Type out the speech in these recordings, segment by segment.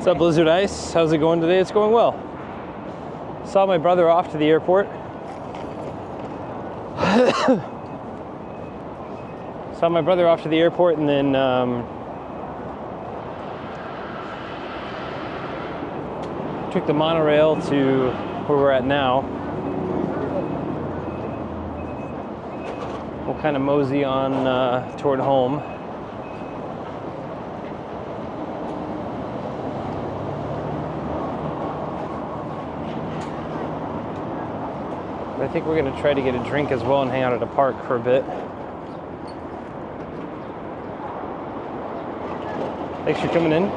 What's up, Blizzard Ice? How's it going today? It's going well. Saw my brother off to the airport. Saw my brother off to the airport and then took the monorail to where we're at now. We'll kind of mosey on toward home. I think we're going to try to get a drink as well and hang out at a park for a bit. Thanks for coming in.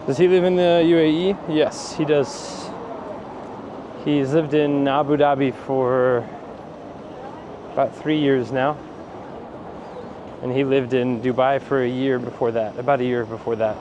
Does he live in the UAE? Yes, he does. He's lived in Abu Dhabi for about 3 years now. And he lived in Dubai for a year before that, about a year before that.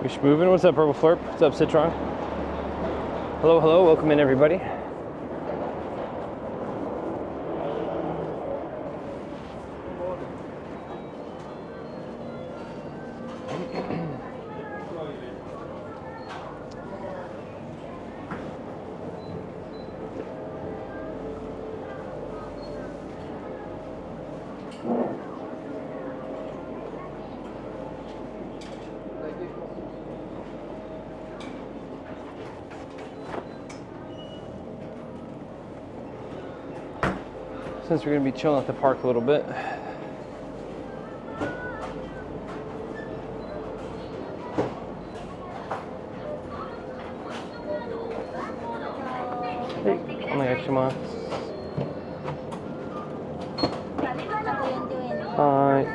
We should move in. What's up, Purple Flurp? What's up, Citron? Hello, hello. Welcome in, everybody. Since we're going to be chilling at the park a little bit. Hey, onegaishimasu. Hi.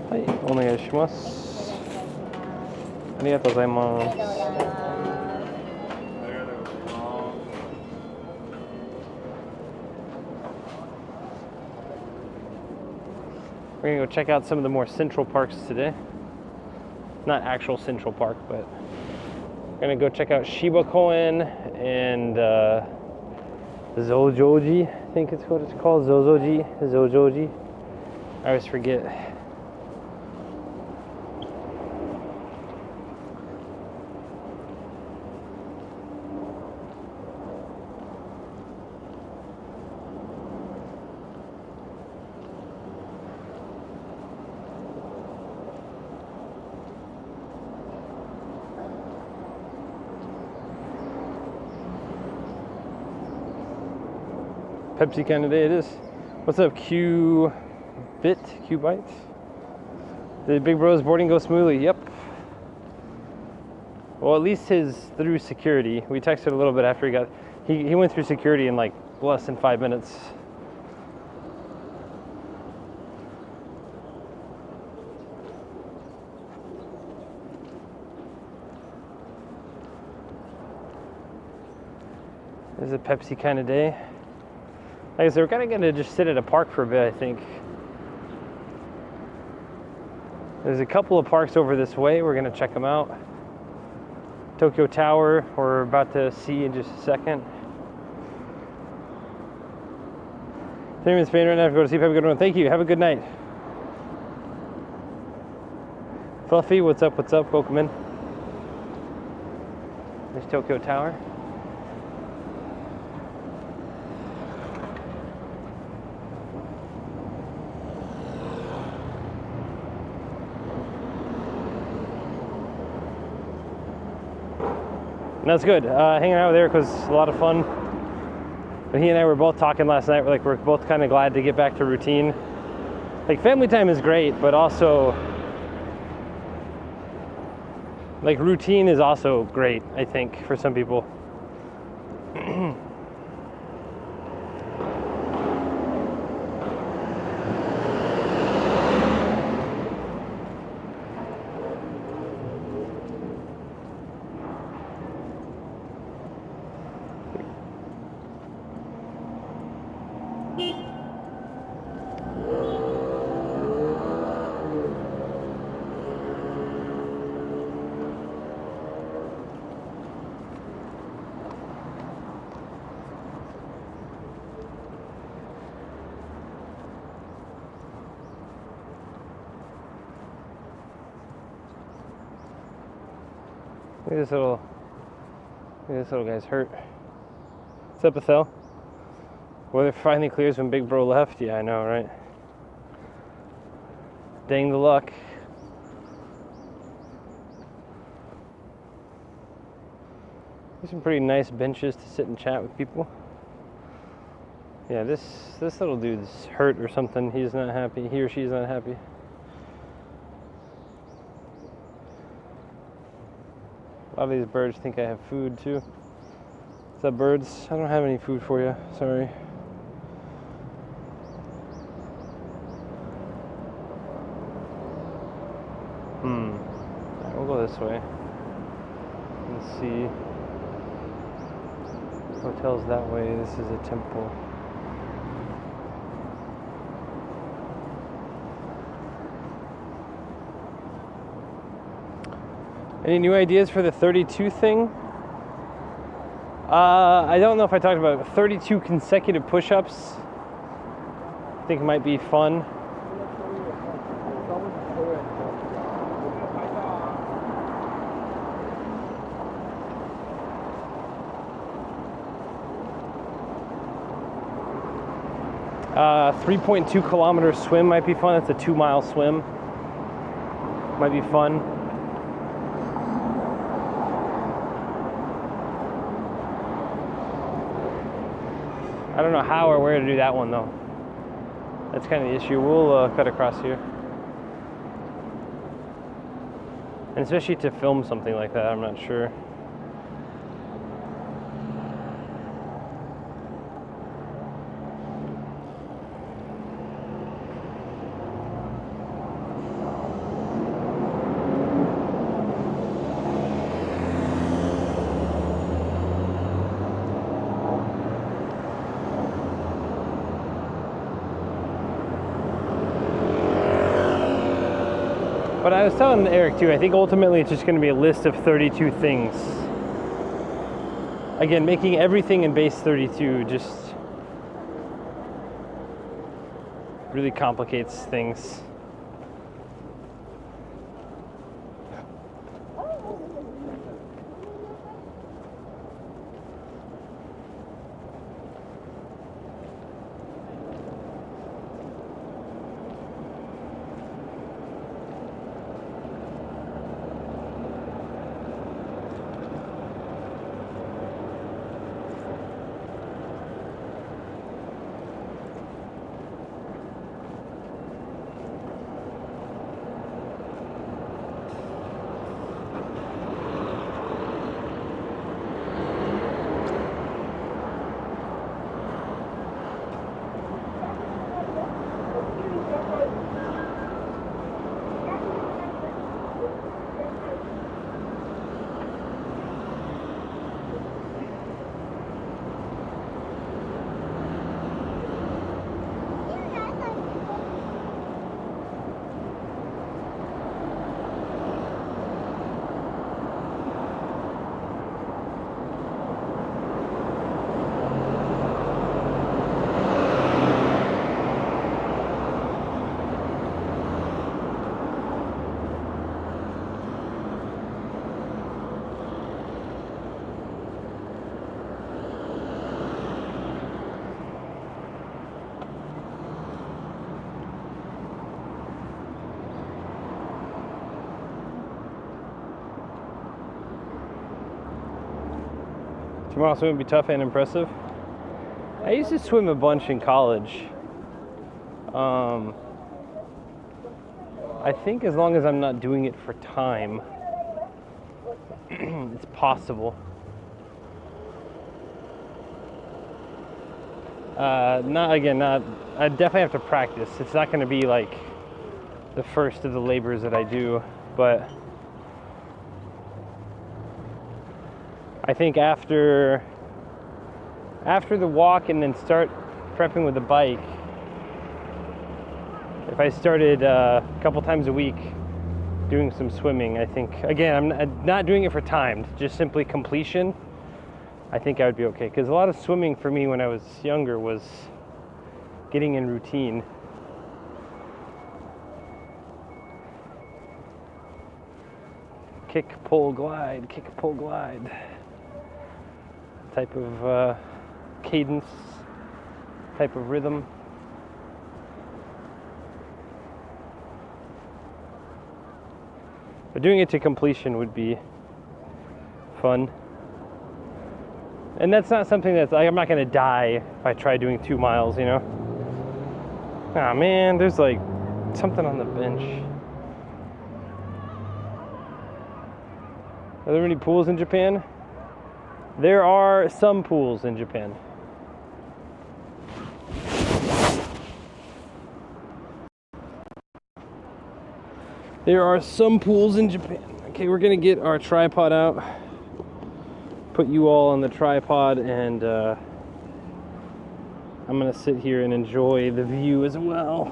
Hi, onegaishimasu. Arigatou gozaimasu. We're gonna go check out some of the more central parks today. Not actual Central Park, but we're gonna go check out Shiba Koen and Zojoji. I think it's what it's called. Zojoji. I always forget. Pepsi kind of day it is. What's up, Q-Bit? Q-Bites? The big bro's boarding go smoothly. Yep. Well, at least his through security. We texted a little bit after he went through security in like less than 5 minutes. This is a Pepsi kind of day. Like I said, we're kind of going to just sit at a park for a bit, I think. There's a couple of parks over this way. We're going to check them out. Tokyo Tower, we're about to see in just a second. 3 minutes Spain right now. Have to go to sleep. Have a good one. Thank you. Have a good night. Fluffy, what's up? What's up? Welcome in. There's Tokyo Tower. And that's good. Hanging out there was a lot of fun. But he and I were both talking last night. We're both kind of glad to get back to routine. Like, family time is great, but also like routine is also great, I think, for some people. Look at this little guy's hurt. What's up, Ethel? Weather finally clears when Big Bro left. Yeah, I know, right? Dang the luck. There's some pretty nice benches to sit and chat with people. Yeah, this little dude's hurt or something. He's not happy. He or she's not happy. A lot of these birds think I have food too. What's up, birds? I don't have any food for you. Sorry. Alright, we'll go this way. Let's see. Hotel's that way. This is a temple. Any new ideas for the 32 thing? I don't know if I talked about it. 32 consecutive push-ups. I think it might be fun. Uh, 3.2 kilometer swim might be fun. It's a 2-mile swim. Might be fun. I don't know how or where to do that one though. That's kind of the issue. We'll cut across here. And especially to film something like that, I'm not sure. But I was telling Eric too, I think ultimately it's just going to be a list of 32 things. Again, making everything in base 32 just really complicates things. Tomorrow swim would be tough and impressive. I used to swim a bunch in college. I think as long as I'm not doing it for time, it's possible. I definitely have to practice. It's not going to be like the first of the labors that I do, but I think after the walk and then start prepping with the bike, if I started a couple times a week doing some swimming, I think, again, I'm not doing it for time, just simply completion, I think I would be okay. Because a lot of swimming for me when I was younger was getting in routine. Kick, pull, glide, kick, pull, glide. Type of cadence, type of rhythm. But doing it to completion would be fun. And that's not something that's like, I'm not gonna die if I try doing 2 miles, you know? Ah man, there's like something on the bench. Are there any pools in Japan? There are some pools in Japan. There are some pools in Japan. Okay, we're gonna get our tripod out. put you all on the tripod, and I'm gonna sit here and enjoy the view as well.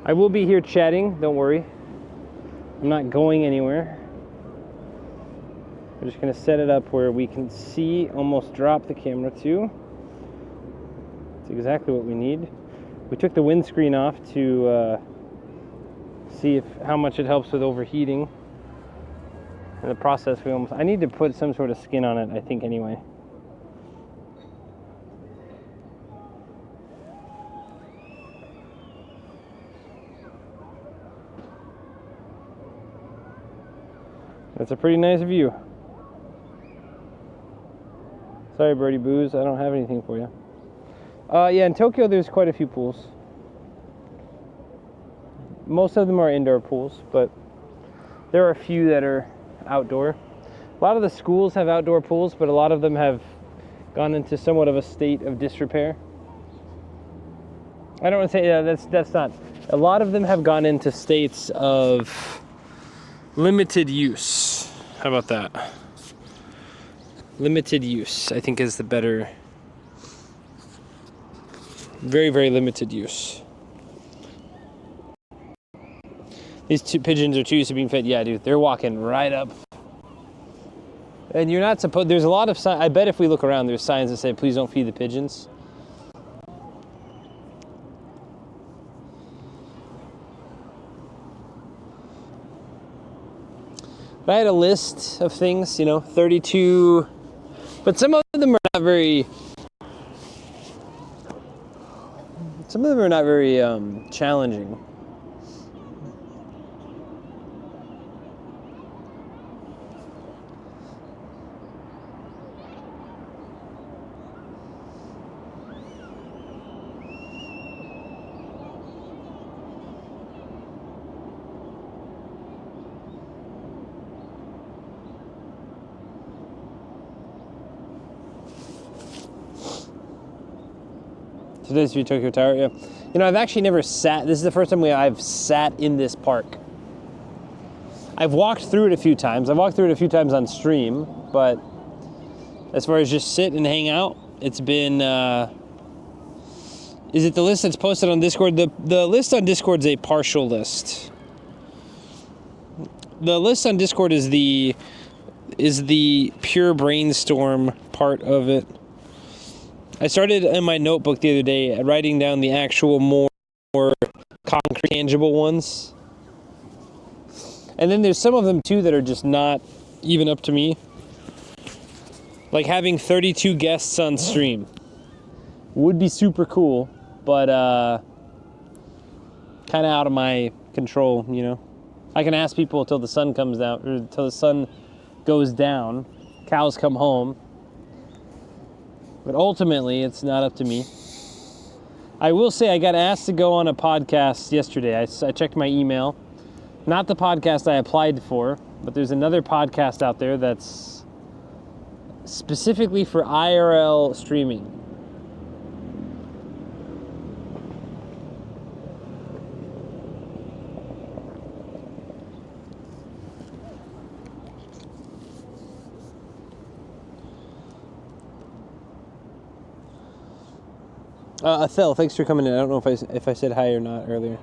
I will be here chatting, don't worry. I'm not going anywhere. We're just gonna set it up where we can see, almost drop the camera too. It's exactly what we need. We took the windscreen off to see how much it helps with overheating. In the process, I need to put some sort of skin on it, I think, anyway. That's a pretty nice view. Sorry, Birdie Booze, I don't have anything for you. Yeah, in Tokyo there's quite a few pools. Most of them are indoor pools, but there are a few that are outdoor. A lot of the schools have outdoor pools, but a lot of them have gone into somewhat of a state of disrepair. I don't want to say, that's not. A lot of them have gone into states of limited use. How about that? Limited use, I think, is the better. Very, very limited use. These two pigeons are too used to being fed. Yeah, dude, they're walking right up. And you're not supposed. There's a lot of signs. I bet if we look around, there's signs that say, "Please don't feed the pigeons." But I had a list of things, 32, but some of them are not very. Some of them are not very challenging. Today's view, Tokyo Tower, yeah. I've actually never sat. This is the first time I've sat in this park. I've walked through it a few times. I've walked through it a few times on stream, but as far as just sit and hang out, it's been. Is it the list that's posted on Discord? The list on Discord is a partial list. The list on Discord is the pure brainstorm part of it. I started in my notebook the other day writing down the actual more concrete, tangible ones. And then there's some of them too that are just not even up to me. Like having 32 guests on stream would be super cool, but kind of out of my control, I can ask people till the sun comes out, or till the sun goes down, cows come home. But ultimately, it's not up to me. I will say I got asked to go on a podcast yesterday. I checked my email. Not the podcast I applied for, but there's another podcast out there that's specifically for IRL streaming. Athel, thanks for coming in. I don't know if I said hi or not earlier.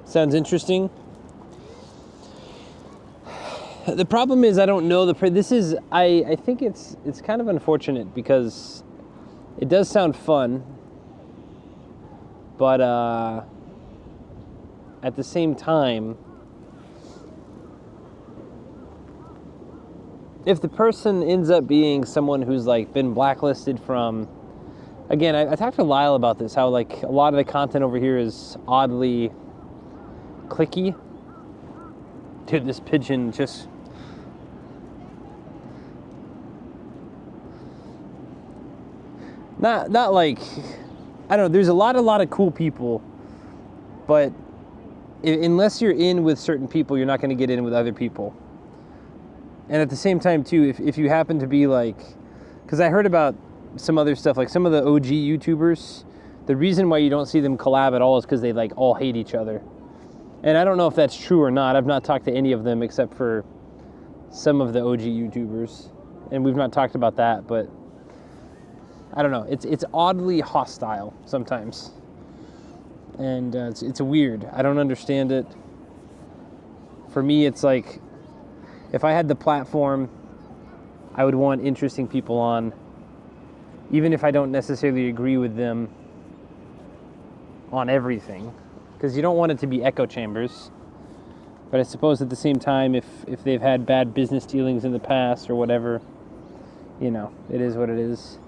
Sounds interesting. The problem is I don't know this is I think it's kind of unfortunate because it does sound fun, but at the same time, if the person ends up being someone who's been blacklisted from, again, I talked to Lyle about this, how a lot of the content over here is oddly clicky. Dude, this pigeon just, not I don't know, there's a lot of cool people, but unless you're in with certain people, you're not going to get in with other people. And at the same time, too, if you happen to be because I heard about some other stuff, some of the OG YouTubers, the reason why you don't see them collab at all is because they like all hate each other. And I don't know if that's true or not. I've not talked to any of them except for some of the OG YouTubers, and we've not talked about that, but I don't know. It's oddly hostile sometimes, and it's weird. I don't understand it. For me, it's like if I had the platform, I would want interesting people on, even if I don't necessarily agree with them on everything, because you don't want it to be echo chambers. But I suppose at the same time, if they've had bad business dealings in the past or whatever, you know, it is what it is.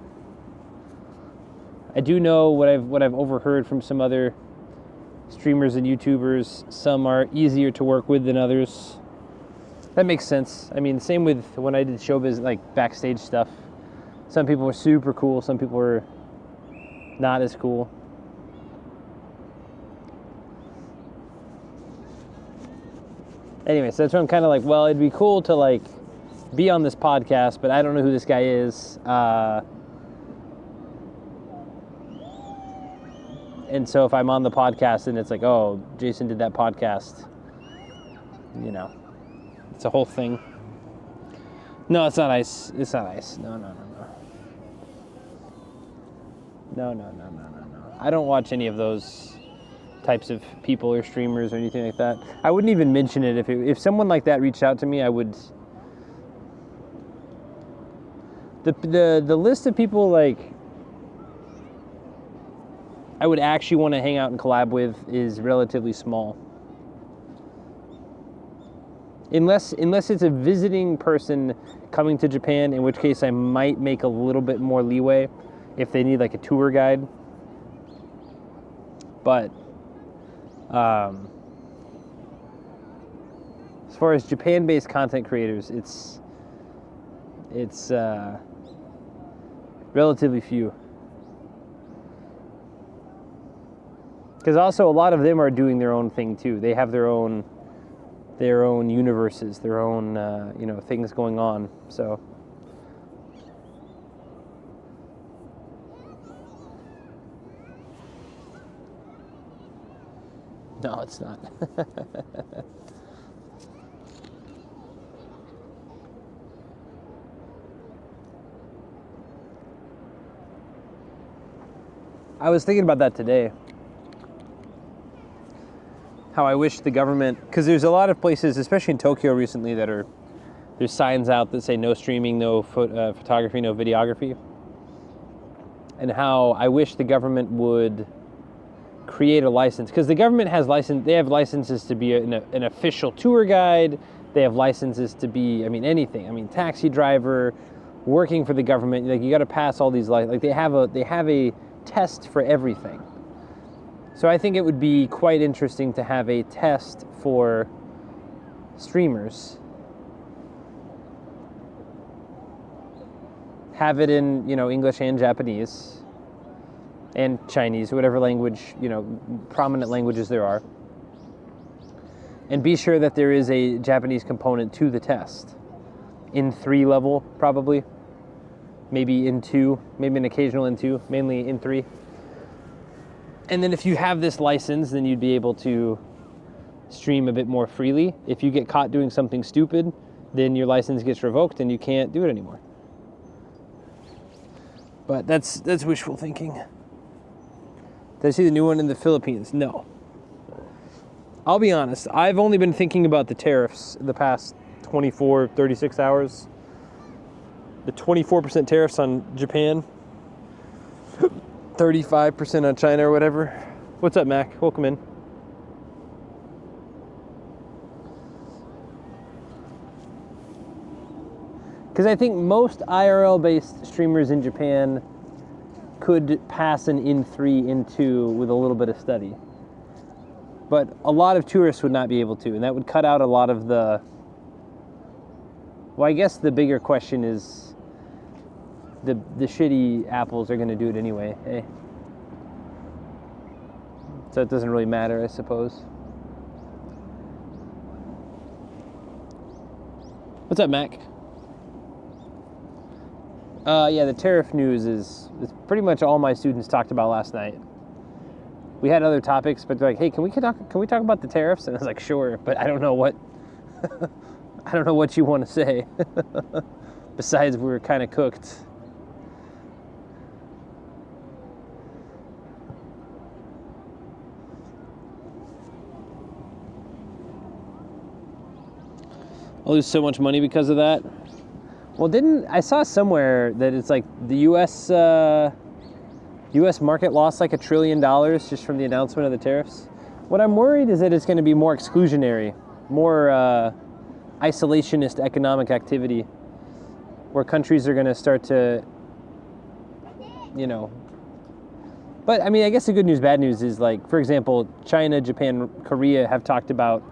I do know what I've overheard from some other streamers and YouTubers. Some are easier to work with than others. That makes sense. I mean, same with when I did showbiz, like backstage stuff. Some people were super cool. Some people were not as cool. Anyway, so that's why I'm kind of like, well, it'd be cool to like be on this podcast, but I don't know who this guy is. And so if I'm on the podcast and it's like, oh, Jason did that podcast, you know, it's a whole thing. No, it's not ice. It's not ice. No. No. I don't watch any of those types of people or streamers or anything like that. I wouldn't even mention it if someone like that reached out to me. I would. The list of people like I would actually want to hang out and collab with is relatively small. Unless it's a visiting person coming to Japan, in which case I might make a little bit more leeway if they need like a tour guide. But as far as Japan-based content creators, it's relatively few. Because also a lot of them are doing their own thing too. They have their own universes, their own things going on. So no, it's not. I was thinking about that today. How I wish the government, because there's a lot of places, especially in Tokyo recently, there's signs out that say no streaming, no photography, no videography. And how I wish the government would create a license, because the government has they have licenses to be an official tour guide. They have licenses to be, anything. Taxi driver, working for the government. Like you got to pass all these like they have a test for everything. So I think it would be quite interesting to have a test for streamers. Have it in, English and Japanese and Chinese, whatever language, prominent languages there are. And be sure that there is a Japanese component to the test. In 3 level, probably. Maybe in 2, maybe an occasional in 2, mainly in 3. And then if you have this license, then you'd be able to stream a bit more freely. If you get caught doing something stupid, then your license gets revoked and you can't do it anymore. But that's wishful thinking. Did I see the new one in the Philippines? No. I'll be honest, I've only been thinking about the tariffs the past 24, 36 hours. The 24% tariffs on Japan. 35% on China or whatever. What's up, Mac? Welcome in. Because I think most IRL-based streamers in Japan could pass an in-3, in-2 with a little bit of study. But a lot of tourists would not be able to, and that would cut out a lot of the... Well, I guess the bigger question is the shitty apples are going to do it anyway, eh? So it doesn't really matter, I suppose. What's up, Mac? Yeah, the tariff news is pretty much all my students talked about last night. we had other topics, but they're like, hey, can we talk about the tariffs? And I was like, sure, but I don't know what I don't know what you want to say. Besides, we were kind of cooked. I'll lose so much money because of that. Well, I saw somewhere that it's like the U.S. market lost like $1 trillion just from the announcement of the tariffs. What I'm worried is that it's going to be more exclusionary, more isolationist economic activity, where countries are going to start to, you know. But I mean, I guess the good news, bad news is, like, for example, China, Japan, Korea have talked about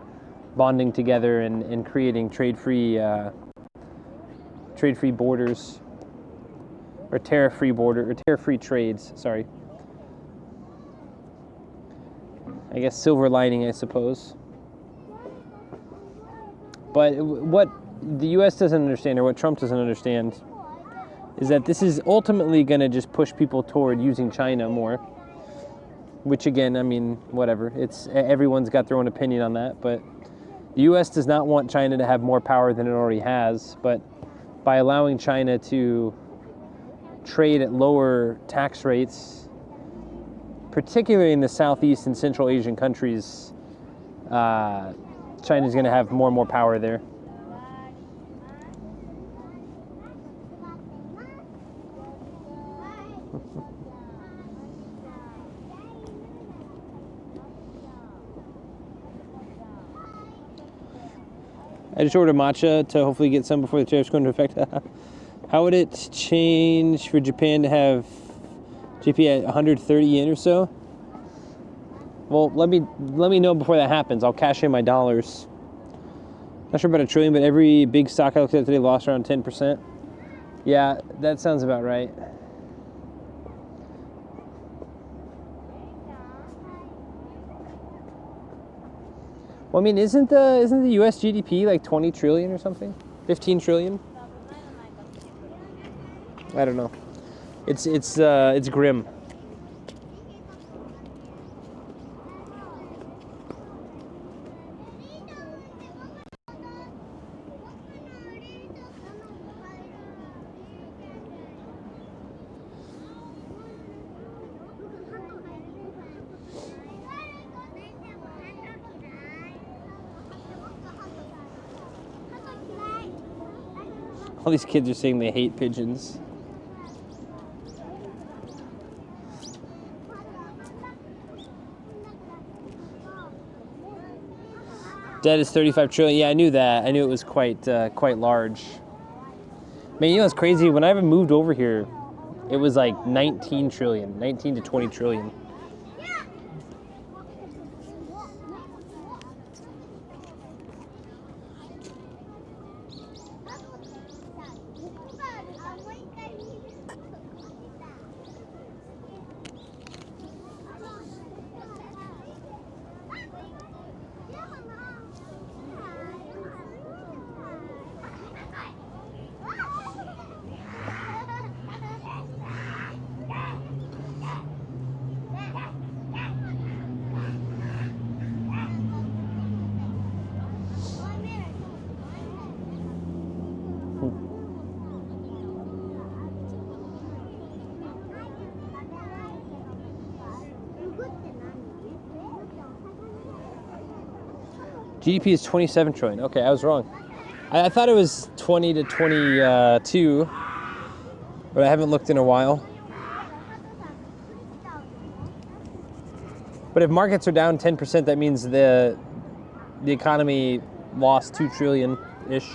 bonding together and creating trade-free borders, or tariff-free trades. Sorry. I guess silver lining, I suppose. But what the U.S. doesn't understand, or what Trump doesn't understand, is that this is ultimately going to just push people toward using China more. Which, again, I mean, whatever. Everyone's got their own opinion on that, but the U.S. does not want China to have more power than it already has, but by allowing China to trade at lower tax rates, particularly in the Southeast and Central Asian countries, China's going to have more and more power there. I just ordered matcha to hopefully get some before the tariffs go into effect. How would it change for Japan to have JP at 130 yen or so? Well, let me know before that happens. I'll cash in my dollars. Not sure about $1 trillion, but every big stock I looked at today lost around 10%. Yeah, that sounds about right. Well, I mean, isn't the U.S. GDP like 20 trillion or something? 15 trillion? I don't know. It's grim. All these kids are saying they hate pigeons. Debt is 35 trillion. Yeah, I knew that. I knew it was quite large. Man, you know what's crazy? When I moved over here, it was like 19 to 20 trillion. GDP is 27 trillion. Okay, I was wrong. I thought it was 20 to 22, but I haven't looked in a while. But if markets are down 10%, that means the economy lost 2 trillion-ish.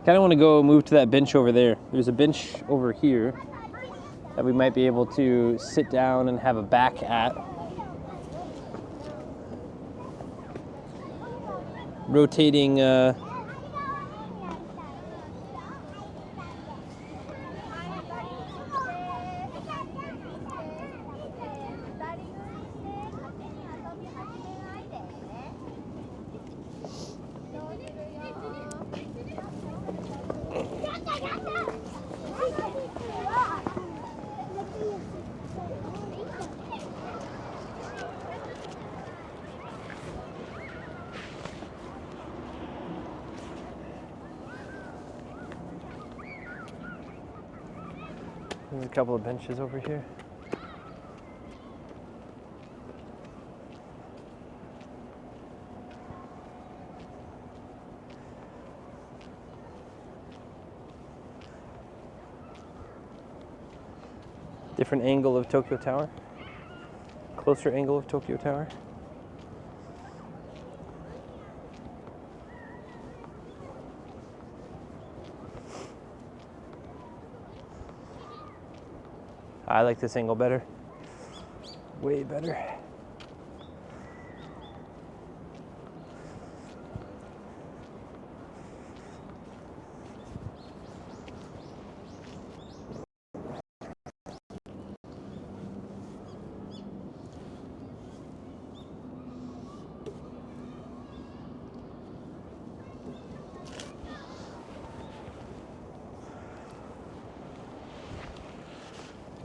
Kind of want to go move to that bench over there. There's a bench over here that we might be able to sit down and have a back at. Rotating There's a couple of benches over here. Different angle of Tokyo Tower. Closer angle of Tokyo Tower. I like this angle better. Way better.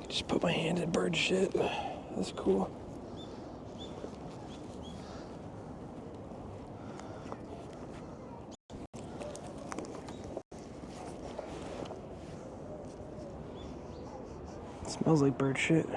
Just put my hand in bird shit. That's cool. It smells like bird shit.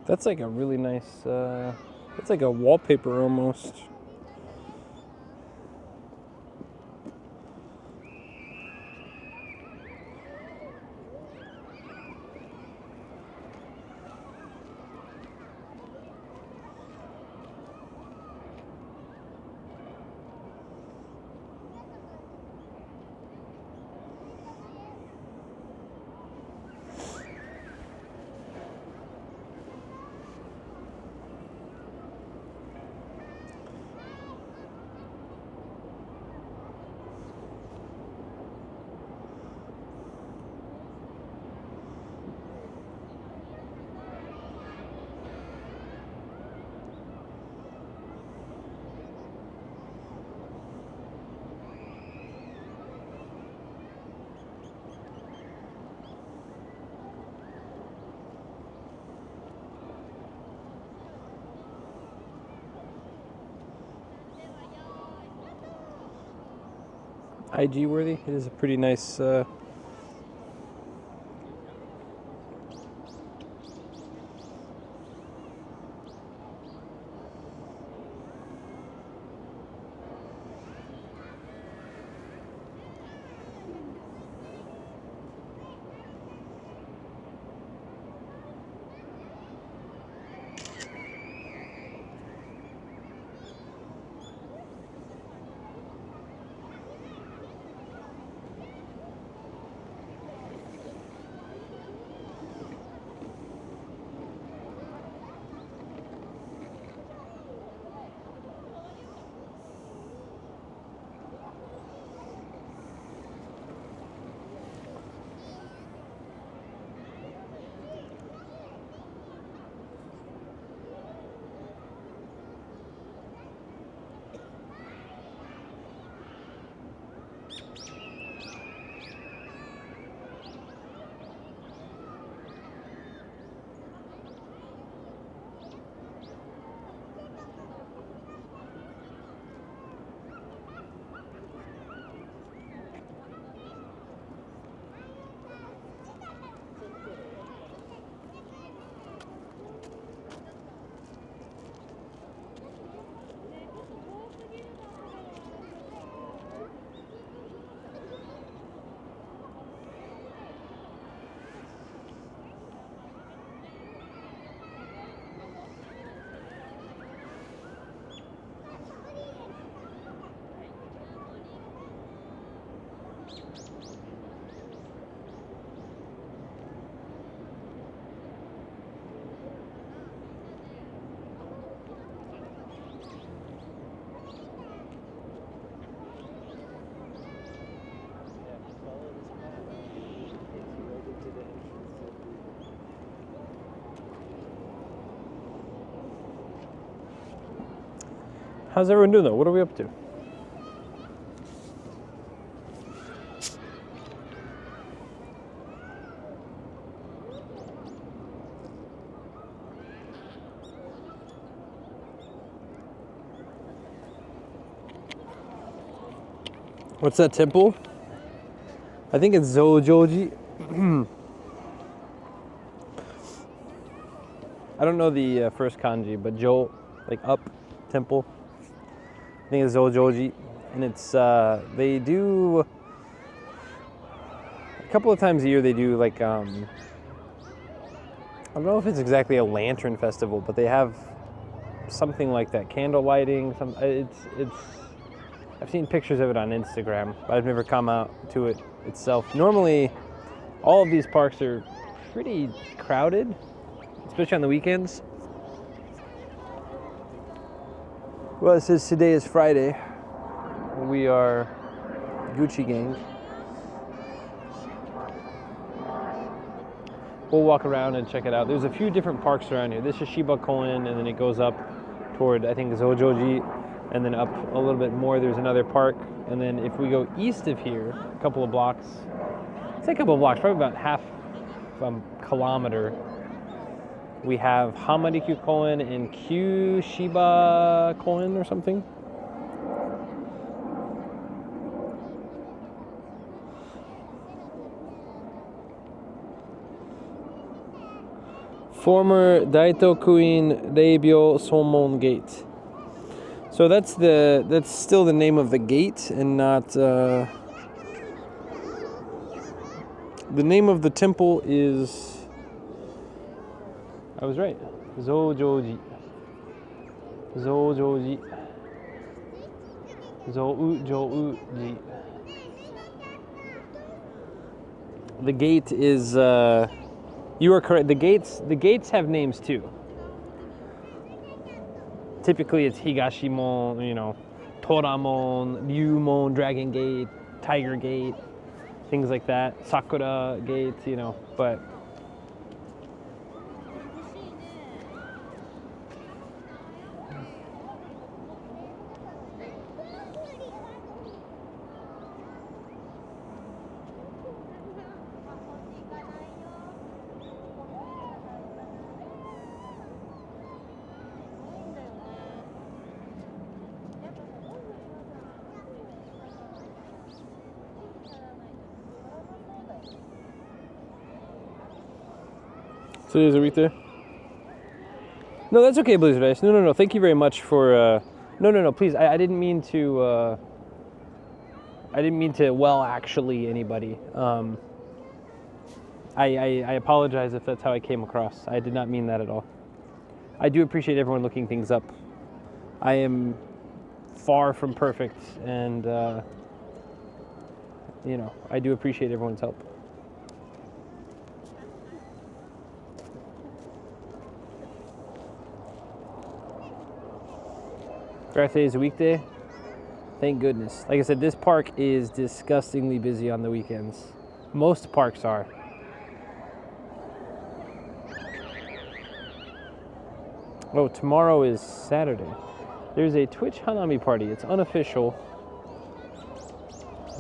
That's like a really nice, that's like a wallpaper almost. IG worthy. It is a pretty nice How's everyone doing though? What are we up to? What's that temple? I think it's Zojoji. I don't know the first kanji, but Jo, like up, temple. I think it's Zojoji, and it's they do a couple of times a year. They do like I don't know if it's exactly a lantern festival, but they have something like that, candle lighting. It's I've seen pictures of it on Instagram, but I've never come out to it itself. Normally, all of these parks are pretty crowded, especially on the weekends. Well, it says today is Friday. We are Gucci Gang. We'll walk around and check it out. There's a few different parks around here. This is Shiba Koen, and then it goes up toward, I think, Zojoji, and then up a little bit more, there's another park. And then if we go east of here, a couple of blocks, it's a couple of blocks, probably about half kilometer, we have Hamarikyu Koen and Kyushiba Koen or something. Former Daitokuin Reibyo Somon Gate. So that's still the name of the gate, and not the name of the temple is, I was right, Zojoji. Zojoji. Zoujoji. The gate is you are correct. The gates have names too. Typically it's Higashimon, Toramon, Ryumon, Dragon Gate, Tiger Gate, things like that. Sakura Gate, but so there's a week there. No, that's okay, Blizzard Ice. No. Thank you very much for. No. Please, I didn't mean to. I didn't mean to. Well, actually, anybody. I apologize if that's how I came across. I did not mean that at all. I do appreciate everyone looking things up. I am far from perfect, and I do appreciate everyone's help. Friday is a weekday. Thank goodness. Like I said, this park is disgustingly busy on the weekends. Most parks are. Oh, tomorrow is Saturday. There's a Twitch Hanami party. It's unofficial,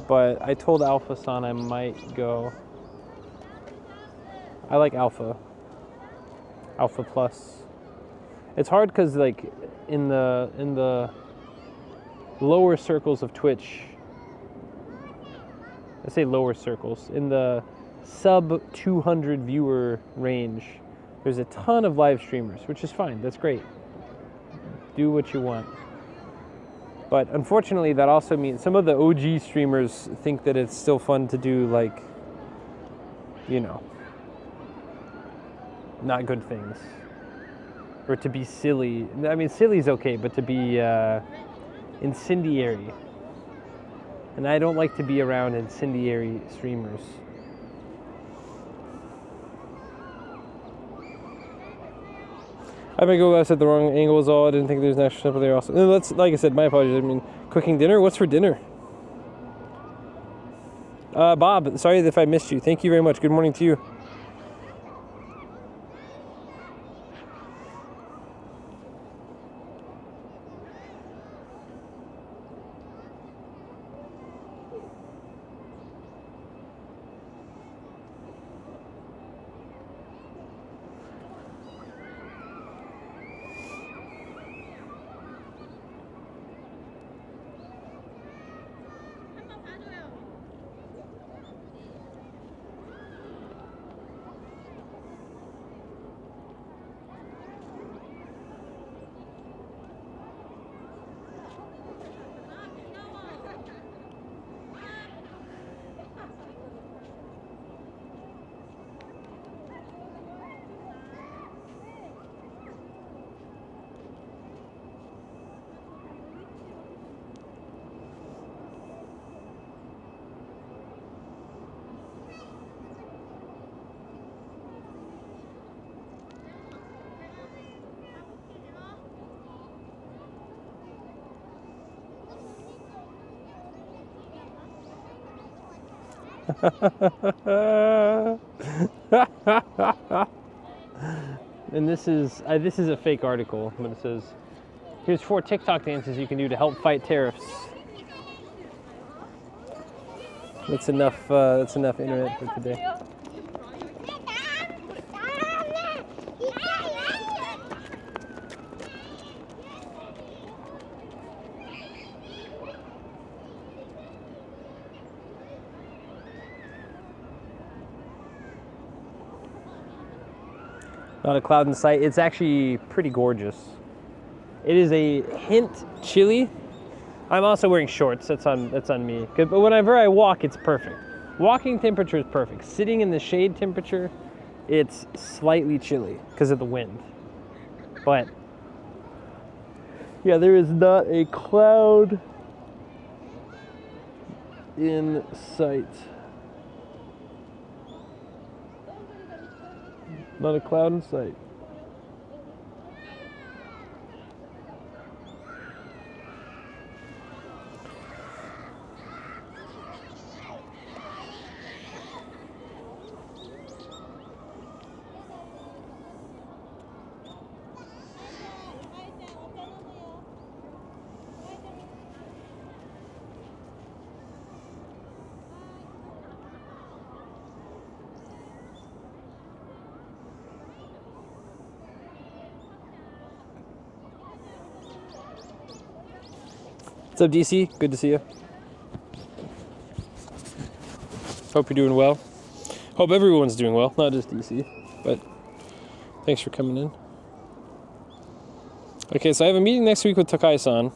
but I told Alpha-san I might go. I like Alpha. Alpha Plus. It's hard because like in the lower circles of Twitch, I say lower circles, in the sub 200 viewer range, there's a ton of live streamers, which is fine. That's great. Do what you want. But unfortunately, that also means some of the OG streamers think that it's still fun to do, like, not good things. Or to be silly. I mean, silly's okay, but to be incendiary. And I don't like to be around incendiary streamers. I might go at the wrong angle is all. I didn't think there's an extra step there also. No, that's, like I said, my apologies. I mean, cooking dinner? What's for dinner? Bob, sorry if I missed you. Thank you very much. Good morning to you. And this is a fake article, but it says, here's 4 TikTok dances you can do to help fight tariffs. That's enough internet for today. Not a cloud in sight. It's actually pretty gorgeous. It is a hint chilly. I'm also wearing shorts. That's on me. But whenever I walk, it's perfect. Walking temperature is perfect. Sitting in the shade temperature, it's slightly chilly because of the wind. But yeah, there is not a cloud in sight. Not a cloud in sight. What's up, DC? Good to see you. Hope you're doing well. Hope everyone's doing well, not just DC, but thanks for coming in. Okay, so I have a meeting next week with Takai-san,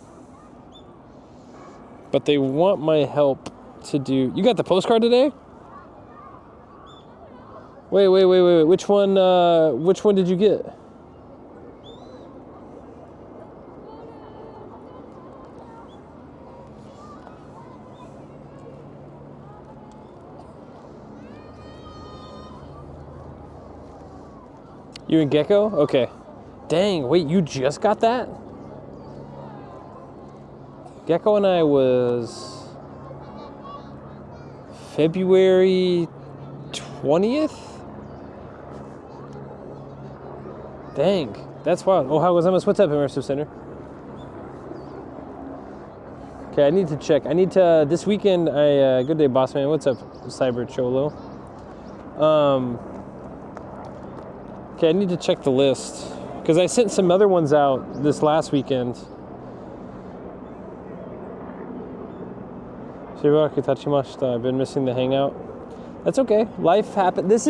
but they want my help to do... You got the postcard today? Wait. Which one did you get? You and Gecko? Okay. Dang, wait, you just got that? Gecko and I was February 20th? Dang, that's wild. Oh, how was Emma? What's up, Immersive Center? Okay, I need to check. This weekend, good day, boss man. What's up, Cyber Cholo? Okay, I need to check the list because I sent some other ones out this last weekend. I've been missing the hangout. That's okay. Life happens.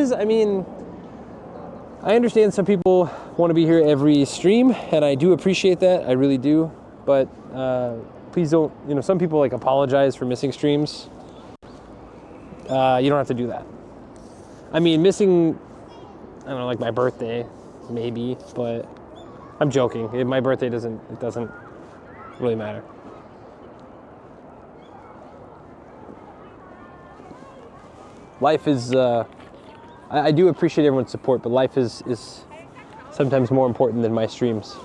I understand some people want to be here every stream, and I do appreciate that. I really do. But please don't, some people apologize for missing streams. You don't have to do that. Missing, I don't know, my birthday, maybe, but I'm joking. My birthday doesn't really matter. Life is, I do appreciate everyone's support, but life is sometimes more important than my streams.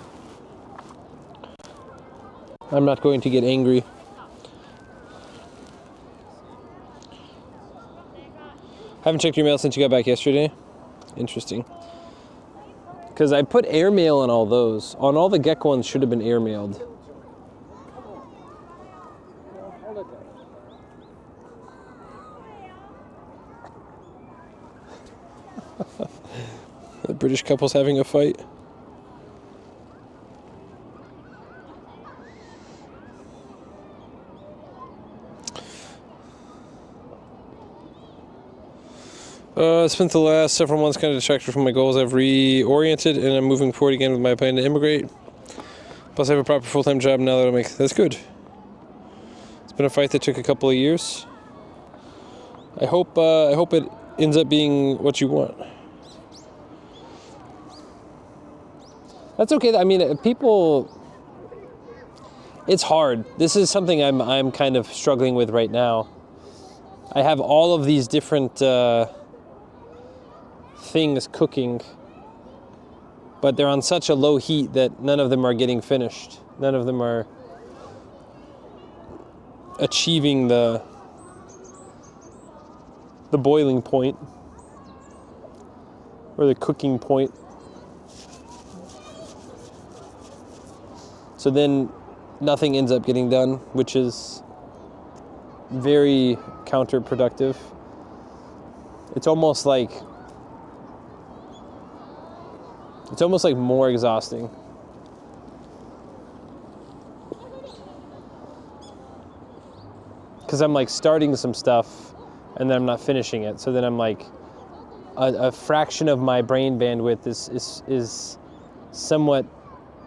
I'm not going to get angry. Haven't checked your mail since you got back yesterday. Interesting. Because I put airmail on all those. On all the Gecko ones should have been airmailed. The British couple's having a fight. I spent the last several months kind of distracted from my goals. I've reoriented and I'm moving forward again with my plan to immigrate. Plus I have a proper full-time job now that that's good. It's been a fight that took a couple of years. I hope it ends up being what you want. That's okay. People, it's hard. This is something I'm kind of struggling with right now. I have all of these different things cooking, but they're on such a low heat that none of them are getting finished. None of them are achieving the the boiling point or the cooking point. So then nothing ends up getting done, which is very counterproductive. It's almost like more exhausting. Because I'm like starting some stuff and then I'm not finishing it. So then I'm like, a fraction of my brain bandwidth is somewhat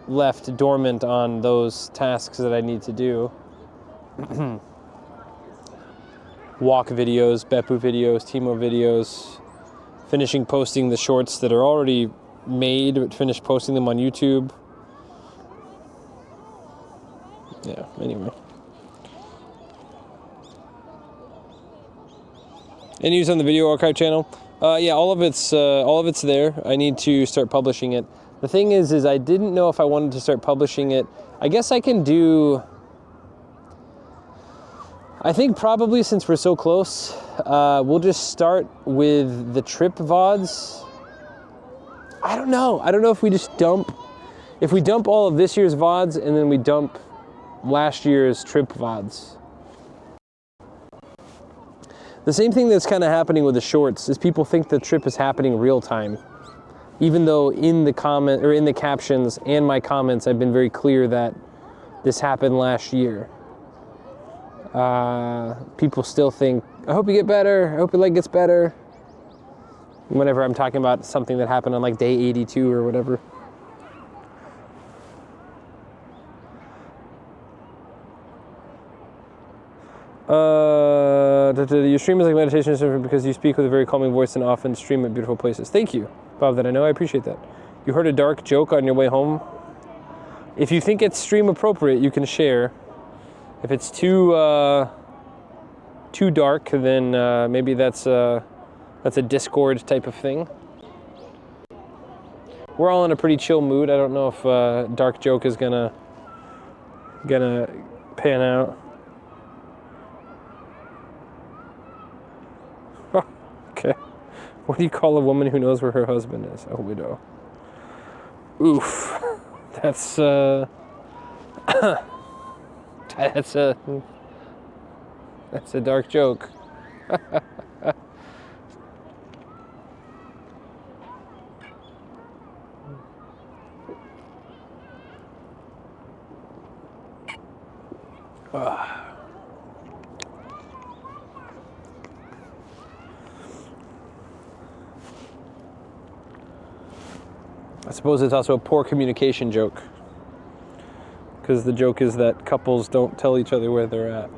left dormant on those tasks that I need to do. Walk videos, Beppu videos, Timo videos, finishing posting the shorts that are already made, but finish posting them on YouTube. Yeah, anyway. Any news on the video archive channel? Yeah, all of it's there. I need to start publishing it. The thing is I didn't know if I wanted to start publishing it. I guess I can do. I think probably since we're so close, we'll just start with the trip VODs. I don't know. I don't know if we just dump all of this year's VODs and then we dump last year's trip VODs. The same thing that's kind of happening with the shorts is people think the trip is happening real time. Even though in the comment or in the captions and my comments, I've been very clear that this happened last year. People still think, I hope you get better. I hope your leg gets better. Whenever I'm talking about something that happened on like day 82 or whatever. Your stream is like meditation because you speak with a very calming voice and often stream at beautiful places. Thank you, Bob, that I know. I appreciate that. You heard a dark joke on your way home? If you think it's stream appropriate, you can share. If it's too dark, then maybe that's a Discord type of thing. We're all in a pretty chill mood. I don't know if dark joke is gonna pan out. Okay. What do you call a woman who knows where her husband is? A widow. Oof. That's a dark joke. I suppose it's also a poor communication joke, because the joke is that couples don't tell each other where they're at.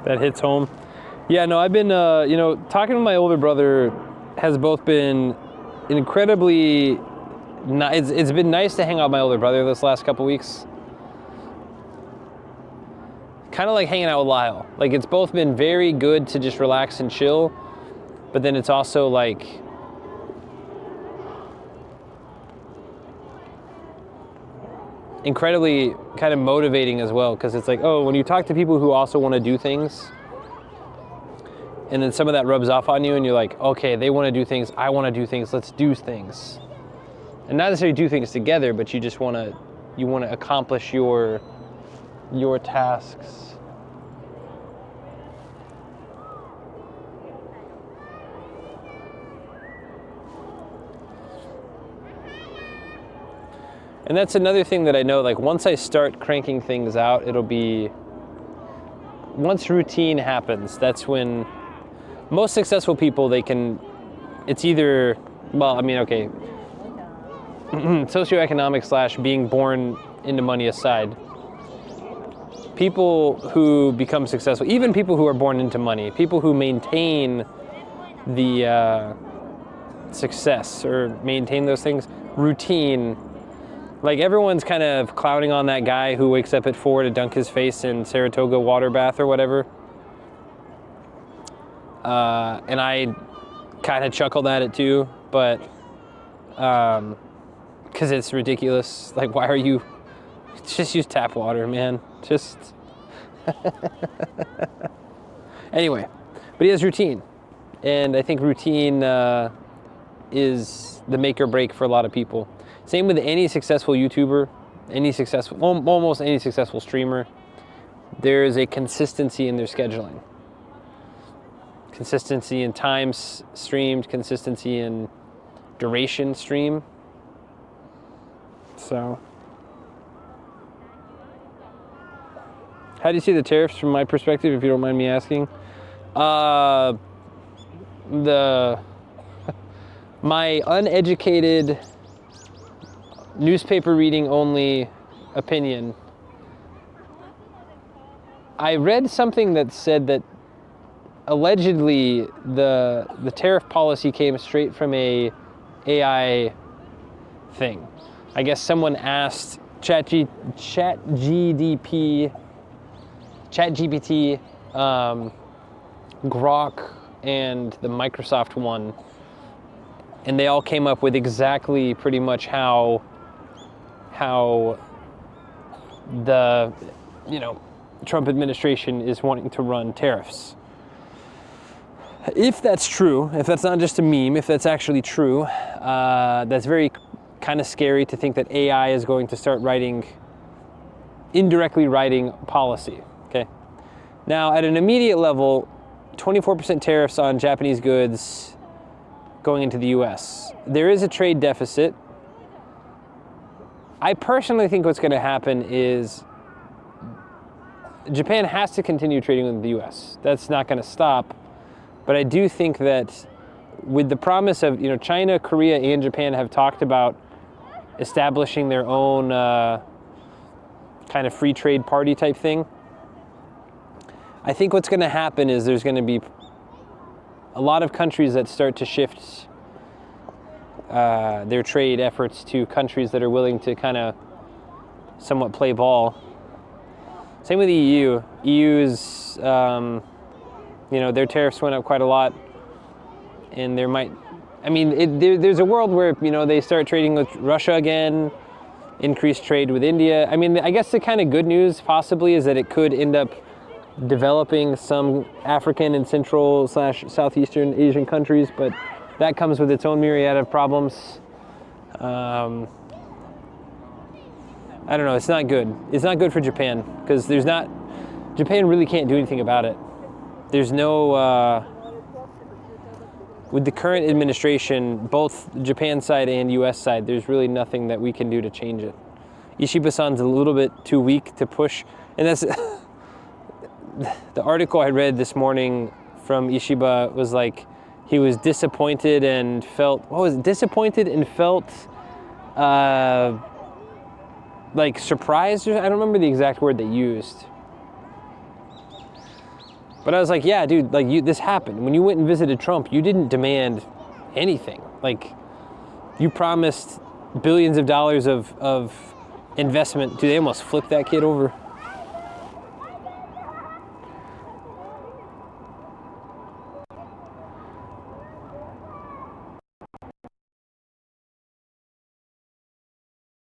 That hits home. Yeah, no, I've been, talking to my older brother has both been incredibly. It's been nice to hang out with my older brother this last couple weeks. Kind of like hanging out with Lyle. Like, it's both been very good to just relax and chill, but then it's also like incredibly kind of motivating as well, because it's like, oh, when you talk to people who also want to do things, and then some of that rubs off on you and you're like, okay, they want to do things, I want to do things, let's do things. And not necessarily do things together, but you just want to accomplish your tasks. And that's another thing that I know, like once I start cranking things out, once routine happens, that's when most successful people, it's either, well, I mean, okay, socioeconomic / being born into money aside, people who become successful, even people who are born into money, people who maintain the success or maintain those things, routine, like everyone's kind of clowning on that guy who wakes up at 4 to dunk his face in Saratoga water bath or whatever. And kind of chuckled at it too, but because it's ridiculous. Like, why are you just use tap water, man? Just anyway, but he has routine, and I think routine is the make or break for a lot of people. Same with any successful YouTuber, almost any successful streamer. There is a consistency in their scheduling. Consistency in times streamed, consistency in duration stream. So, how do you see the tariffs from my perspective, if you don't mind me asking? My uneducated, newspaper reading only opinion, I read something that said that allegedly the tariff policy came straight from a AI thing. I guess someone asked ChatGPT, Grok, and the Microsoft one, and they all came up with exactly pretty much how the Trump administration is wanting to run tariffs. If that's true, if that's not just a meme, if that's actually true, that's very kind of scary to think that AI is going to start indirectly writing policy, okay? Now, at an immediate level, 24% tariffs on Japanese goods going into the US. There is a trade deficit. I personally think what's going to happen is Japan has to continue trading with the US. That's not going to stop. But I do think that with the promise of, China, Korea, and Japan have talked about establishing their own kind of free trade party type thing. I think what's going to happen is there's going to be a lot of countries that start to shift their trade efforts to countries that are willing to kind of somewhat play ball. Same with the EU. EU's, their tariffs went up quite a lot, and there's a world where, they start trading with Russia again, increase trade with India. I guess the kind of good news possibly is that it could end up developing some African and Central/Southeastern Asian countries, but that comes with its own myriad of problems. I don't know, it's not good. It's not good for Japan, because Japan really can't do anything about it. There's no, with the current administration, both Japan side and US side, there's really nothing that we can do to change it. Ishiba-san's a little bit too weak to push, and that's, the article I read this morning from Ishiba was like, he was disappointed and felt, like surprised, I don't remember the exact word they used. But I was like, yeah, dude, this happened. When you went and visited Trump, you didn't demand anything. Like, you promised billions of dollars of investment. Dude, they almost flipped that kid over.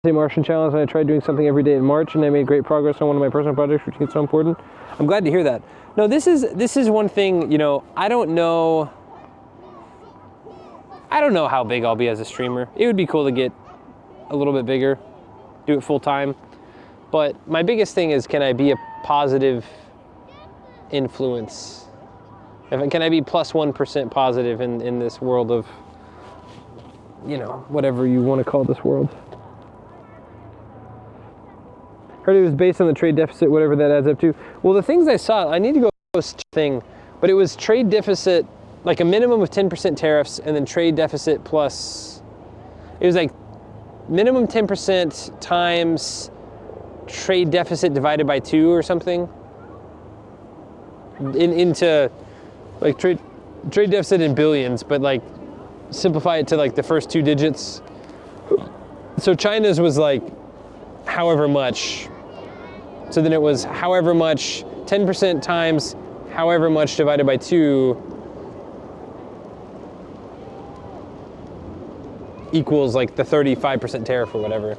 Martian challenge, and I tried doing something every day in March, and I made great progress on one of my personal projects, which is so important. I'm glad to hear that. No, this is one thing, I don't know how big I'll be as a streamer. It would be cool to get a little bit bigger, do it full time. But my biggest thing is, can I be a positive influence? Can I be plus 1% positive in this world of, whatever you want to call this world? Heard it was based on the trade deficit, whatever that adds up to. Well, the things I saw, I need to go thing, but it was trade deficit, like a minimum of 10% tariffs, and then trade deficit plus, it was like minimum 10% times trade deficit divided by 2 or something. Into like trade deficit in billions, but like simplify it to like the first 2 digits. So China's was like however much. So then it was however much, 10% times however much divided by 2. equals like the 35% tariff or whatever.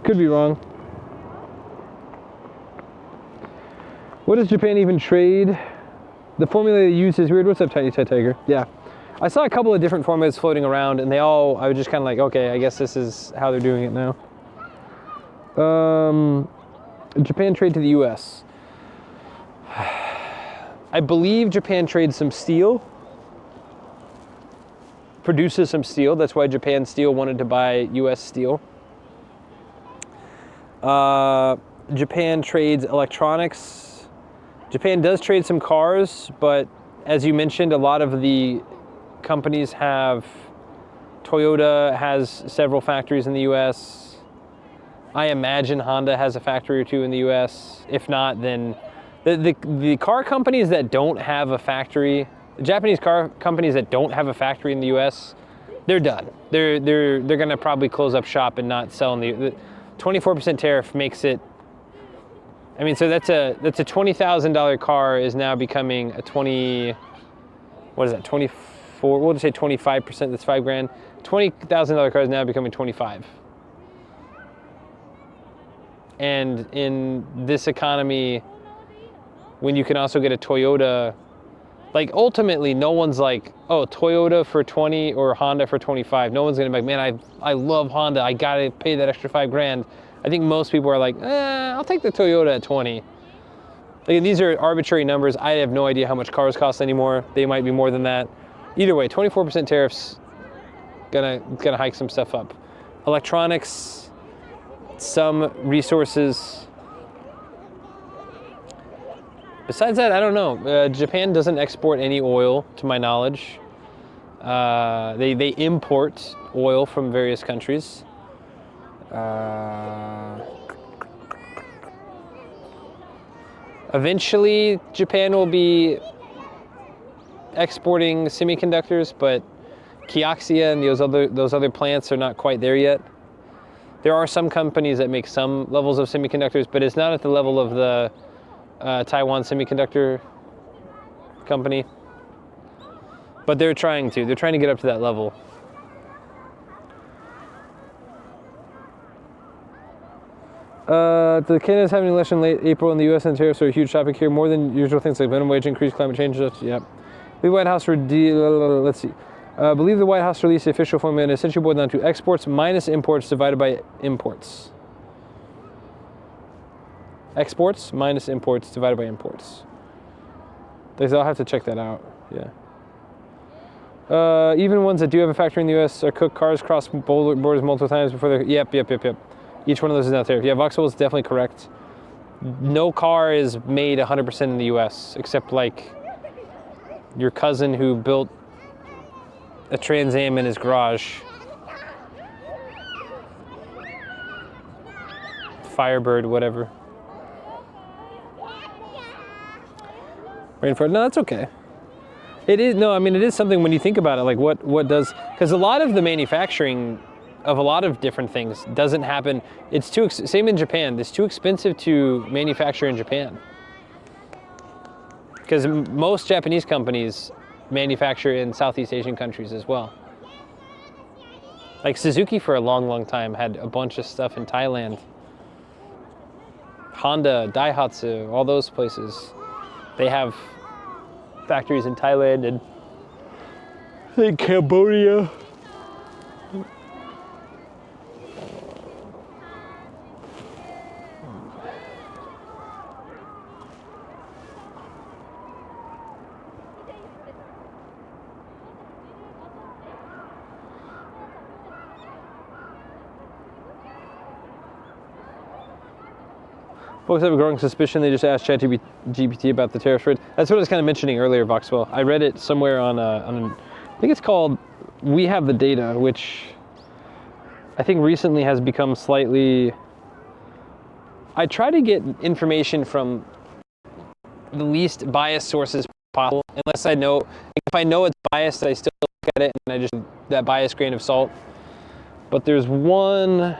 Could be wrong. What does Japan even trade? The formula they use is weird. What's up, Tiny Tiger? Yeah. I saw a couple of different formulas floating around, and I was just kind of like, okay, I guess this is how they're doing it now. Japan trade to the US. I believe Japan trades some steel, produces some steel. That's why Japan Steel wanted to buy US steel. Japan trades electronics. Japan does trade some cars, but as you mentioned, a lot of the companies have, Toyota has several factories in the US. I imagine Honda has a factory or two in the US. If not, then the car companies that don't have a factory, the Japanese car companies that don't have a factory in the US, they're done. They're gonna probably close up shop and not sell in the 24% tariff makes it, I mean, so that's a $20,000 car is now becoming a 20, what is that, 24, we'll just say 25%, that's $5,000. $20,000 car is now becoming 25. And in this economy, when you can also get a Toyota, like ultimately no one's like, oh, Toyota for 20 or Honda for 25. No one's gonna be like, man, I love Honda, I gotta pay that extra $5,000. I think most people are like, I'll take the Toyota at 20. Like, these are arbitrary numbers. I have no idea how much cars cost anymore. They might be more than that. Either way, 24% tariffs gonna hike some stuff up. Electronics, some resources. Besides that, I don't know. Japan doesn't export any oil, to my knowledge. They import oil from various countries. Eventually, Japan will be exporting semiconductors, but Kioxia and those other plants are not quite there yet. There are some companies that make some levels of semiconductors, but it's not at the level of the Taiwan Semiconductor Company. But they're trying to get up to that level. The Canada's having an election late April in the U.S. and tariffs are a huge topic here, more than usual things like minimum wage increase, climate change. Yep. The White House let's see. Believe the White House released the official formula and essentially boiled down to exports minus imports divided by imports. Exports minus imports divided by imports. I'll have to check that out. Yeah. Even ones that do have a factory in the U.S. are cooked cars cross borders multiple times before they're. Yep. Each one of those is now tariff. Yeah, Voxel is definitely correct. No car is made 100% in the U.S. except like your cousin who built a Trans Am in his garage. Firebird, whatever. Rainford, no, that's okay. It is, no, I mean, it is something when you think about it, like what does, because a lot of the manufacturing of a lot of different things doesn't happen. It's same in Japan. It's too expensive to manufacture in Japan. Because most Japanese companies manufacture in Southeast Asian countries as well. Like Suzuki for a long time had a bunch of stuff in Thailand. Honda, Daihatsu, all those places. They have factories in Thailand and I think Cambodia. Folks have a growing suspicion they just asked ChatGPT about the tariff rate. That's what I was kind of mentioning earlier, Voxwell. I read it somewhere on I think it's called We Have the Data, which I think recently has become slightly. I try to get information from the least biased sources possible, unless I know. If I know it's biased, I still look at it and I just that biased grain of salt. But there's one.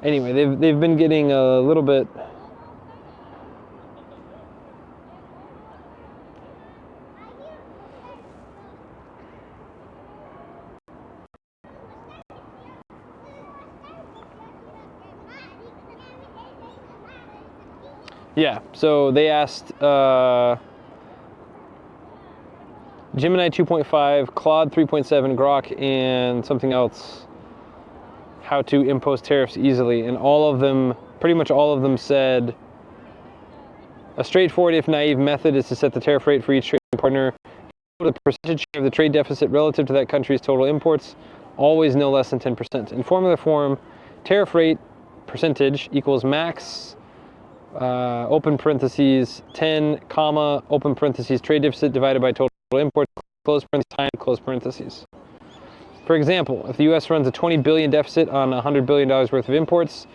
Anyway, they've been getting a little bit Yeah, so they asked Gemini 2.5, Claude 3.7, Grok, and something else, how to impose tariffs easily. And all of them, pretty much all of them said, a straightforward, if naive, method is to set the tariff rate for each trading partner, the percentage of the trade deficit relative to that country's total imports, always no less than 10%. In formula form, tariff rate percentage equals max, open parentheses, 10, comma, open parentheses, trade deficit divided by total imports, close parentheses, time, close parentheses. For example, if the U.S. runs a $20 billion deficit on $100 billion worth of imports,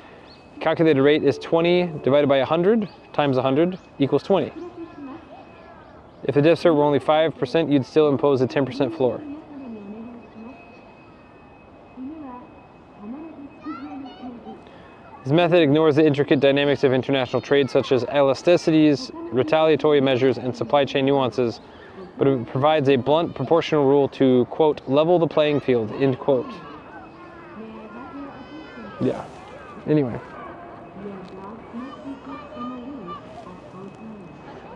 calculated rate is 20 divided by 100 times 100 equals 20. If the deficit were only 5%, you'd still impose a 10% floor. This method ignores the intricate dynamics of international trade, such as elasticities, retaliatory measures, and supply chain nuances, but it provides a blunt, proportional rule to, quote, level the playing field, end quote. Yeah. Anyway.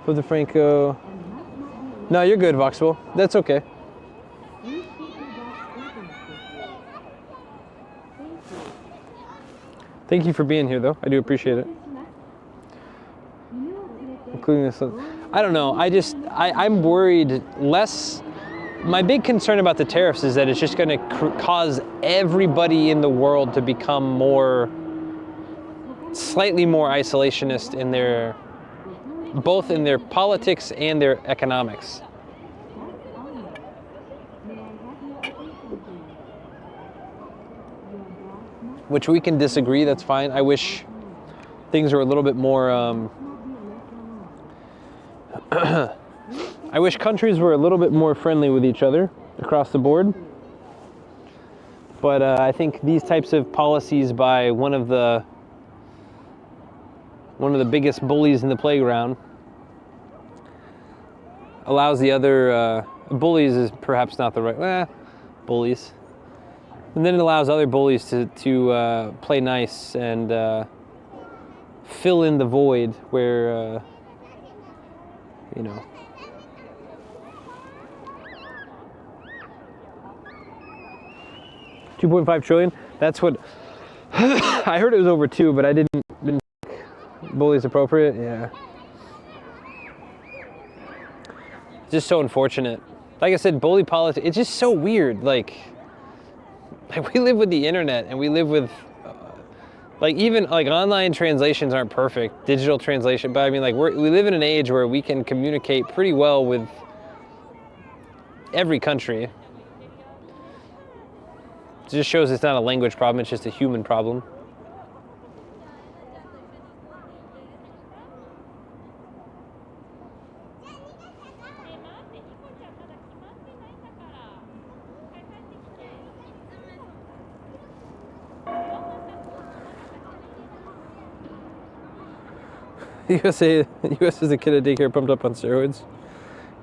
For the Franco. No, you're good, Voxwell. That's okay. Thank you for being here, though. I do appreciate it. Including this. I don't know. I'm worried less. My big concern about the tariffs is that it's just going to cause everybody in the world to become slightly more isolationist in both in their politics and their economics. Which we can disagree, that's fine. I wish things were a little bit more, I wish countries were a little bit more friendly with each other across the board. But I think these types of policies by one of the biggest bullies in the playground allows the other, bullies is perhaps not the right, bullies. And then it allows other bullies to play nice and fill in the void where, 2.5 trillion. That's what I heard. It was over 2, but I didn't think bully's appropriate. Yeah. It's just so unfortunate. Like I said, bully politics. It's just so weird. Like we live with the internet, and we live with even online translations aren't perfect, digital translation. But I mean, we live in an age where we can communicate pretty well with every country. It just shows it's not a language problem, it's just a human problem. US is a kid at daycare pumped up on steroids.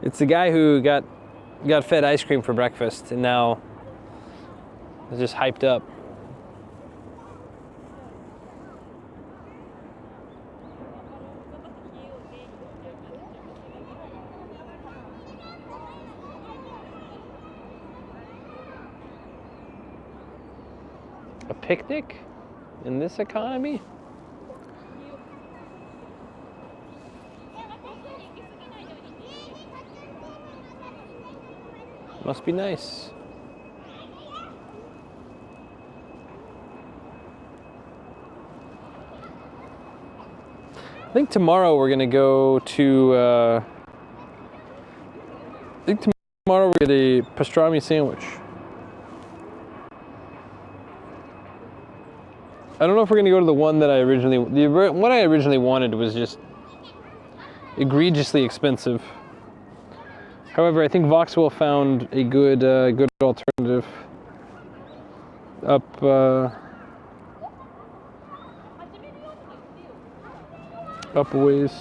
It's the guy who got fed ice cream for breakfast and now is just hyped up. A picnic in this economy? Must be nice. I think tomorrow we're gonna go to. I think tomorrow we get a pastrami sandwich. I don't know if we're gonna go to the one that what I originally wanted was just egregiously expensive. However, I think Voxwell found a good alternative up a ways.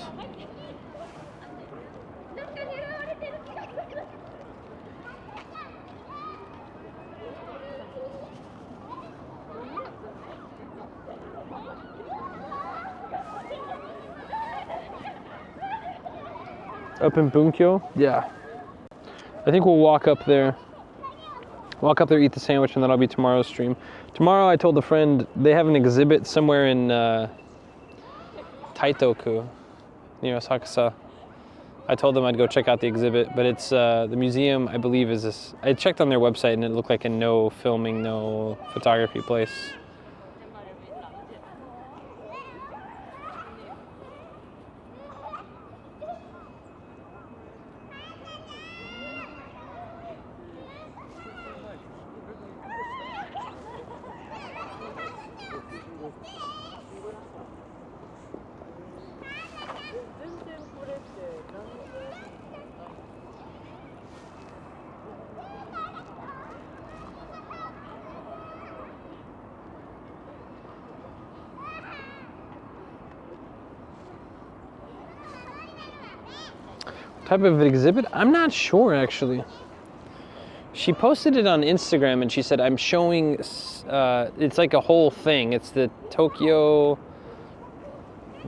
Up in Bunkyo? Yeah. I think we'll walk up there. Walk up there, eat the sandwich, and then that'll be tomorrow's stream. Tomorrow, I told a friend they have an exhibit somewhere in Taitoku, near Asakusa. I told them I'd go check out the exhibit, but it's the museum, I believe, is this. I checked on their website, and it looked like a no filming, no photography place. Type of exhibit? I'm not sure, actually. She posted it on Instagram and she said, I'm showing, it's like a whole thing. It's the Tokyo,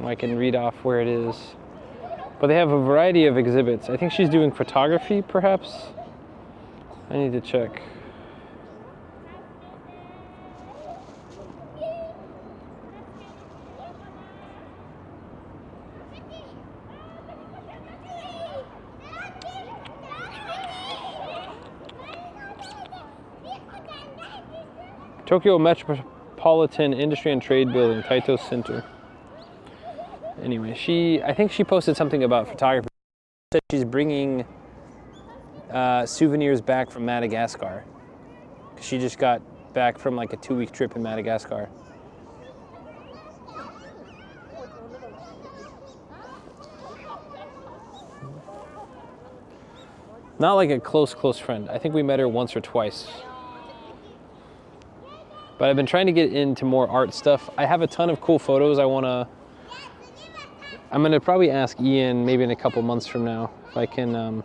I can read off where it is. But they have a variety of exhibits. I think she's doing photography, perhaps? I need to check. Tokyo Metropolitan Industry and Trade Building, Taito Center. Anyway, I think she posted something about photography. She said she's bringing souvenirs back from Madagascar. She just got back from like a 2-week trip in Madagascar. Not like a close friend. I think we met her once or twice. But I've been trying to get into more art stuff. I have a ton of cool photos I'm gonna probably ask Ian maybe in a couple months from now if I can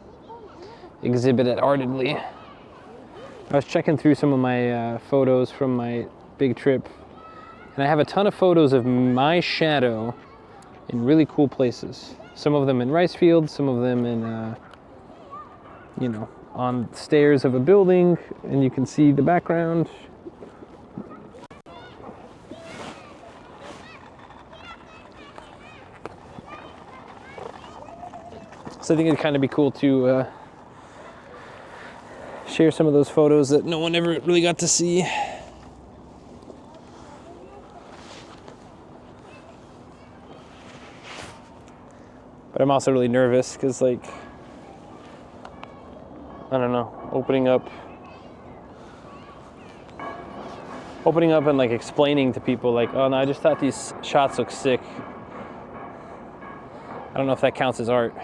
exhibit at Artedly. I was checking through some of my photos from my big trip, and I have a ton of photos of my shadow in really cool places. Some of them in rice fields, some of them in, you know, on stairs of a building, and you can see the background. So I think it'd kind of be cool to share some of those photos that no one ever really got to see. But I'm also really nervous because, like, I don't know, opening up and like explaining to people like, oh no, I just thought these shots look sick. I don't know if that counts as art.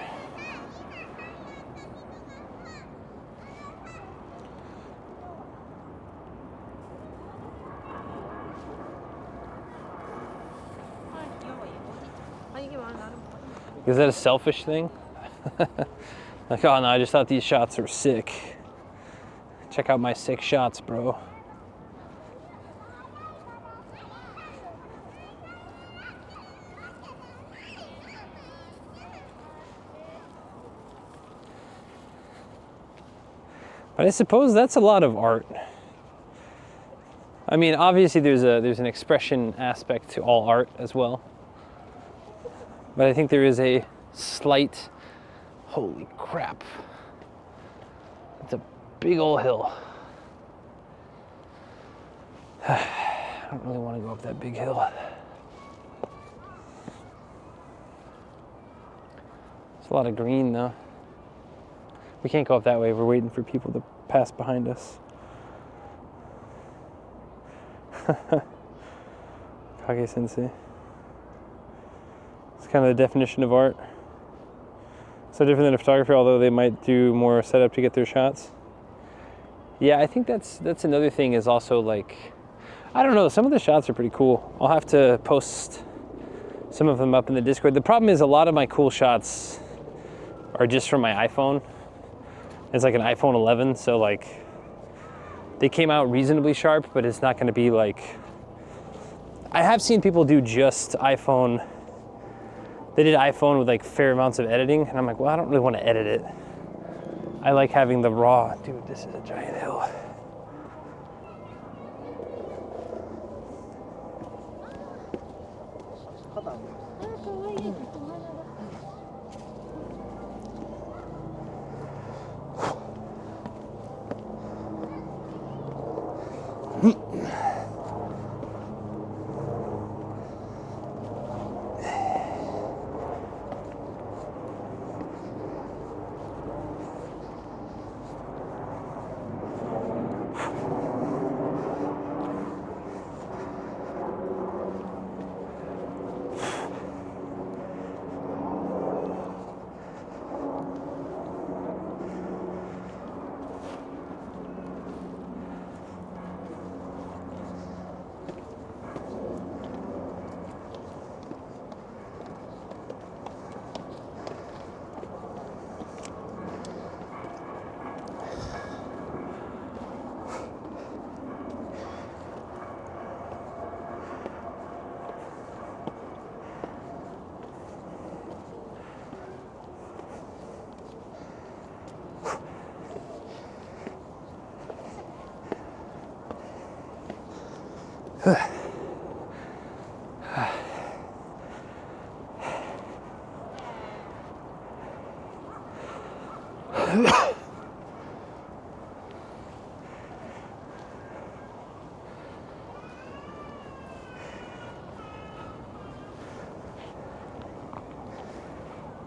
Is that a selfish thing? Like, oh no, I just thought these shots were sick. Check out my sick shots, bro. But I suppose that's a lot of art. I mean, obviously there's an expression aspect to all art as well. But I think there is a slight, holy crap. It's a big old hill. I don't really want to go up that big hill. It's a lot of green though. We can't go up that way. We're waiting for people to pass behind us. Kage-sensei. It's kind of the definition of art. So different than a photographer, although they might do more setup to get their shots. Yeah, I think that's another thing is also like, I don't know, some of the shots are pretty cool. I'll have to post some of them up in the Discord. The problem is a lot of my cool shots are just from my iPhone. It's like an iPhone 11, so like they came out reasonably sharp, but it's not going to be like, I have seen people do just iPhone. they did iPhone with like fair amounts of editing, and I'm like, well, I don't really want to edit it. I like having the raw. Dude, this is a giant hill.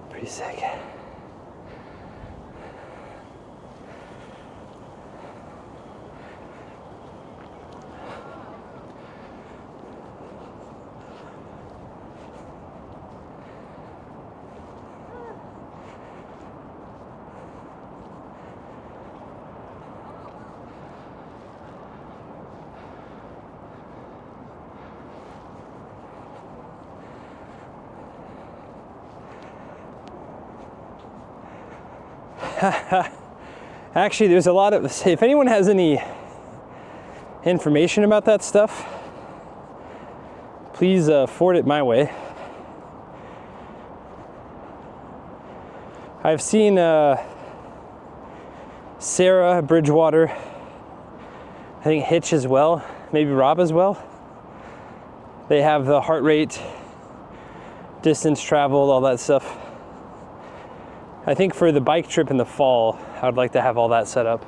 Pretty sick. Actually, there's a lot of, if anyone has any information about that stuff, please forward it my way. I've seen Sarah Bridgewater, I think Hitch as well, maybe Rob as well. They have the heart rate, distance traveled, all that stuff. I think for the bike trip in the fall, I would like to have all that set up.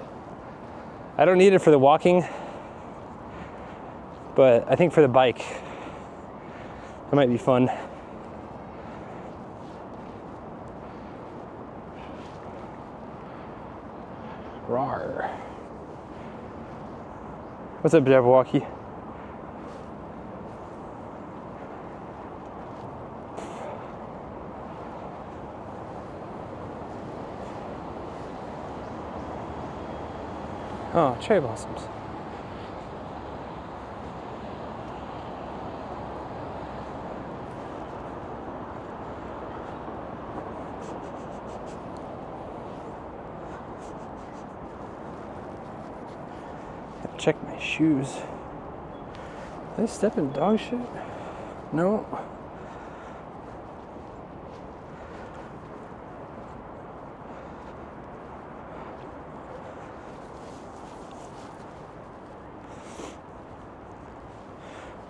I don't need it for the walking, but I think for the bike, it might be fun. Rawr. What's up, Jabberwocky? Oh, cherry blossoms. Gotta check my shoes. Did I step in dog shit? No.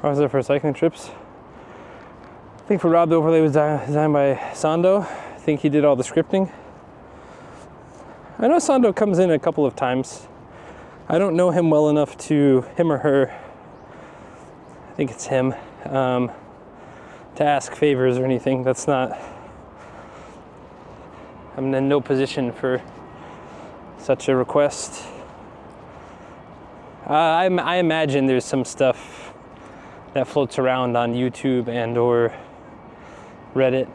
I was there for cycling trips. I think for Rob, the overlay was designed by Sando. I think he did all the scripting. I know Sando comes in a couple of times. I don't know him well enough to, him or her, I think it's him, to ask favors or anything. That's not, I'm in no position for such a request. I imagine there's some stuff that floats around on YouTube and or Reddit.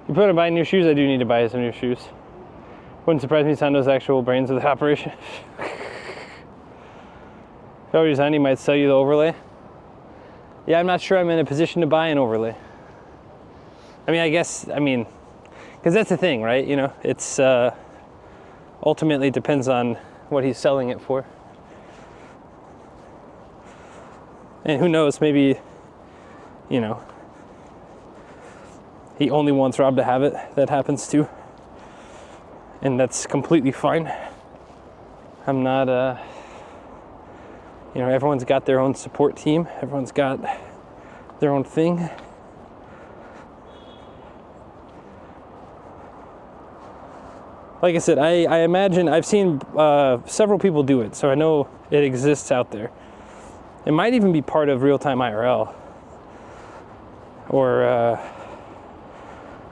You put on buying new shoes, I do need to buy some new shoes. Wouldn't surprise me, Sando's actual brains of the operation. If I were designing, he might sell you the overlay. Yeah, I'm not sure I'm in a position to buy an overlay. I mean, because that's the thing, right? You know, it's ultimately depends on what he's selling it for. And who knows, maybe, you know, he only wants Rob to have it. That happens too. And that's completely fine. I'm not, you know, everyone's got their own support team. Everyone's got their own thing. Like I said, I imagine, I've seen several people do it, so I know it exists out there. It might even be part of real-time IRL. Or,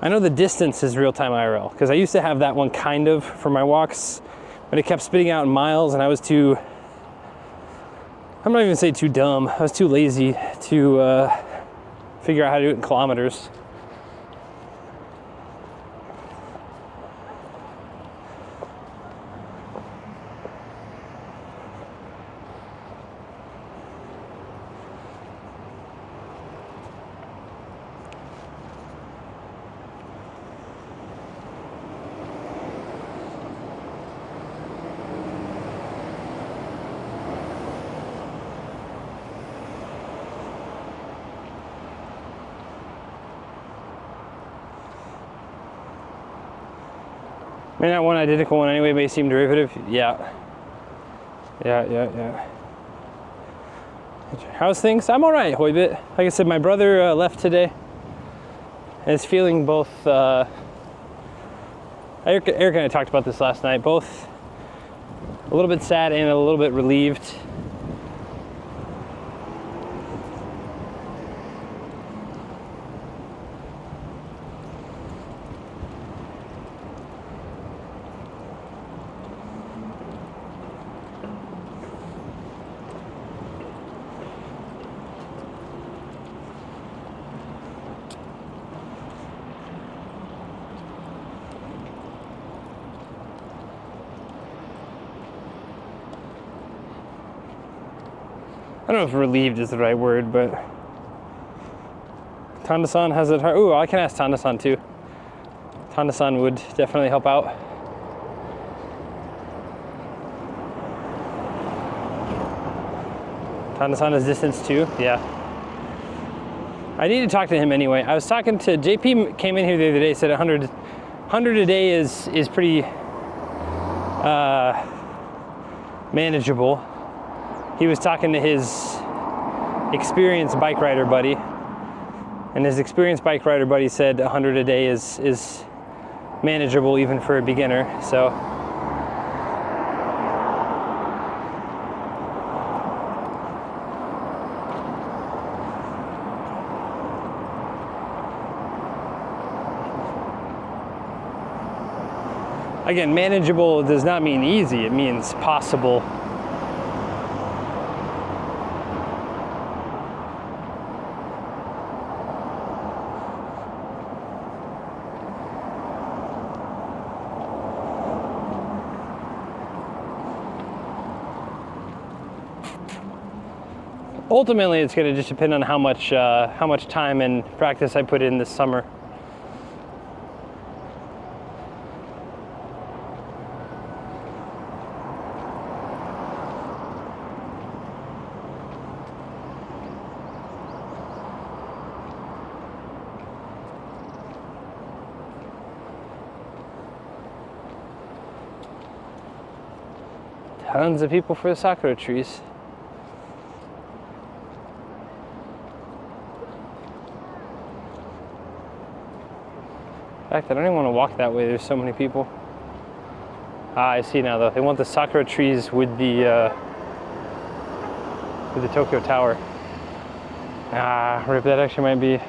I know the distance is real-time IRL, because I used to have that one kind of for my walks, but it kept spitting out in miles, and I was too, I'm not even gonna say too dumb, I was too lazy to figure out how to do it in kilometers. I mean, that one identical one anyway may seem derivative. Yeah. How's things? I'm all right, Hoybit. Like I said, my brother left today and is feeling both, Eric and I talked about this last night, both a little bit sad and a little bit relieved. I don't know if relieved is the right word, but Tanda-san has it hard. Ooh, I can ask Tanda-san too. Tanda-san would definitely help out. Tanda-san is distance too, yeah. I need to talk to him anyway. I was talking to, JP came in here the other day, said 100 a day is pretty manageable. He was talking to his experienced bike rider buddy, and his experienced bike rider buddy said 100 a day is manageable even for a beginner. So again, manageable does not mean easy, it means possible. Ultimately, it's going to just depend on how much time and practice I put in this summer. Tons of people for the sakura trees. In fact, I don't even want to walk that way. There's so many people. Ah, I see now though. They want the sakura trees with the Tokyo Tower. Ah, rip, that actually might be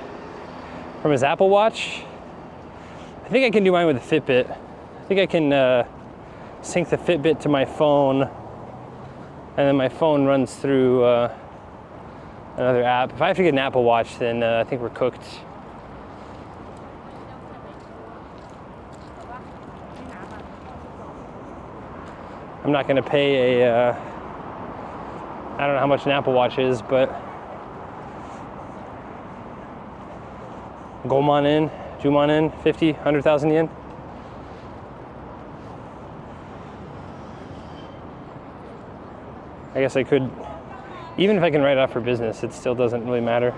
from his Apple Watch. I think I can do mine with a Fitbit. I think I can sync the Fitbit to my phone, and then my phone runs through another app. If I have to get an Apple Watch, then I think we're cooked. I'm not going to pay a, I don't know how much an Apple Watch is, but Gomanen, Jumanen, 50, 100,000 yen. I guess I could, even if I can write it off for business, it still doesn't really matter.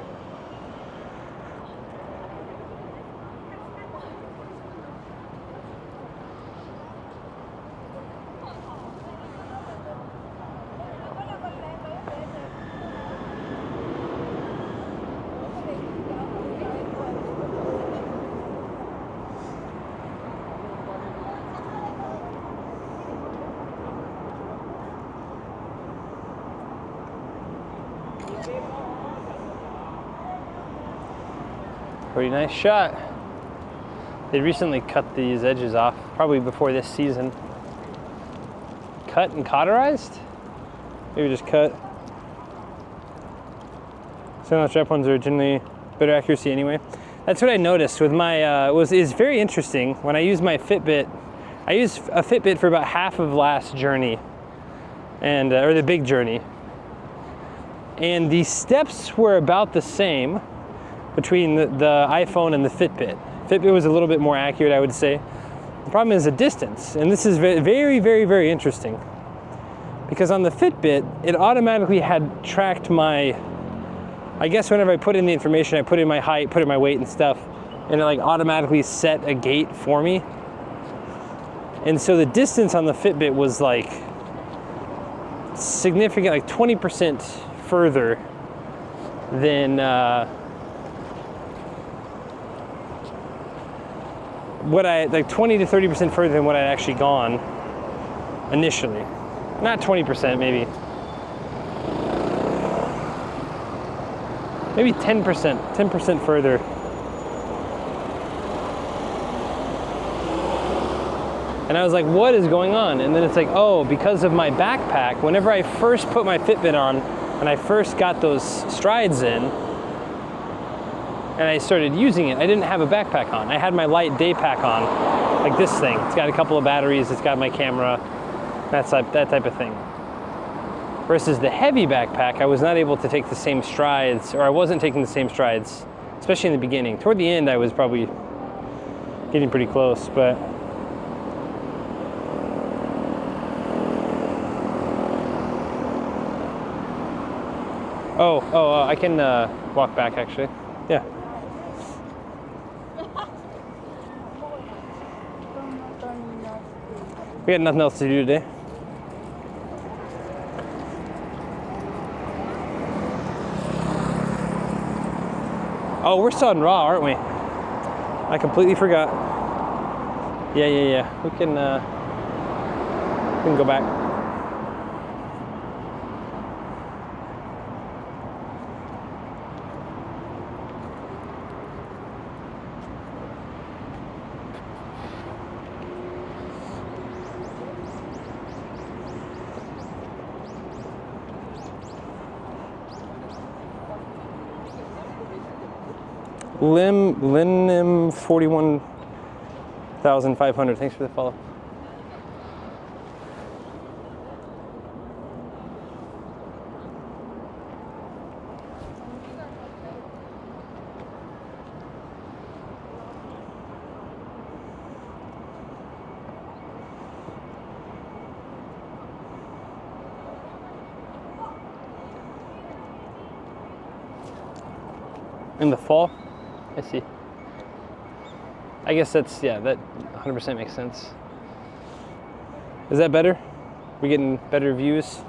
Pretty nice shot. They recently cut these edges off, probably before this season. Cut and cauterized? Maybe just cut. Sandal strap ones are generally better accuracy anyway. That's what I noticed with my, is very interesting. When I use my Fitbit, I used a Fitbit for about half of last journey, and or the big journey. And the steps were about the same between the iPhone and the Fitbit. Fitbit was a little bit more accurate, I would say. The problem is the distance, and this is very, very, very interesting. Because on the Fitbit, it automatically had tracked my, I guess whenever I put in the information, I put in my height, put in my weight and stuff, and it like automatically set a gait for me. And so the distance on the Fitbit was like significant, like 20% further than what I, like 20 to 30% further than what I'd actually gone initially. Not 20%, maybe 10% further. And I was like, what is going on? And then it's like, oh, because of my backpack, whenever I first put my Fitbit on and I first got those strides in, and I started using it, I didn't have a backpack on. I had my light day pack on, like this thing. It's got a couple of batteries, it's got my camera, that type of thing. Versus the heavy backpack, I was not able to take the same strides, or I wasn't taking the same strides, especially in the beginning. Toward the end, I was probably getting pretty close, but I can walk back actually. Yeah. We got nothing else to do today. Oh, we're still in Raw, aren't we? I completely forgot. Yeah. We can go back. Linim 41,500. Thanks for the follow. In the fall? I see. I guess that's, yeah, that 100% makes sense. Is that better? We getting better views?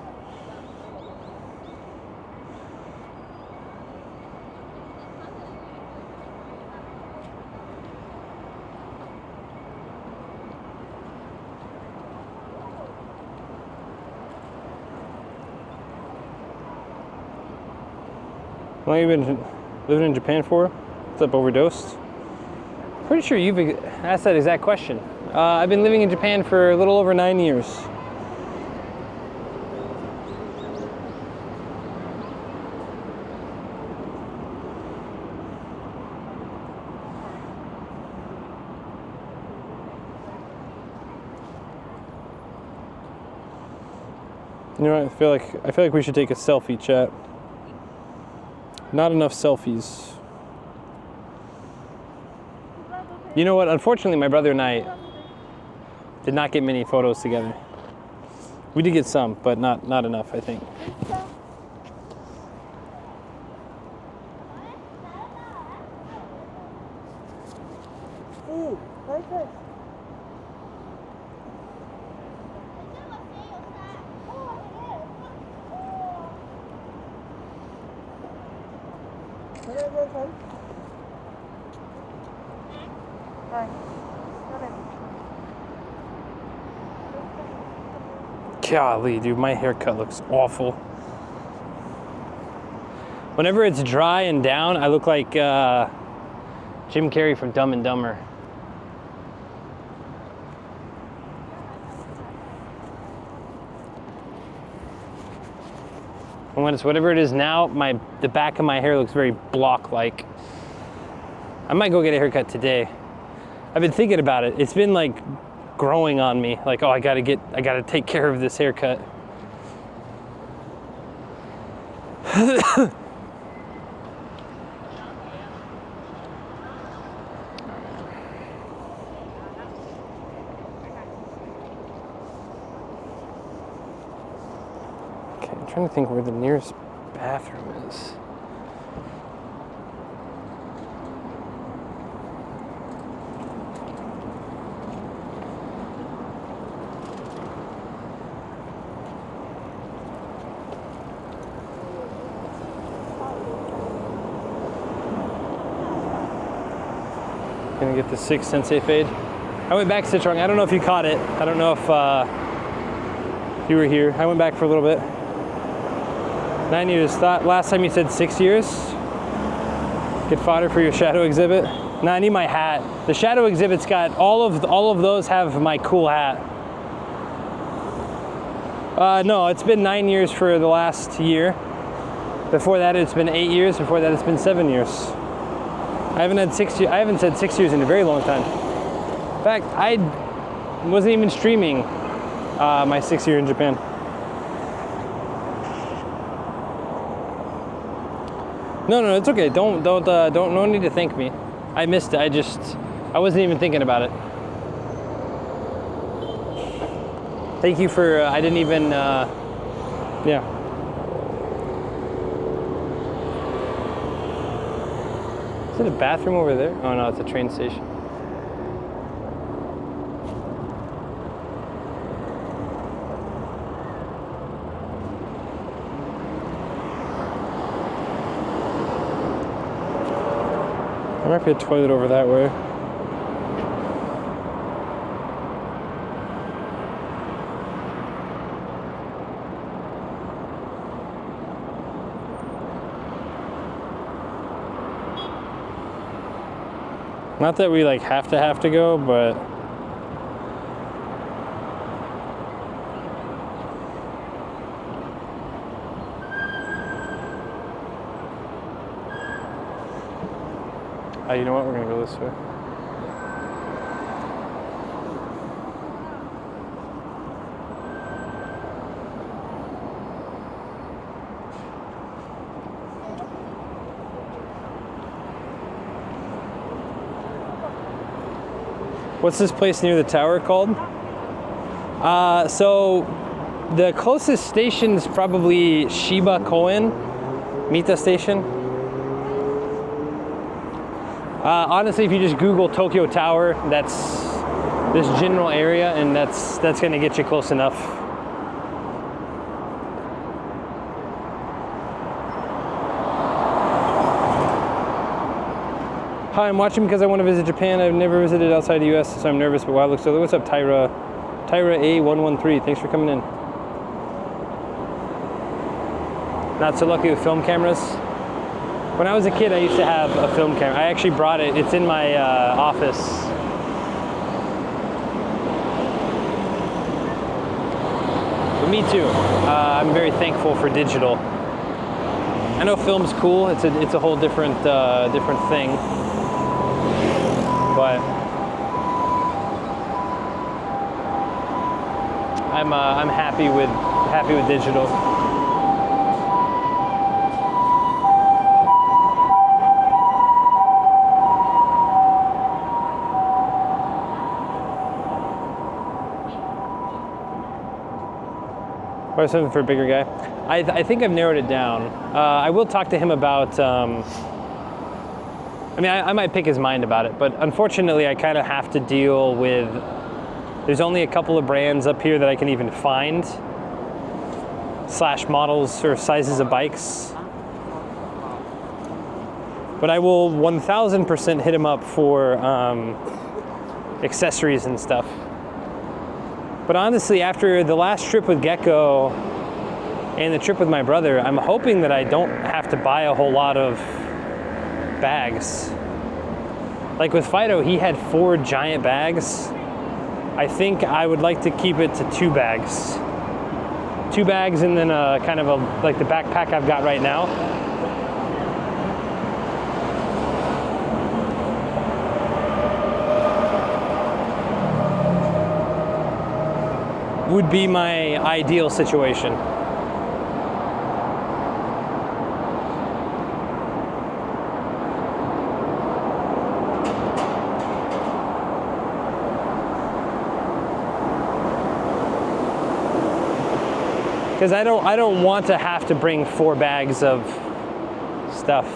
How long have you been living in Japan for? What's up, Overdosed? Pretty sure you've asked that exact question. I've been living in Japan for a little over 9 years. You know what, I feel like we should take a selfie, chat. Not enough selfies. You know what? Unfortunately, my brother and I did not get many photos together. We did get some, but not enough, I think. Golly, dude, my haircut looks awful. Whenever it's dry and down, I look like Jim Carrey from Dumb and Dumber. And when it's whatever it is now, the back of my hair looks very block-like. I might go get a haircut today. I've been thinking about it. It's been like growing on me. Like, oh, I gotta take care of this haircut. Okay, I'm trying to think where the nearest bathroom is. Gonna get the 6 Sensei fade. I went back, Citrong. I don't know if you caught it. I don't know if you were here. I went back for a little bit. 9 years. Thought last time you said 6 years. Get fodder for your shadow exhibit. No, I need my hat. The shadow exhibit's got all of those have my cool hat. No, it's been 9 years for the last year. Before that, it's been 8 years. Before that, it's been 7 years. I haven't said 6 years in a very long time. In fact, I wasn't even streaming my 6th year in Japan. No, it's okay. Don't. No need to thank me. I missed it. I wasn't even thinking about it. Thank you for. I didn't even. Yeah. Is it a bathroom over there? Oh no, it's a train station. There might be a toilet over that way. Not that we like have to go, but you know what? We're gonna go this way. What's this place near the tower called? So the closest station is probably Shiba Koen, Mita Station. Honestly, if you just Google Tokyo Tower, that's this general area, and that's gonna get you close enough. Hi, I'm watching because I want to visit Japan. I've never visited outside the US, so I'm nervous, but wow, it looks so. What's up, Tyra? Tyra A113, thanks for coming in. Not so lucky with film cameras. When I was a kid, I used to have a film camera. I actually brought it. It's in my office. But me too. I'm very thankful for digital. I know film's cool. It's a whole different thing. But I'm happy with digital. Or something for a bigger guy. I think I've narrowed it down. I will talk to him about. I mean, I might pick his mind about it, but unfortunately, I kind of have to deal with. There's only a couple of brands up here that I can even find. / models or sizes of bikes. But I will 1000% hit him up for accessories and stuff. But honestly, after the last trip with Gecko and the trip with my brother, I'm hoping that I don't have to buy a whole lot of bags. Like with Fido, he had 4 giant bags. I think I would like to keep it to 2 bags. 2 bags and then kind of like the backpack I've got right now. Would be my ideal situation. Because I don't want to have to bring 4 bags of stuff.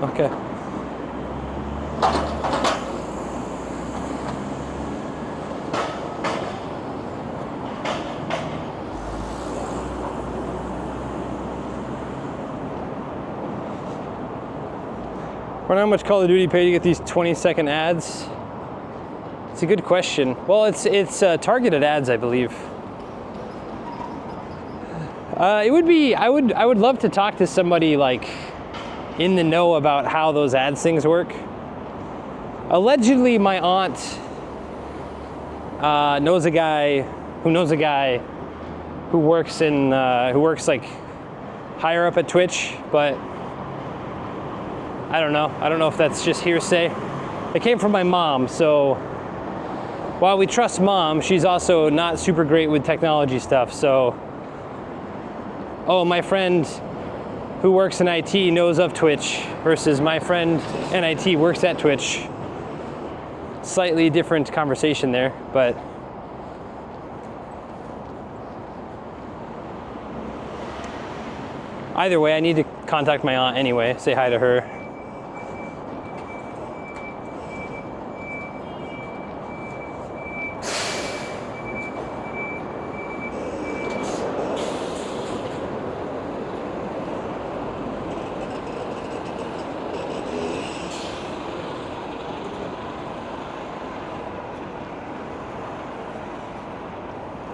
Okay. Wonder how much Call of Duty pay to get these 20-second ads? It's a good question. Well, it's targeted ads, I believe. It would be. I would love to talk to somebody like in the know about how those ads things work. Allegedly, my aunt knows a guy who works like higher up at Twitch, but I don't know. I don't know if that's just hearsay. It came from my mom, so while we trust mom, she's also not super great with technology stuff. So, oh, my friend who works in IT knows of Twitch versus my friend in IT works at Twitch. Slightly different conversation there, but either way, I need to contact my aunt anyway, say hi to her.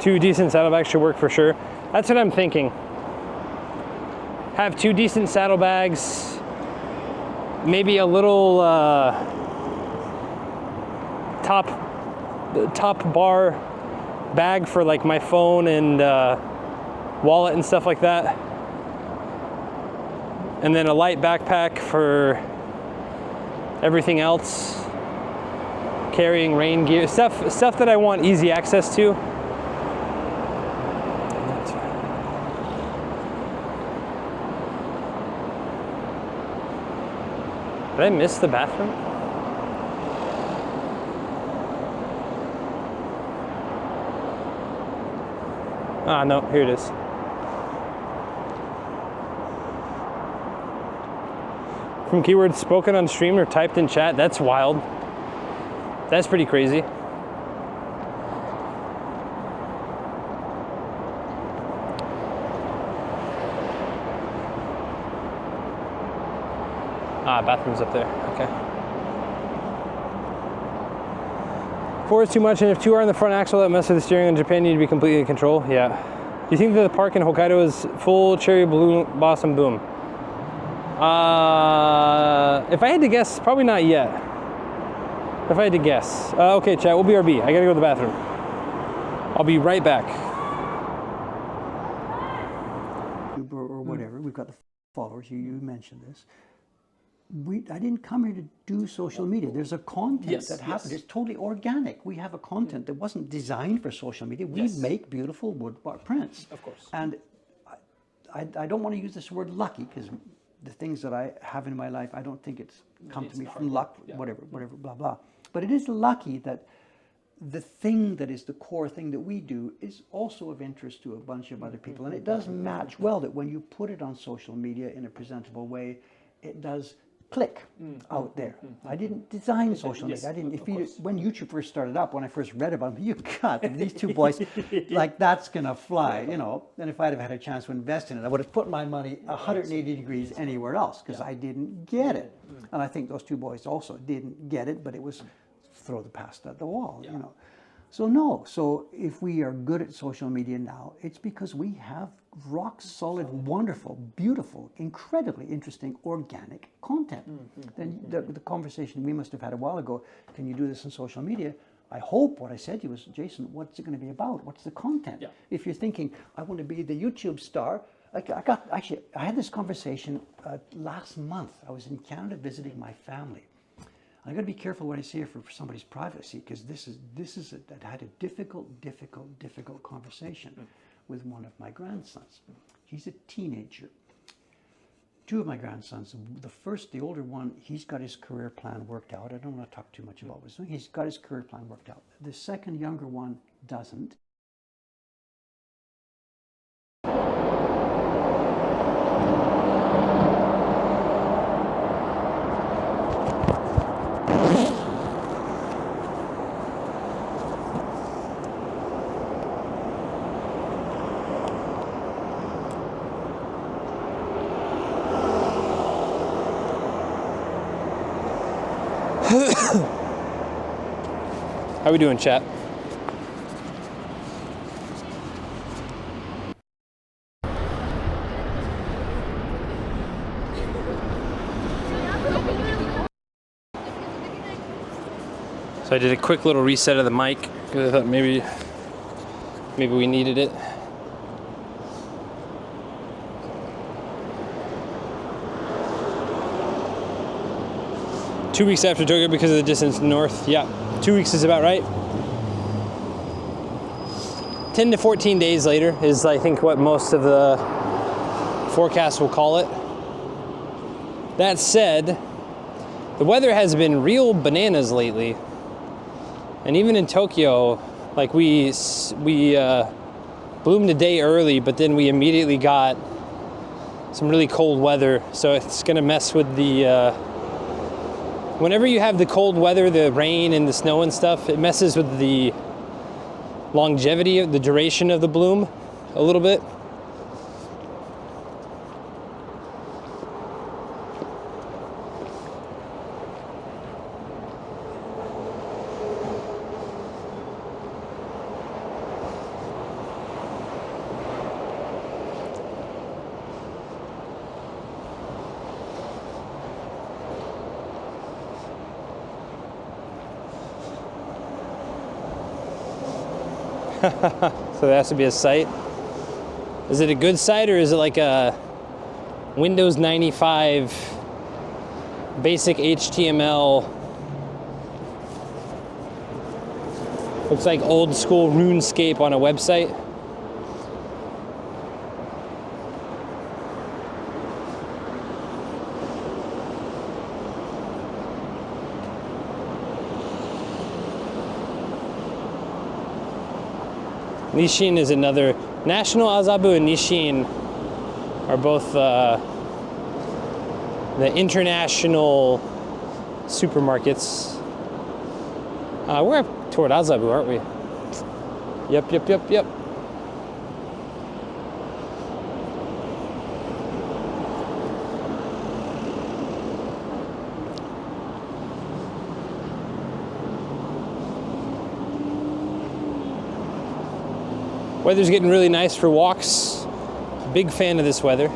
Two decent saddlebags should work for sure. That's what I'm thinking. Have 2 decent saddlebags, maybe a little top bar bag for like my phone and wallet and stuff like that, and then a light backpack for everything else, carrying rain gear, stuff that I want easy access to. Did I miss the bathroom? Ah, no, here it is. From keywords spoken on stream or typed in chat, that's wild. That's pretty crazy. Ah, bathroom's up there, okay. 4 is too much, and if 2 are in the front axle, that mess with the steering in Japan need to be completely in control, yeah. Do you think that the park in Hokkaido is full cherry blossom boom? If I had to guess, probably not yet. If I had to guess. Okay, chat, we'll BRB. I gotta go to the bathroom. I'll be right back. Or whatever, we've got the followers, you mentioned this. I didn't come here to do social media. There's a content that happens. It's totally organic. We have a content that wasn't designed for social media. We make beautiful wood prints. Of course. And I don't want to use this word lucky because the things that I have in my life, I don't think it's come to me from luck, whatever, blah, blah. But it is lucky that the thing that is the core thing that we do is also of interest to a bunch of other people. And it does match well that when you put it on social media in a presentable way, it does click out there. I didn't design social media. I didn't. When YouTube first started up, when I first read about them, you got these two boys, like that's gonna fly, you know. And if I'd have had a chance to invest in it, I would have put my money 180 degrees anywhere else because I didn't get it. And I think those two boys also didn't get it, but it was throw the past at the wall, you know. So no, so if we are good at social media now, it's because we have rock solid, wonderful, beautiful, incredibly interesting organic content. Then the conversation we must have had a while ago, can you do this on social media? I hope what I said to you was, Jason, what's it going to be about? What's the content? If you're thinking, I want to be the YouTube star, I had this conversation last month. I was in Canada visiting my family. I got to be careful what I say for somebody's privacy, because I had a difficult conversation with one of my grandsons. He's a teenager. Two of my grandsons, the older one, he's got his career plan worked out. I don't want to talk too much about what he's doing. He's got his career plan worked out. The second younger one doesn't. How we doing, chat? So I did a quick little reset of the mic because I thought maybe we needed it. Two weeks after Tokyo because of the distance north. Yeah, 2 weeks is about right. 10 to 14 days later is, I think, what most of the forecasts will call it. That said, the weather has been real bananas lately. And even in Tokyo, like we bloomed a day early, but then we immediately got some really cold weather. So it's gonna mess with the, whenever you have the cold weather, the rain and the snow and stuff, it messes with the longevity of the duration of the bloom a little bit. So there has to be a site. Is it a good site, or is it like a Windows 95 basic HTML? Looks like old school RuneScape on a website. Nissin is another. National Azabu and Nissin are both the international supermarkets. We're up toward Azabu, aren't we? Yep. Weather's getting really nice for walks. Big fan of this weather.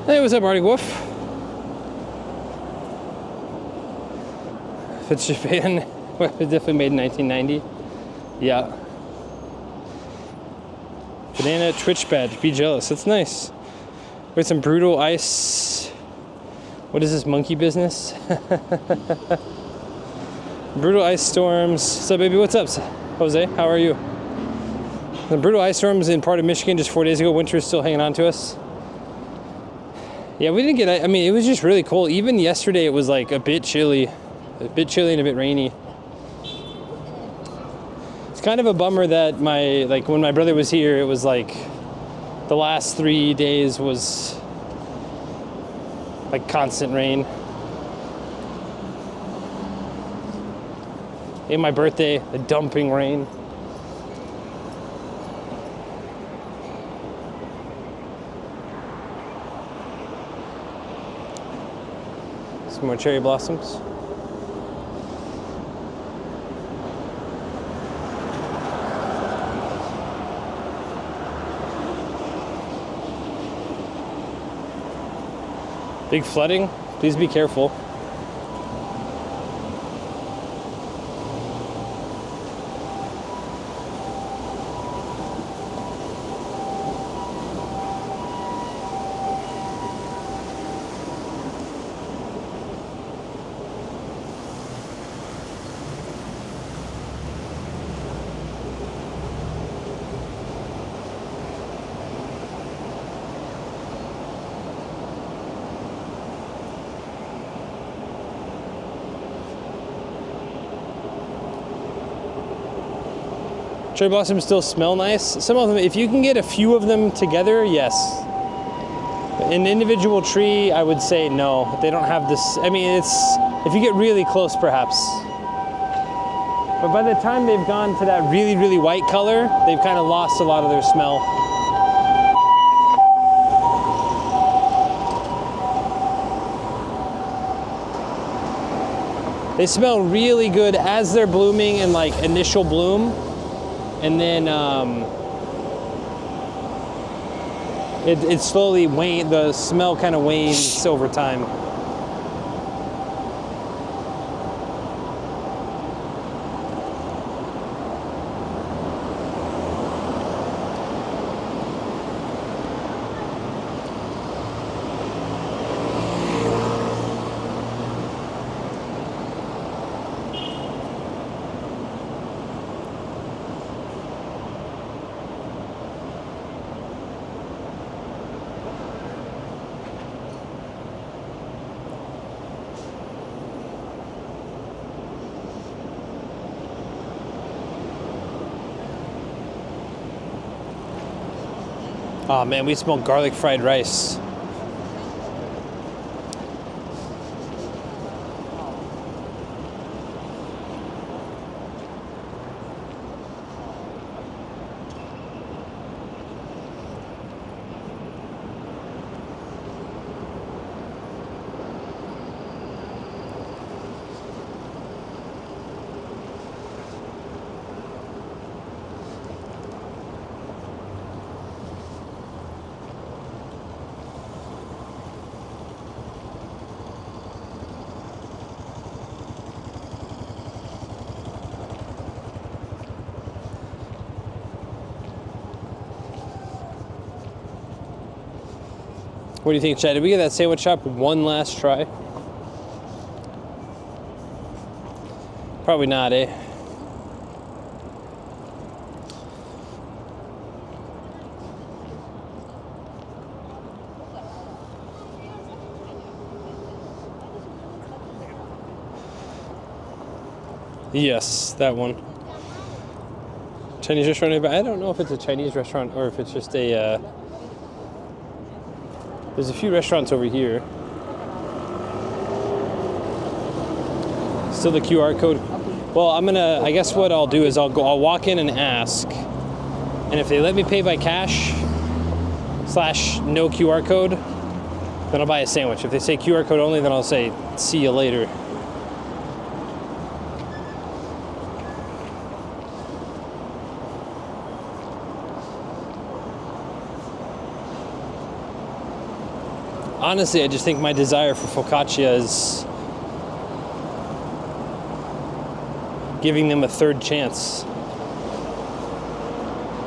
Hey, what's up, Arctic Wolf? Fitz Japan, definitely made in 1990. Yeah. Banana Twitch badge, be jealous. That's nice. With some brutal ice. What is this monkey business? Brutal ice storms. What's up, baby? What's up, Jose? How are you? The brutal ice storms in part of Michigan just 4 days ago. Winter is still hanging on to us. Yeah, we didn't get, I mean, it was just really cold. Even yesterday, it was like a bit chilly and a bit rainy. It's kind of a bummer that when my brother was here, it was like the last 3 days was like constant rain. In my birthday, the dumping rain. Some more cherry blossoms. Big flooding. Please be careful. Cherry blossoms still smell nice. Some of them, if you can get a few of them together, yes. An individual tree, I would say no. They don't have this, I mean, it's, if you get really close perhaps. But by the time they've gone to that really, really white color, they've kind of lost a lot of their smell. They smell really good as they're blooming in like initial bloom. And then it slowly wanes, the smell kind of wanes over time. Oh man, we smell garlic fried rice. What do you think, Chad? Did we get that sandwich shop one last try? Probably not, eh? Yes, that one. Chinese restaurant, but I don't know if it's a Chinese restaurant or if it's just a, there's a few restaurants over here. Still the QR code. Well, I guess what I'll do is I'll walk in and ask. And if they let me pay by cash / no QR code, then I'll buy a sandwich. If they say QR code only, then I'll say, see you later. honestly, I just think my desire for focaccia is giving them a third chance.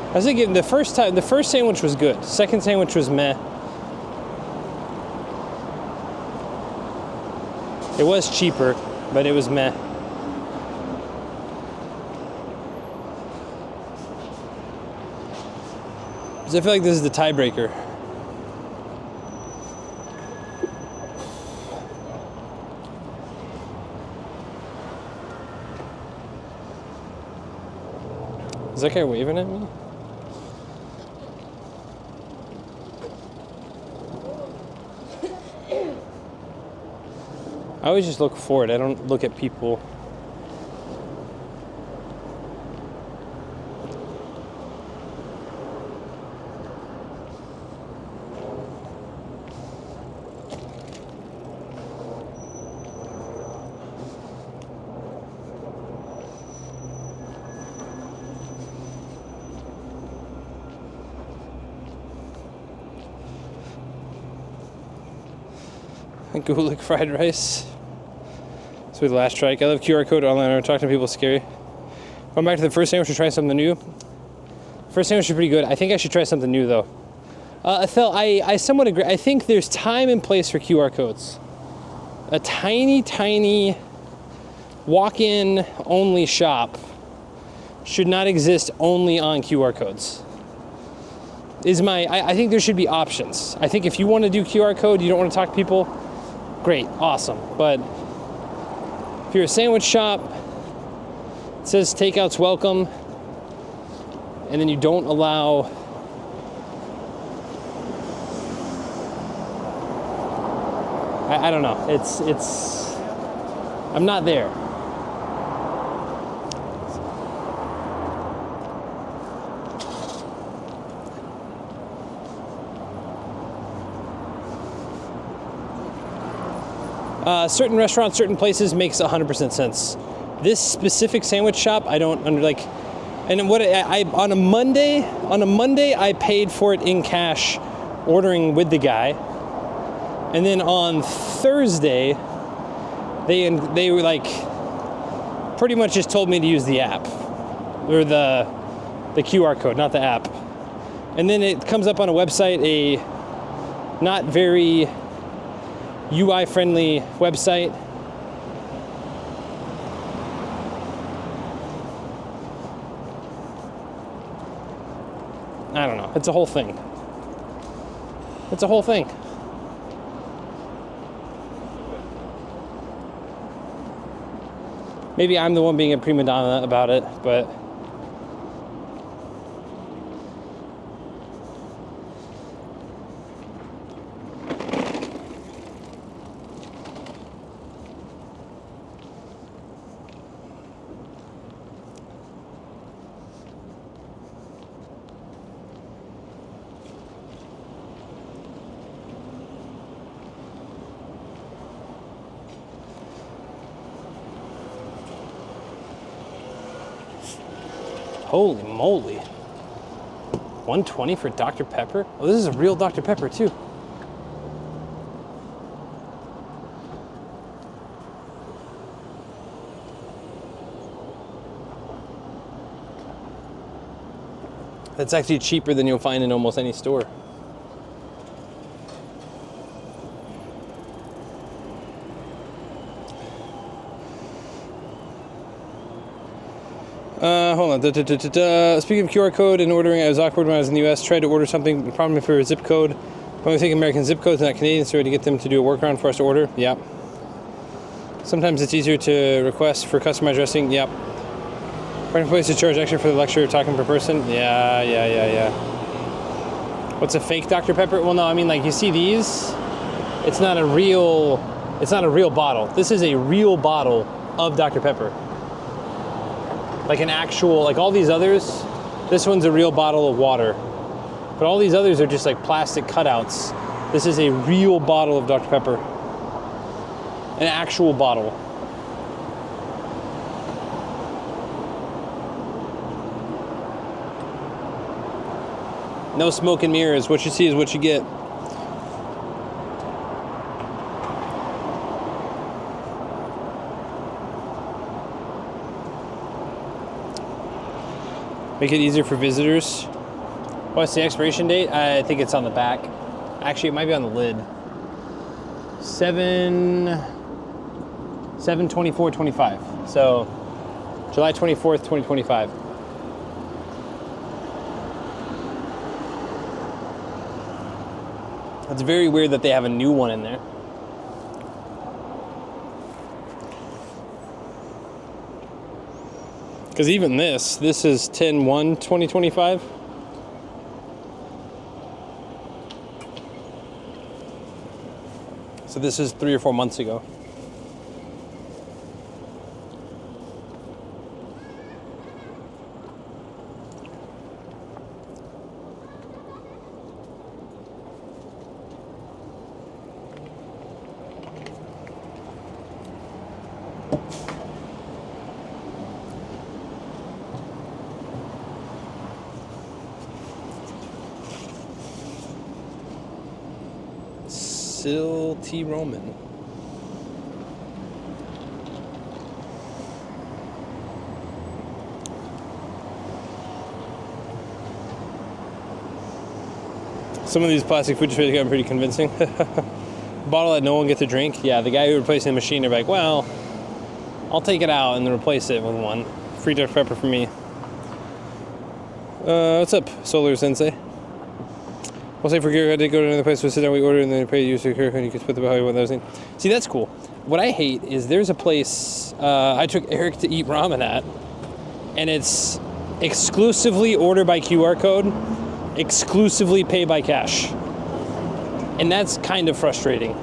I was thinking the first sandwich was good. Second sandwich was meh. It was cheaper, but it was meh. Because I feel like this is the tiebreaker. Is that guy waving at me? I always just look forward. I don't look at people. Gulick fried rice. It's with last strike. I love QR code online. I'm talking to people scary. Going back to the first sandwich, we're trying something new. First sandwich is pretty good. I think I should try something new though. Phil, I somewhat agree. I think there's time and place for QR codes. A tiny walk-in only shop should not exist only on QR codes. I think there should be options. I think if you want to do QR code, you don't want to talk to people, great, awesome. But if you're a sandwich shop, it says takeout's welcome, and then you don't allow I don't know. It's I'm not there. Certain restaurants, certain places makes 100% sense. This specific sandwich shop, I don't like. And what I on a Monday I paid for it in cash, ordering with the guy, and then on Thursday, they were like, pretty much just told me to use the app or the QR code, not the app. And then it comes up on a website, a not very UI friendly website. I don't know. It's a whole thing. It's a whole thing. Maybe I'm the one being a prima donna about it, but holy moly. 120 for Dr. Pepper? Oh, this is a real Dr. Pepper too. That's actually cheaper than you'll find in almost any store. Hold on. Speaking of QR code and ordering, I was awkward when I was in the US. Tried to order something, probably for a zip code. But we think American zip codes, not Canadian, so we had to get them to do a workaround for us to order. Yep. Sometimes it's easier to request for customized dressing. Yep. Finding a place to charge extra for the lecture talking per person. Yeah. What's a fake Dr. Pepper? Well, no, I mean, like, you see these? It's not a real bottle. This is a real bottle of Dr. Pepper. Like an actual, like all these others, this one's a real bottle of water. But all these others are just like plastic cutouts. This is a real bottle of Dr. Pepper. An actual bottle. No smoke and mirrors. What you see is what you get. Make it easier for visitors. What's the expiration date? I think it's on the back. Actually, it might be on the lid. 7/24/25. So July 24th, 2025. It's very weird that they have a new one in there. Because even this is 10/1/2025. So this is 3 or 4 months ago. Sil T. Roman. Some of these plastic food trays got pretty convincing. Bottle that no one gets to drink. Yeah, the guy who replacing the machine, they're like, well, I'll take it out and then replace it with one. Free Dr. Pepper for me. What's up, Solar Sensei? We'll say for gear, I did go to another place, we'll sit down, we order, and then pay you secure, and you can split the value of those things. See, that's cool. What I hate is there's a place I took Eric to eat ramen at, and it's exclusively order by QR code, exclusively pay by cash. And that's kind of frustrating.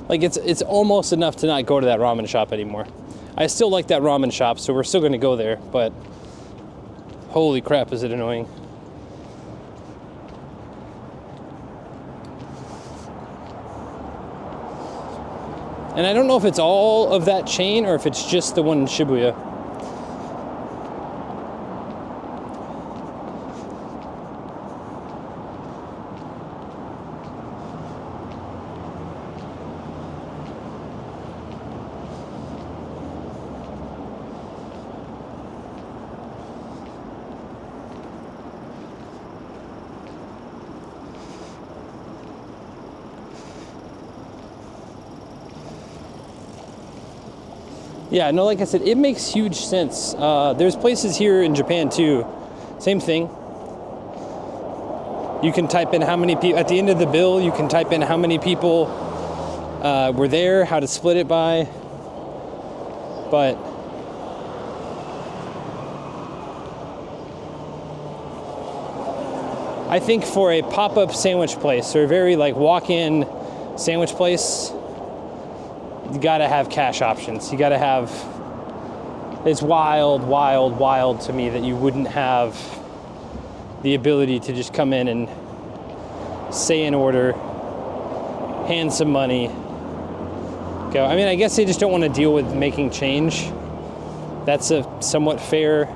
Like it's almost enough to not go to that ramen shop anymore. I still like that ramen shop, so we're still going to go there, but holy crap, is it annoying. And I don't know if it's all of that chain or if it's just the one in Shibuya. Yeah, no, like I said, it makes huge sense. There's places here in Japan too, same thing. You can type in how many people, at the end of the bill, you can type in how many people were there, how to split it by. But I think for a pop-up sandwich place, or a very like walk-in sandwich place, you gotta have cash options. You gotta have, it's wild, wild, wild to me that you wouldn't have the ability to just come in and say an order, hand some money, go. I mean, I guess they just don't want to deal with making change. That's a somewhat fair.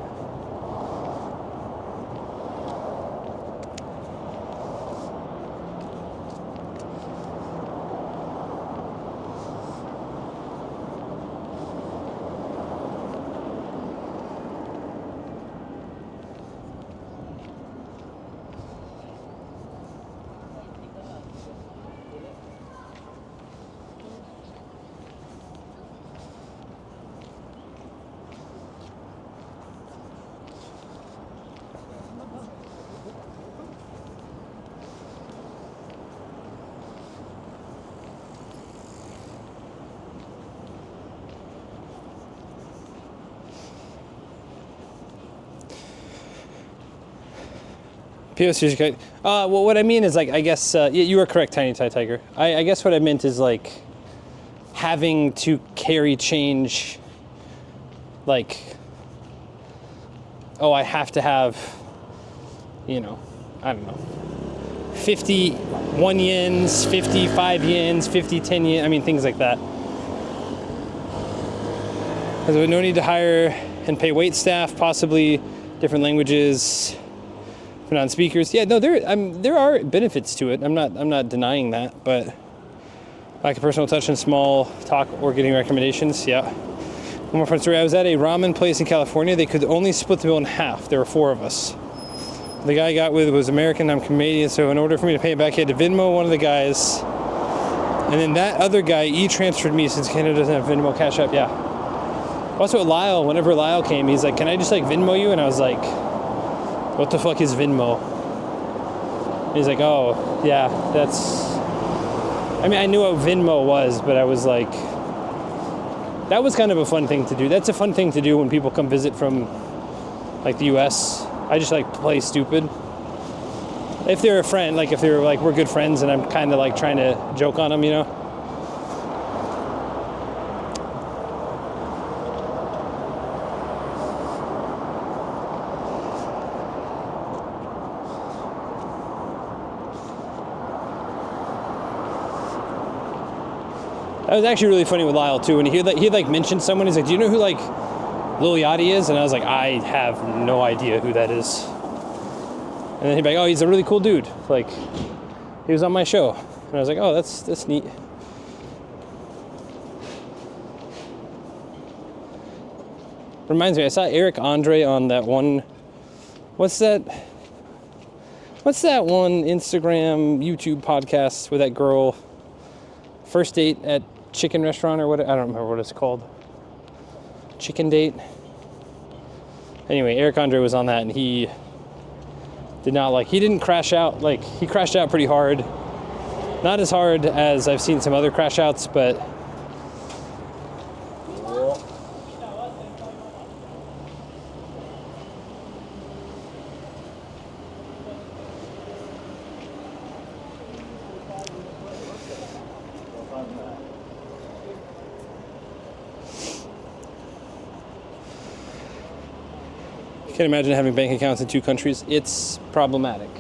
POC. Well, what I mean is, like, I guess you were correct, Tiny Thai Tiger. I guess what I meant is like having to carry change. Like, oh, I have to have you know, I don't know, 51 yens, 55 yens, 50, 10 yen, I mean, things like that. There's no need to hire and pay wait staff, possibly different languages for non-speakers. Yeah, no, there are benefits to it. I'm not denying that, but lack of personal touch and small talk or getting recommendations, yeah. One more fun story. I was at a ramen place in California. They could only split the bill in half. There were 4 of us. The guy I got with was American, I'm Canadian, so in order for me to pay it back, he had to Venmo one of the guys. And then that other guy e-transferred me since Canada doesn't have Venmo Cash App, yeah. Also with Lyle, whenever Lyle came, he's like, can I just like Venmo you? And I was like, what the fuck is Venmo? And he's like, oh, yeah, that's... I mean, I knew what Venmo was, but I was like... That was kind of a fun thing to do. That's a fun thing to do when people come visit from like the US. I just like play stupid. If they're a friend, like if they're like, we're good friends and I'm kind of like trying to joke on them, you know? That was actually really funny with Lyle too. When he like mentioned someone, he's like, do you know who like Lil Yachty is? And I was like, I have no idea who that is. And then he'd be like, oh, he's a really cool dude. Like, he was on my show. And I was like, oh, that's neat. Reminds me, I saw Eric Andre on that one, what's that one Instagram, YouTube podcast with that girl, first date at chicken restaurant or what, I don't remember what it's called. Chicken date. Anyway, Eric Andre was on that and he didn't crash out. Like, he crashed out pretty hard. Not as hard as I've seen some other crash outs, but I can't imagine having bank accounts in 2 countries. It's problematic.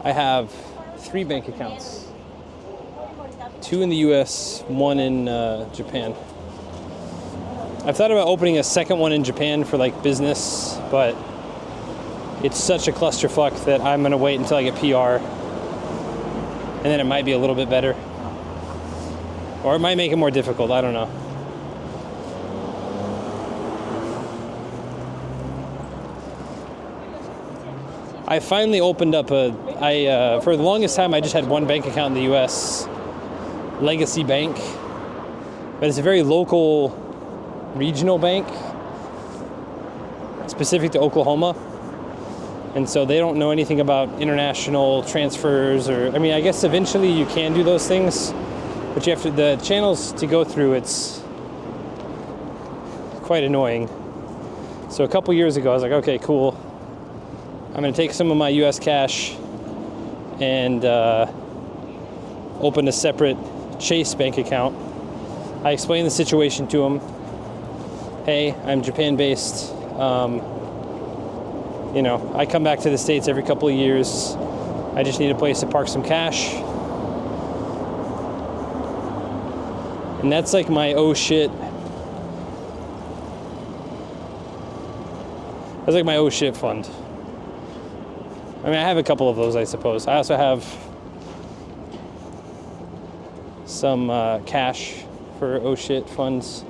I have 3 bank accounts. 2 in the US, 1 in Japan. I've thought about opening a second one in Japan for like business, but it's such a clusterfuck that I'm gonna wait until I get PR. And then it might be a little bit better. Or it might make it more difficult, I don't know. I finally opened up for the longest time I just had 1 bank account in the US, Legacy Bank, but it's a very local, regional bank, specific to Oklahoma, and so they don't know anything about international transfers or, I mean, I guess eventually you can do those things, but you have to, the channels to go through, it's quite annoying. So a couple years ago I was like, okay, cool. I'm going to take some of my US cash and open a separate Chase bank account. I explained the situation to him. Hey, I'm Japan-based. You know, I come back to the States every couple of years. I just need a place to park some cash. And that's like my oh shit. That's like my oh shit fund. I mean, I have a couple of those, I suppose. I also have some cash for oh shit funds.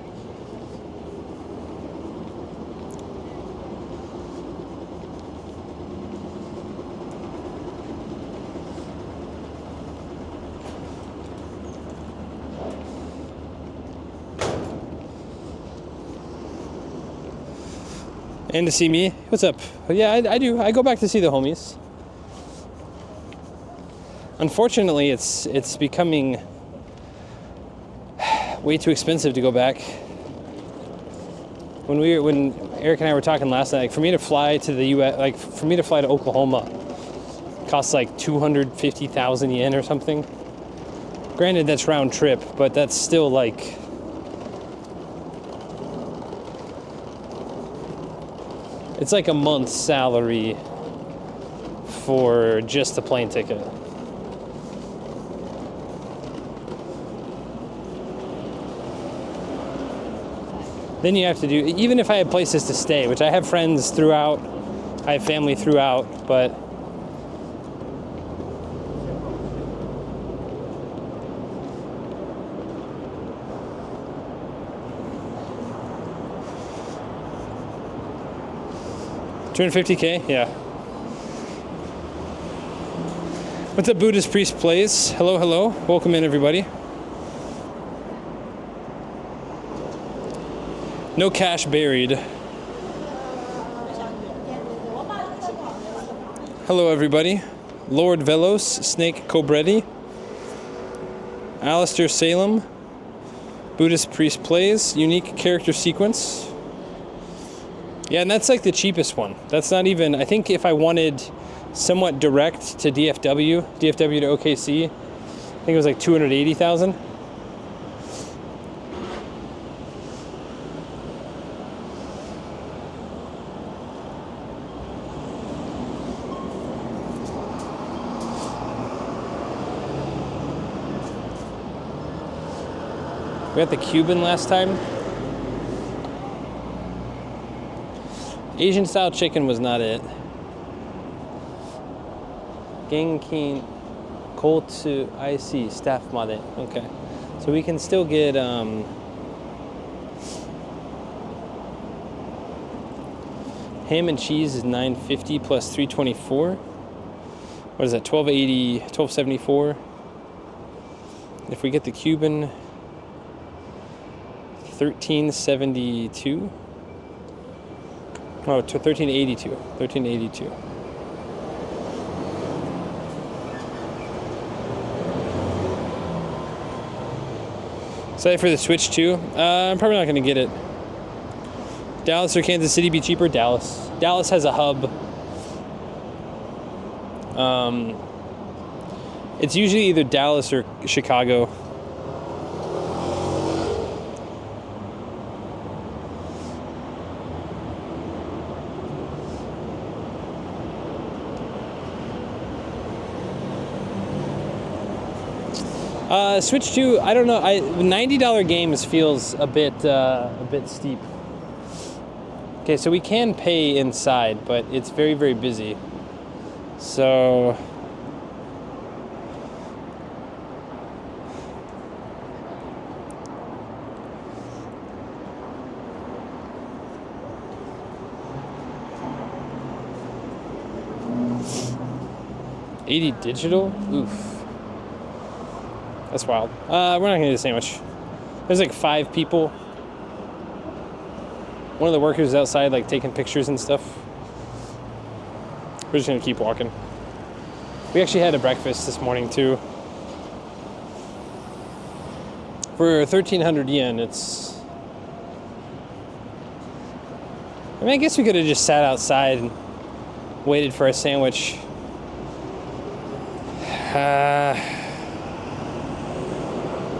And to see me. What's up? Yeah, I do. I go back to see the homies. Unfortunately, it's becoming way too expensive to go back. When Eric and I were talking last night, like for me to fly to the US, like for me to fly to Oklahoma, costs like 250,000 yen or something. Granted, that's round trip, but that's still like It's like a month's salary for just the plane ticket. Then you have to do, even if I had places to stay, which I have friends throughout, I have family throughout, but $250K, yeah. What's up, Buddhist Priest Plays? Hello, hello. Welcome in, everybody. No cash buried. Hello, everybody. Lord Velos, Snake Cobretti, Alistair Salem, Buddhist Priest Plays, unique character sequence. Yeah, and that's like the cheapest one. That's not even, I think if I wanted somewhat direct to DFW to OKC, I think it was like 280,000. We got the Cuban last time. Asian style chicken was not it. Genkin Kotsu IC staff made. Okay. So we can still get ham and cheese is $9.50 plus $3.24. What is that? $12.80, $12.74. If we get the Cuban, $13.72. Oh, $13.82. $13.82. Excited for the Switch 2? I'm probably not going to get it. Dallas or Kansas City be cheaper? Dallas. Dallas has a hub. It's usually either Dallas or Chicago. Switch 2, I don't know. $90 games feels a bit steep. Okay, so we can pay inside, but it's very, very busy. So $80 digital? Oof. That's wild. We're not gonna get a sandwich. There's like 5 people. One of the workers is outside like taking pictures and stuff. We're just gonna keep walking. We actually had a breakfast this morning too. For 1,300 yen, it's... I mean, I guess we could have just sat outside and waited for a sandwich.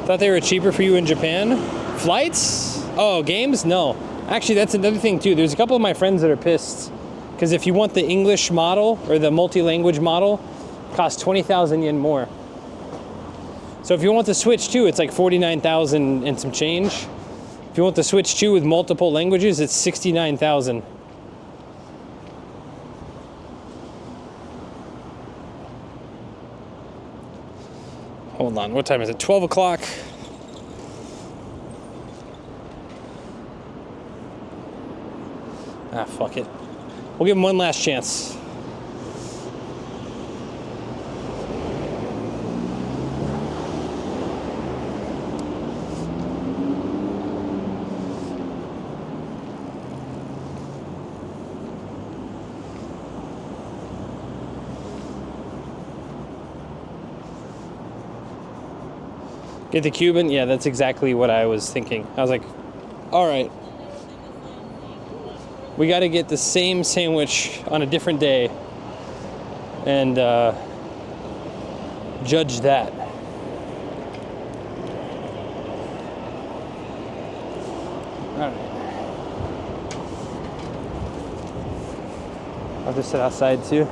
Thought they were cheaper for you in Japan? Flights? Oh, games? No. Actually, that's another thing too. There's a couple of my friends that are pissed because if you want the English model or the multi-language model, it costs 20,000 yen more. So if you want the Switch 2, it's like 49,000 and some change. If you want the Switch 2 with multiple languages, it's 69,000. Hold on, what time is it? 12 o'clock. Ah, fuck it. We'll give him one last chance. Get the Cuban? Yeah, that's exactly what I was thinking. I was like, all right. We got to get the same sandwich on a different day and judge that. All right. I'll just sit outside too.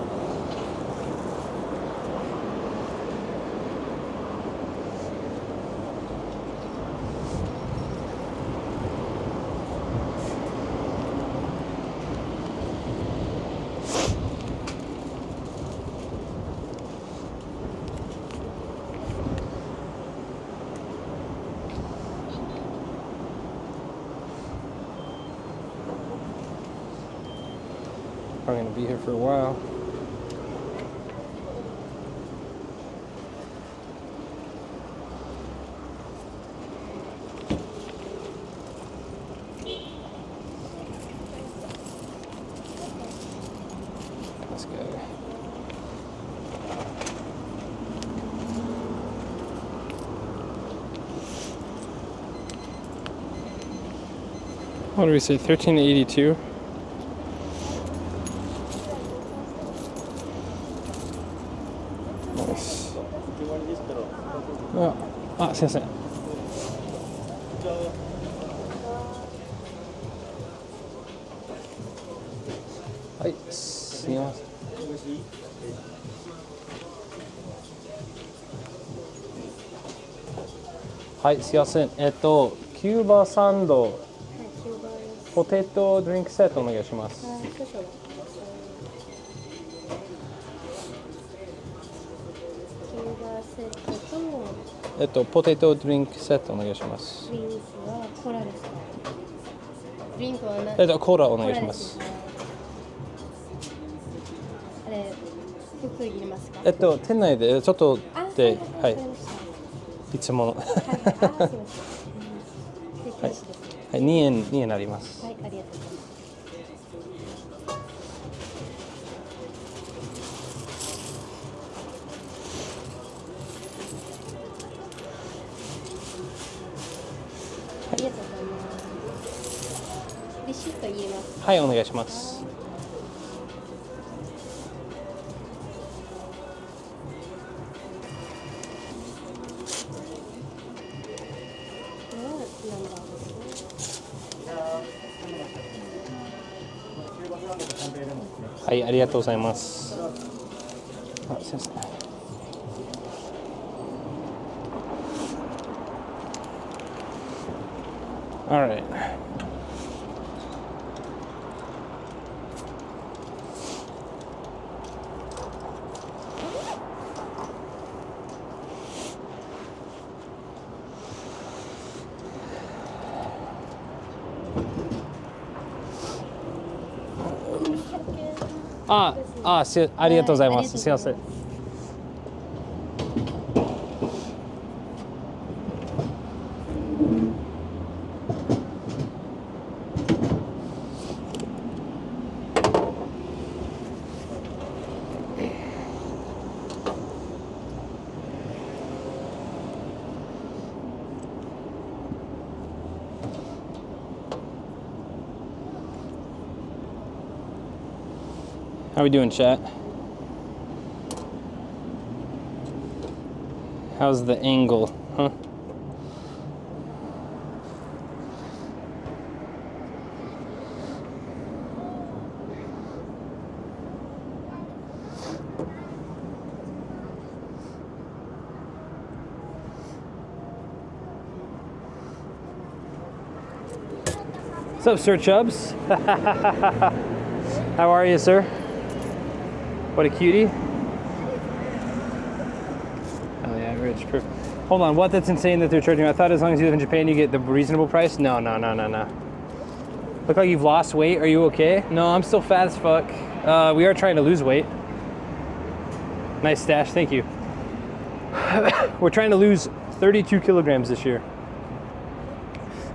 I'm gonna be here for a while. Let's go. What do we say? 1382. Nice. Ah, すいません。はい、すみません。はい、すいません。キューバサンド、ポテトドリンクセットお願いします。ポテトドリンクセットお願いします。ドリンクはコーラですか？ドリンクはコーラお願いします。あれ、服いりますか？店内でちょっとで、はい、いつもの。はい、すみません。はい、2円あります。はい、ありがとうございます。ありがとうございます。レシート入れます。はい、お願いします。はい、ありがとうございます。あ、すいません。All right. Ah, ありがとうございます。すいません。How we doing, chat? How's the angle, huh? What's up, Sir Chubbs? How are you, sir? What a cutie. Oh yeah, rich. Hold on, what? That's insane that they're charging. I thought as long as you live in Japan, you get the reasonable price. No. Look like you've lost weight. Are you okay? No, I'm still fat as fuck. We are trying to lose weight. Nice stash, thank you. We're trying to lose 32 kilograms this year.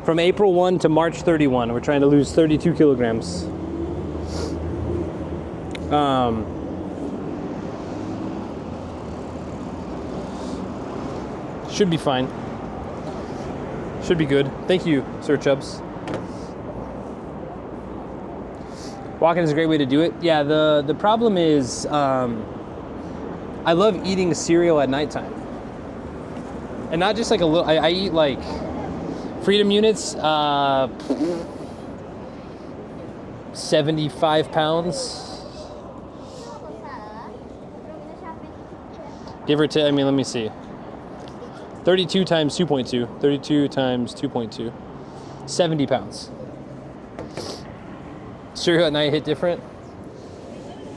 From April 1 to March 31, we're trying to lose 32 kilograms. Should be fine. Should be good. Thank you, Sir Chubbs. Walking is a great way to do it. Yeah, the problem is I love eating cereal at nighttime. And not just like a little, I eat like Freedom Units, 75 pounds Give or take, I mean, let me see. 32 times 2.2. 32 times 2.2. 70 pounds. Cereal at night hit different?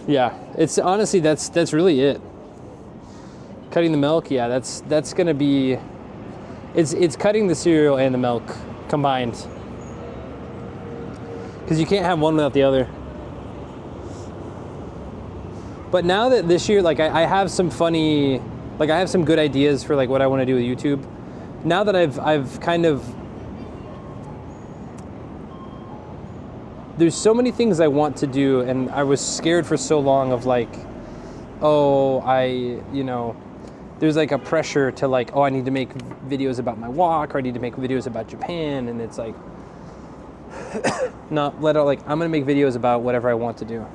Yeah, it's honestly, that's really it. Cutting the milk, yeah, that's gonna be, it's cutting the cereal and the milk combined. Because you can't have one without the other. But now that this year, like I have some funny, like I have some good ideas for like what I want to do with YouTube. Now that I've kind of, there's so many things I want to do, and I was scared for so long of like, oh, there's like a pressure to like, oh, I need to make videos about my walk, or I need to make videos about Japan, and it's like, not let out, like, I'm gonna make videos about whatever I want to do.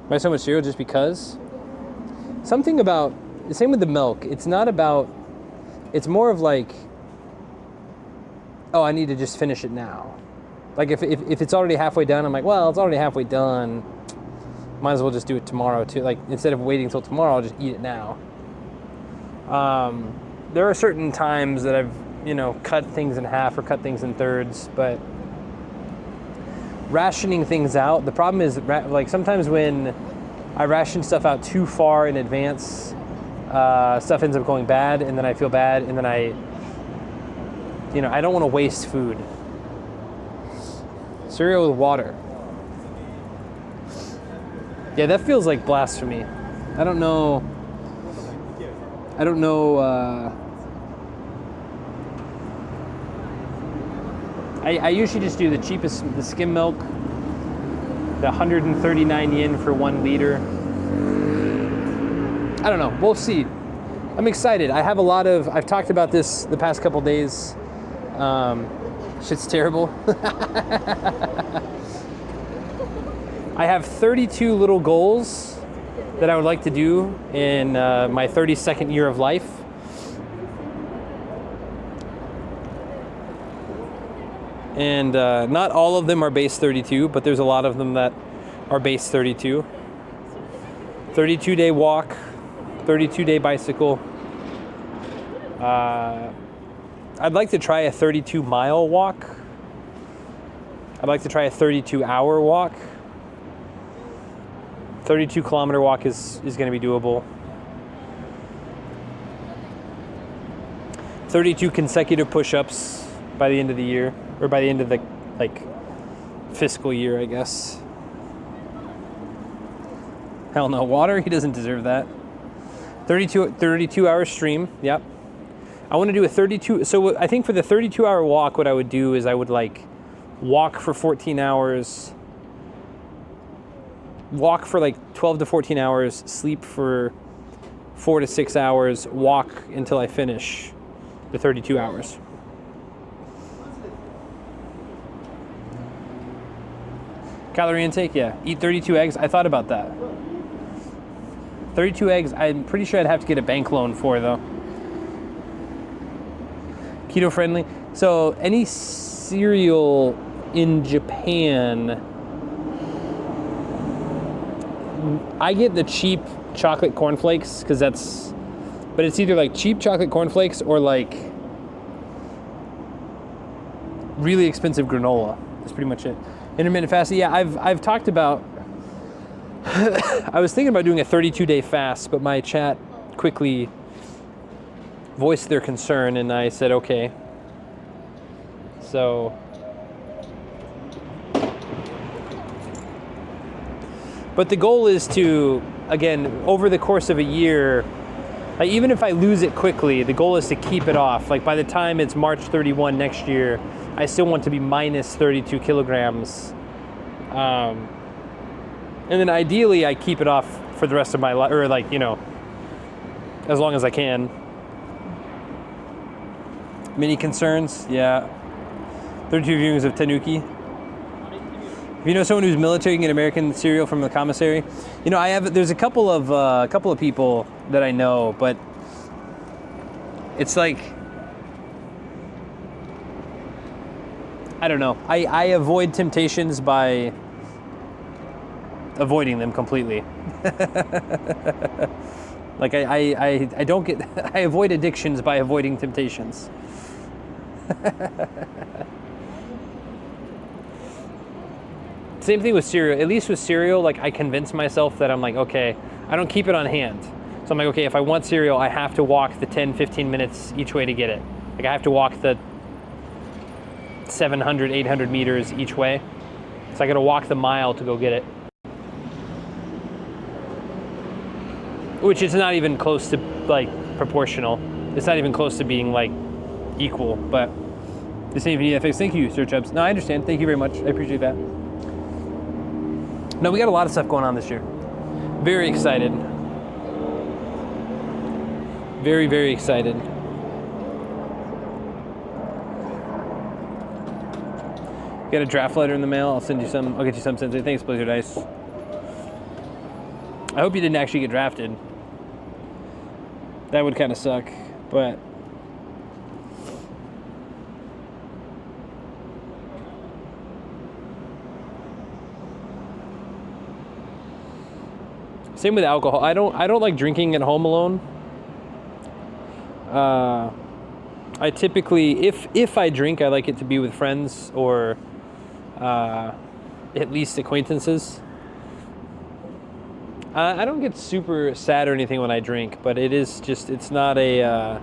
Buy so much cereal just because? Something about, the same with the milk, it's not about, it's more of like, oh, I need to just finish it now. Like if it's already halfway done, I'm like, well, it's already halfway done. Might as well just do it tomorrow too. Like instead of waiting until tomorrow, I'll just eat it now. There are certain times that I've, cut things in half or cut things in thirds, but rationing things out, the problem is like sometimes when I ration stuff out too far in advance, stuff ends up going bad, and then I feel bad, and then I don't want to waste food. Cereal with water. Yeah, that feels like blasphemy. I don't know. I usually just do the cheapest, the skim milk, the 139 yen for 1 liter. I don't know, we'll see. I'm excited. I've talked about this the past couple days. Shit's terrible. I have 32 little goals that I would like to do in my 32nd year of life. And not all of them are base 32, but there's a lot of them that are base 32. 32-day walk, 32-day bicycle. I'd like to try a 32-mile walk. I'd like to try a 32-hour walk. 32-kilometer walk is going to be doable. 32 consecutive push-ups by the end of the year, or by the end of the fiscal year, I guess. Hell no, water, he doesn't deserve that. 32 hour stream, yep. I want to do a 32, so I think for the 32-hour walk, what I would do is I would walk for 14 hours, walk for 12 to 14 hours, sleep for 4 to 6 hours, walk until I finish the 32 hours. Calorie intake, yeah. Eat 32 eggs. I thought about that. 32 eggs, I'm pretty sure I'd have to get a bank loan for, though. Keto friendly. So any cereal in Japan, I get the cheap chocolate cornflakes because but it's either cheap chocolate cornflakes or really expensive granola. That's pretty much it. Intermittent fasting, yeah, I've talked about, I was thinking about doing a 32-day fast, but my chat quickly voiced their concern, and I said, okay. So, but the goal is to, again, over the course of a year, even if I lose it quickly, the goal is to keep it off. By the time it's March 31 next year, I still want to be minus 32 kilograms. And then ideally I keep it off for the rest of my life, or as long as I can. Many concerns, yeah. 32 viewings of Tanuki. If you know someone who's military, you can get American cereal from the commissary. There's a couple of people that I know, but it's I don't know. I avoid temptations by avoiding them completely. Like I don't get, I avoid addictions by avoiding temptations. Same thing with cereal. At least with cereal, like I convince myself that I'm like, okay, I don't keep it on hand. So I'm like, okay, if I want cereal, I have to walk the 10, 15 minutes each way to get it. Like I have to walk the 700, 800 meters each way. So I gotta walk the mile to go get it. Which is not even close to like proportional. It's not even close to being like equal, but the same VFX. Thank you, Sir Chubbs. No, I understand. Thank you very much. I appreciate that. No, we got a lot of stuff going on this year. Very excited. Very, very excited. Got a draft letter in the mail. I'll send you some. I'll get you some sent. Thanks, Blizzard Ice. I hope you didn't actually get drafted. That would kind of suck, but same with alcohol. I don't like drinking at home alone. I typically, if I drink, I like it to be with friends or at least acquaintances. I don't get super sad or anything when I drink, but it is just, it's not a,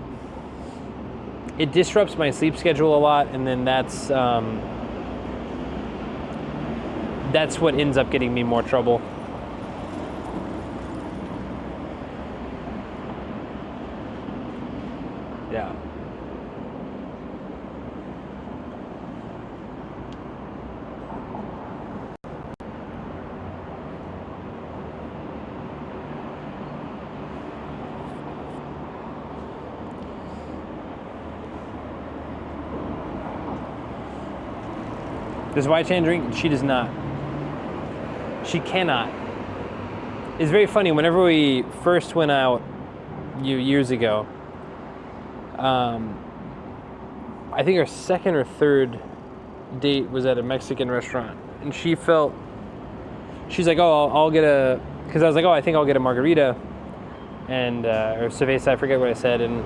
it disrupts my sleep schedule a lot, and then that's what ends up getting me more trouble. Yeah. Does Y-Chan drink? She does not. She cannot. It's very funny, whenever we first went out years ago, I think our second or third date was at a Mexican restaurant, and she's like, oh, I'll get a, because I was like, oh, I think I'll get a margarita, and, or cerveza, I forget what I said, and,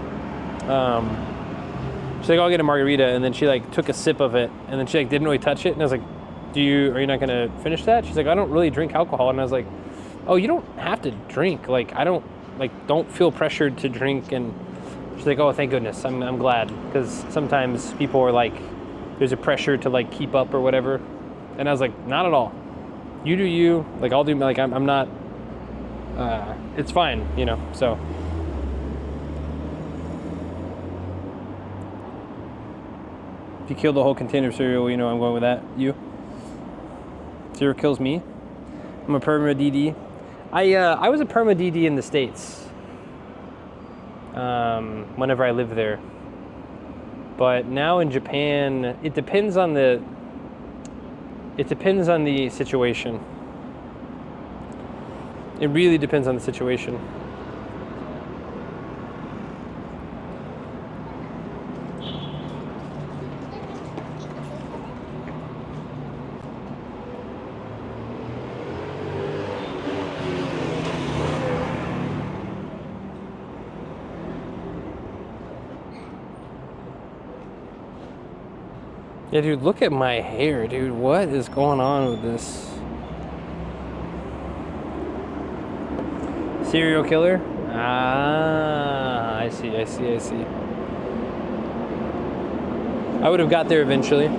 she's like, I'll get a margarita, and then she like took a sip of it, and then she like didn't really touch it, and I was like, are you not gonna finish that? She's like, I don't really drink alcohol, and I was like, oh, you don't have to drink, like, don't feel pressured to drink, and she's like, oh, thank goodness, I'm glad, because sometimes people are like, there's a pressure to like keep up or whatever, and I was like, not at all, you do you, like I'll do, like I'm not, it's fine, you know, so. If you kill the whole container of cereal, you know I'm going with that. You? Cereal kills me. I'm a perma DD. I was a perma DD in the States. Whenever I lived there. But now in Japan, it depends on the situation. It really depends on the situation. Yeah, dude, look at my hair, dude. What is going on with this? Serial killer? Ah, I see. I would have got there eventually.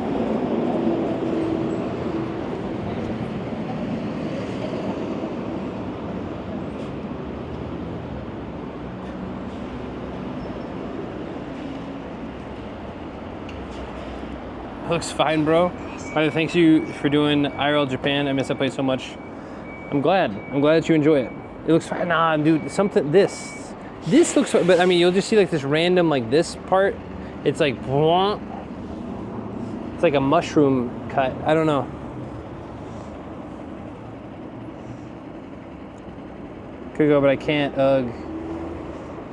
Looks fine, bro. Thanks you for doing IRL Japan. I miss that place so much. I'm glad that you enjoy it. It looks fine. Nah, dude, this looks fine, but I mean, you'll just see like this random, like this part. It's like, it's like a mushroom cut. I don't know. Could go, but I can't. Ugh.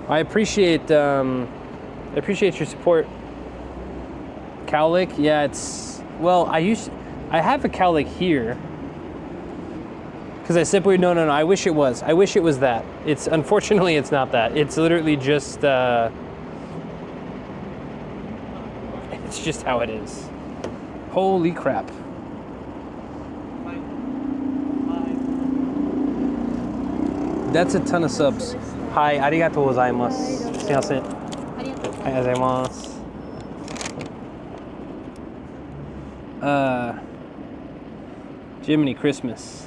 I appreciate your support. Cowlick, yeah, it's, well, I have a cowlick here. Because I simply, no, I wish it was. I wish it was that. It's, unfortunately, it's not that. It's literally just, it's just how it is. Holy crap. That's a ton of subs. Hi, arigatou gozaimasu. Sumimasen. ありがとうございます。ありがとうございます。Jiminy Christmas.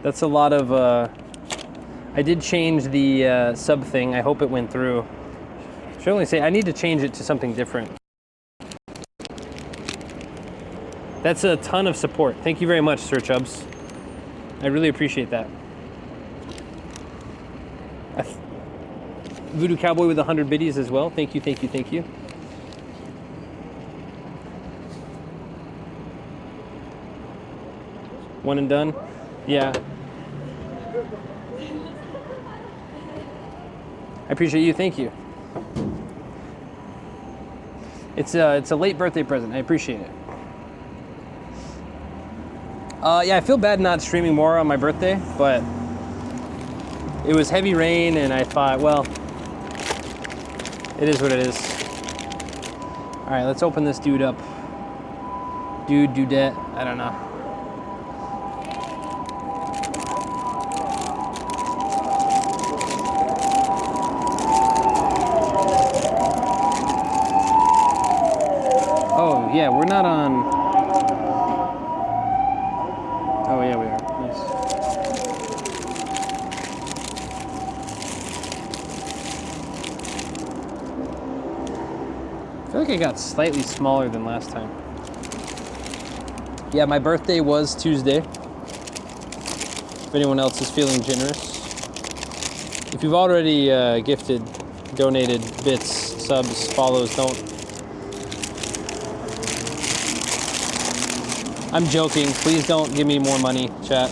That's a lot of, I did change the sub thing. I hope it went through. I should only say I need to change it to something different. That's a ton of support. Thank you very much, Sir Chubbs. I really appreciate that. Voodoo Cowboy with 100 biddies as well. Thank you, thank you, thank you. One and done? Yeah. I appreciate you, thank you. It's a late birthday present, I appreciate it. Yeah, I feel bad not streaming more on my birthday, but it was heavy rain and I thought, well, it is what it is. All right, let's open this dude up. Dudette, I don't know. Oh, yeah, we're not on. Oh, yeah, we are. Nice. I feel like I got slightly smaller than last time. Yeah, my birthday was Tuesday. If anyone else is feeling generous. If you've already gifted, donated bits, subs, follows, don't. I'm joking. Please don't give me more money, chat.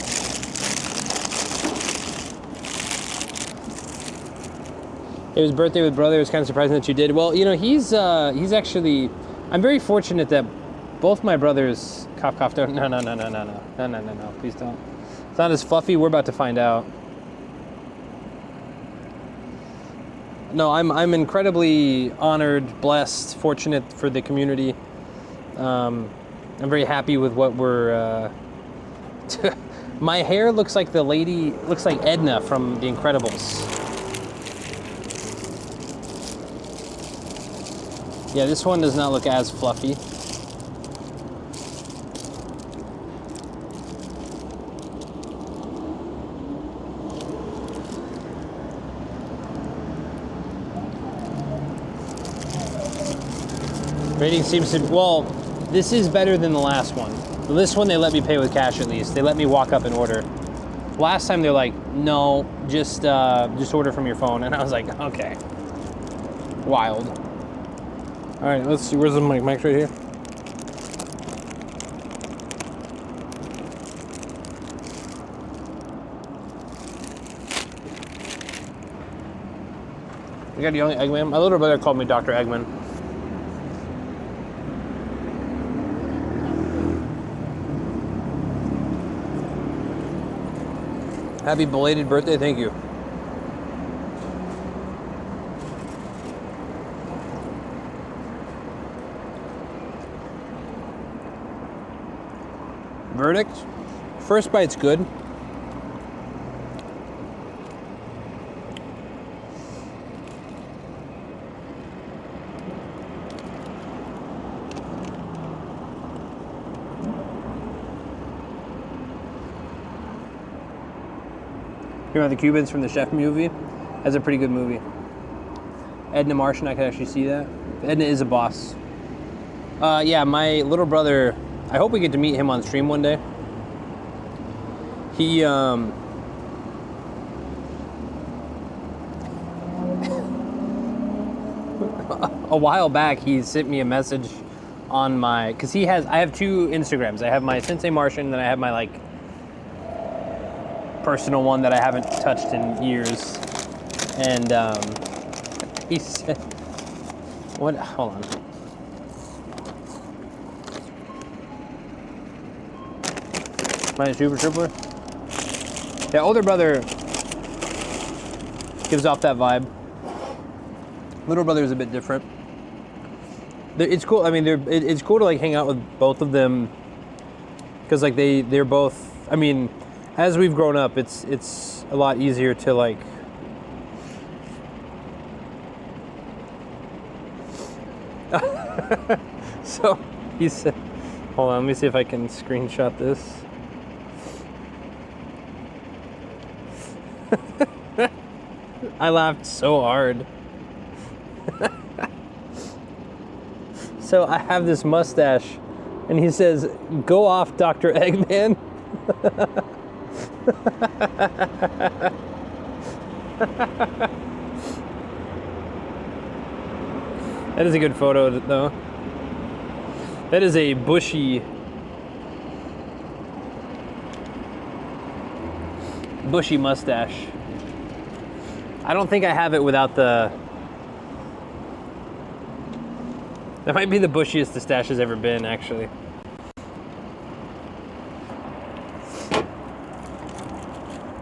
It was birthday with brother. It was kind of surprising that you did. Well, you know, he's actually. I'm very fortunate that both my brothers. Cough. Don't. No. Please don't. It's not as fluffy. We're about to find out. No, I'm incredibly honored, blessed, fortunate for the community. I'm very happy with what we're. My hair looks like the lady. Looks like Edna from The Incredibles. Yeah, this one does not look as fluffy. Rating seems to, well, this is better than the last one. This one they let me pay with cash at least. They let me walk up and order. Last time they're like, no, just order from your phone. And I was like, okay. Wild. All right, let's see. Where's the mic? Mic's right here. You got the only Eggman? My little brother called me Dr. Eggman. Happy belated birthday, thank you. Verdict? First bite's good. You know the Cubans from the Chef movie? That's a pretty good movie. Edna Martian, I could actually see that. Edna is a boss. Yeah, my little brother, I hope we get to meet him on stream one day. He, a while back, he sent me a message on my, cause I have two Instagrams. I have my Sensei Martian, and then I have my like, personal one that I haven't touched in years. And he said, what, hold on. My Super Trooper. The older brother gives off that vibe. Little brother is a bit different. It's cool. I mean, it's cool to like hang out with both of them because like they're both. I mean, as we've grown up, it's a lot easier to like. So he said, hold on, let me see if I can screenshot this. I laughed so hard. So I have this mustache, and he says, "Go off, Dr. Eggman." That is a good photo, though. That is a bushy mustache. I don't think I have it without the... That might be the bushiest the stash has ever been, actually.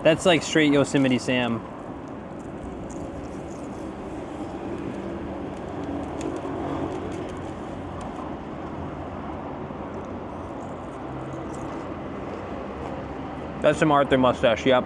That's like straight Yosemite Sam. That's some Arthur mustache, yep.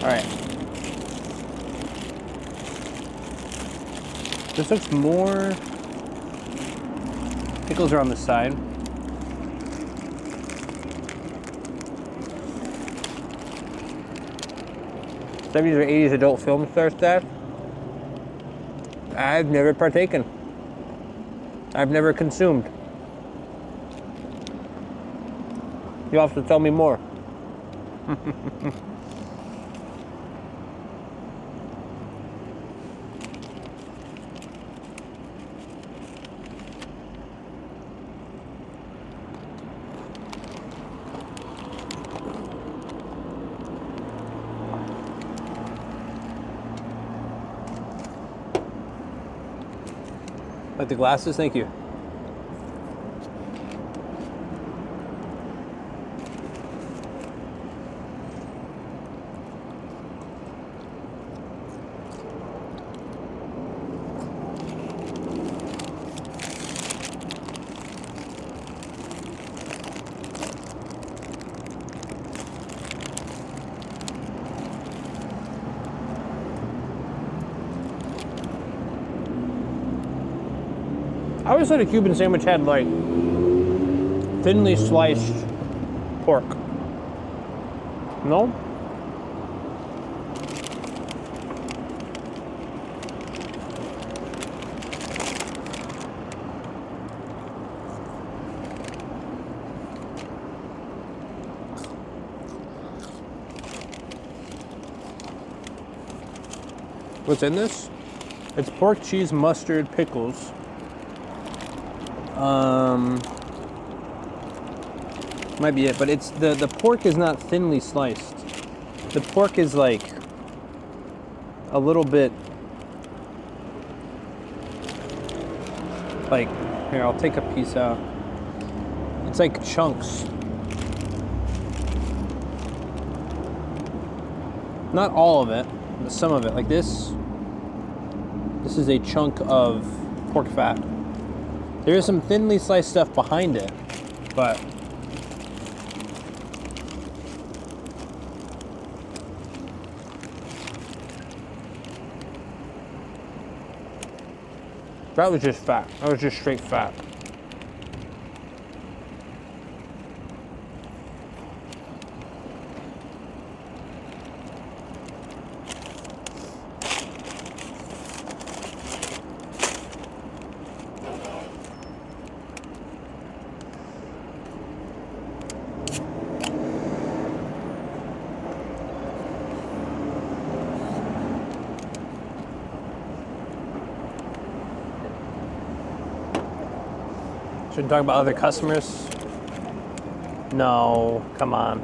All right. This looks more... Pickles are on the side. '70s or '80s adult film star stash. I've never partaken. I've never consumed. You'll have to tell me more. Like the glasses? Thank you. I always thought a Cuban sandwich had like thinly sliced pork. No? What's in this? It's pork, cheese, mustard, pickles. Might be it, but it's the pork is not thinly sliced. The pork is like a little bit like, here, I'll take a piece out. It's like chunks. Not all of it, but some of it. Like this is a chunk of pork fat. There is some thinly sliced stuff behind it, but that was just fat. That was just straight fat. Shouldn't talk about other customers. No, come on.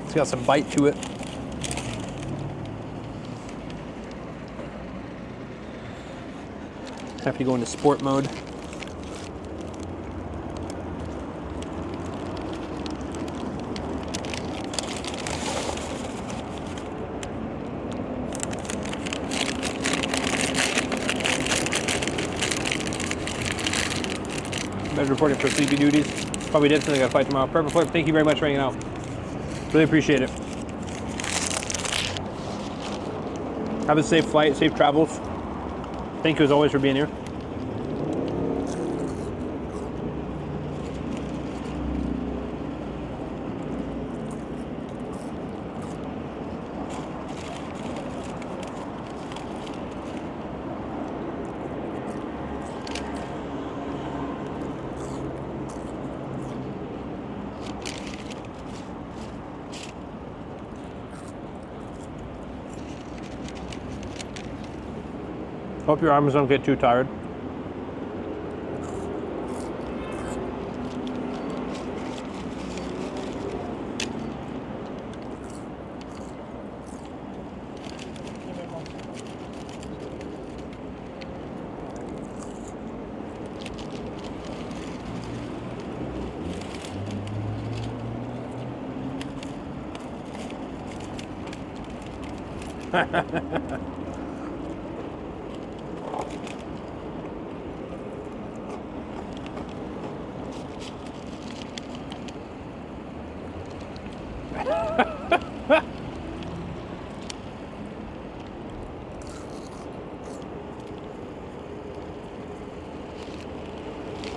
It's got some bite to it. Have to go into sport mode. Bed reporting for sleepy duties. Probably did something. I got to fight tomorrow. Perfect Flip. Thank you very much for hanging out. Really appreciate it. Have a safe flight, safe travels. Thank you as always for being here. Hope your arms don't get too tired.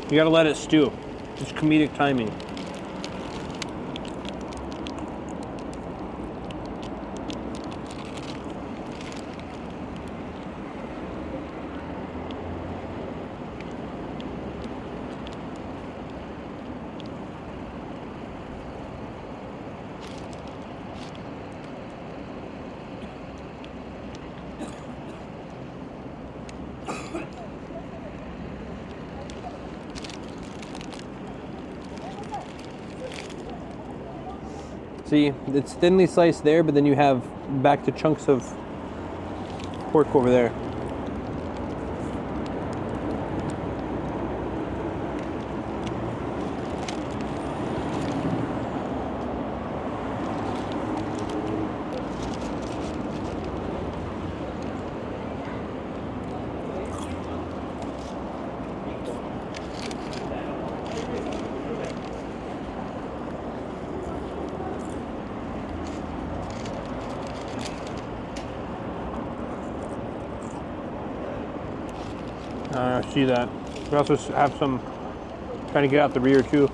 You gotta let it stew. It's comedic timing. See, it's thinly sliced there, but then you have back to chunks of pork over there. I see that. We also have some trying to get out the rear too.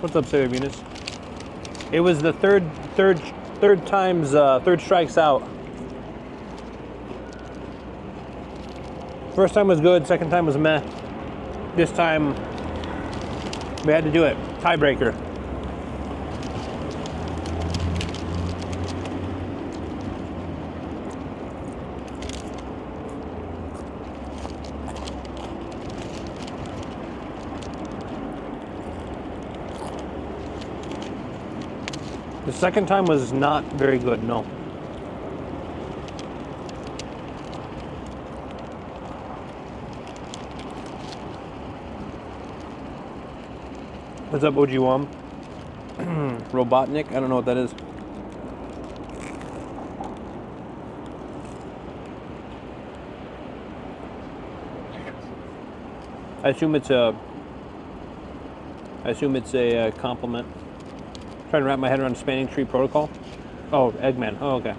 What's up, Sarah Venus? It was the third third strike's out. First time was good, second time was meh. This time, we had to do it. Tiebreaker. The second time was not very good, no. What's up, OG1? Robotnik? I don't know what that is. I assume it's a compliment. Trying to wrap my head around spanning tree protocol. Oh, Eggman. Oh, okay.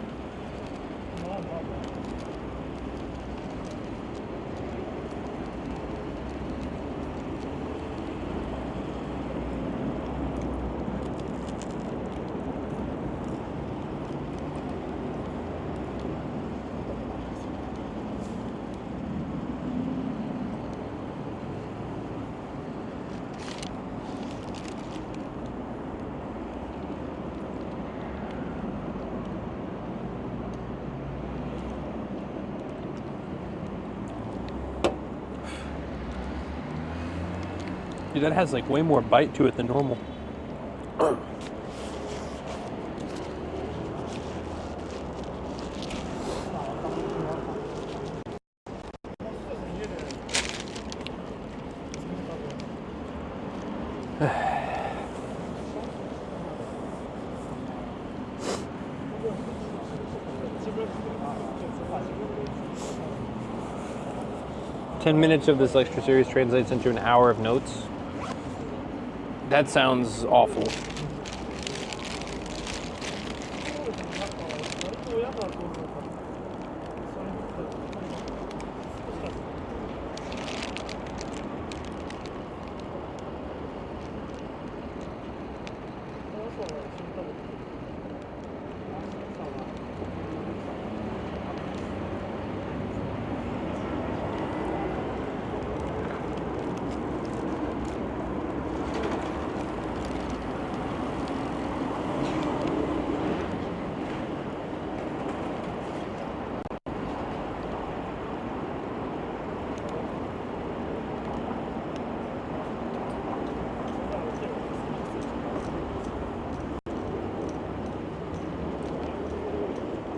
Dude, that has like way more bite to it than normal. Ten minutes of this lecture series translates into an hour of notes. That sounds awful.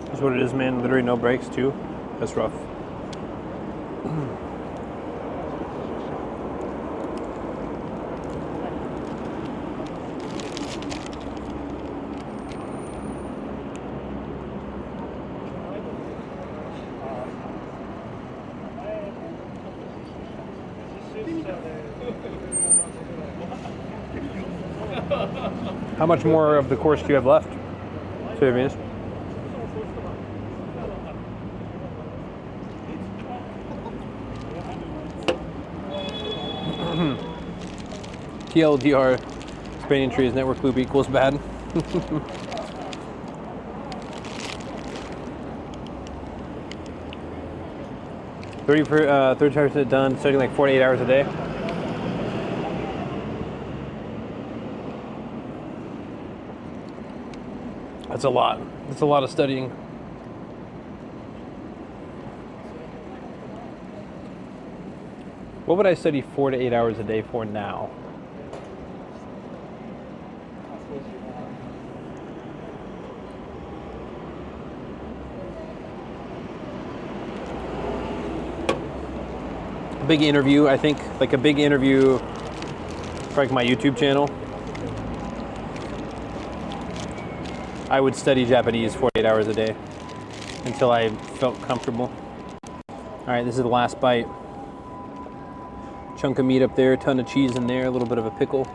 That's what it is, man. Literally no breaks, too. That's rough. How much more of the course do you have left? 2 minutes. TLDR, spanning trees, network loop equals bad. Third time done, studying like 48 hours a day. That's a lot. That's a lot of studying. What would I study 4 to 8 hours a day for now? Big interview, I think, like a big interview for like my YouTube channel. I would study Japanese 48 hours a day until I felt comfortable. All right, this is the last bite. Chunk of meat up there, ton of cheese in there, a little bit of a pickle.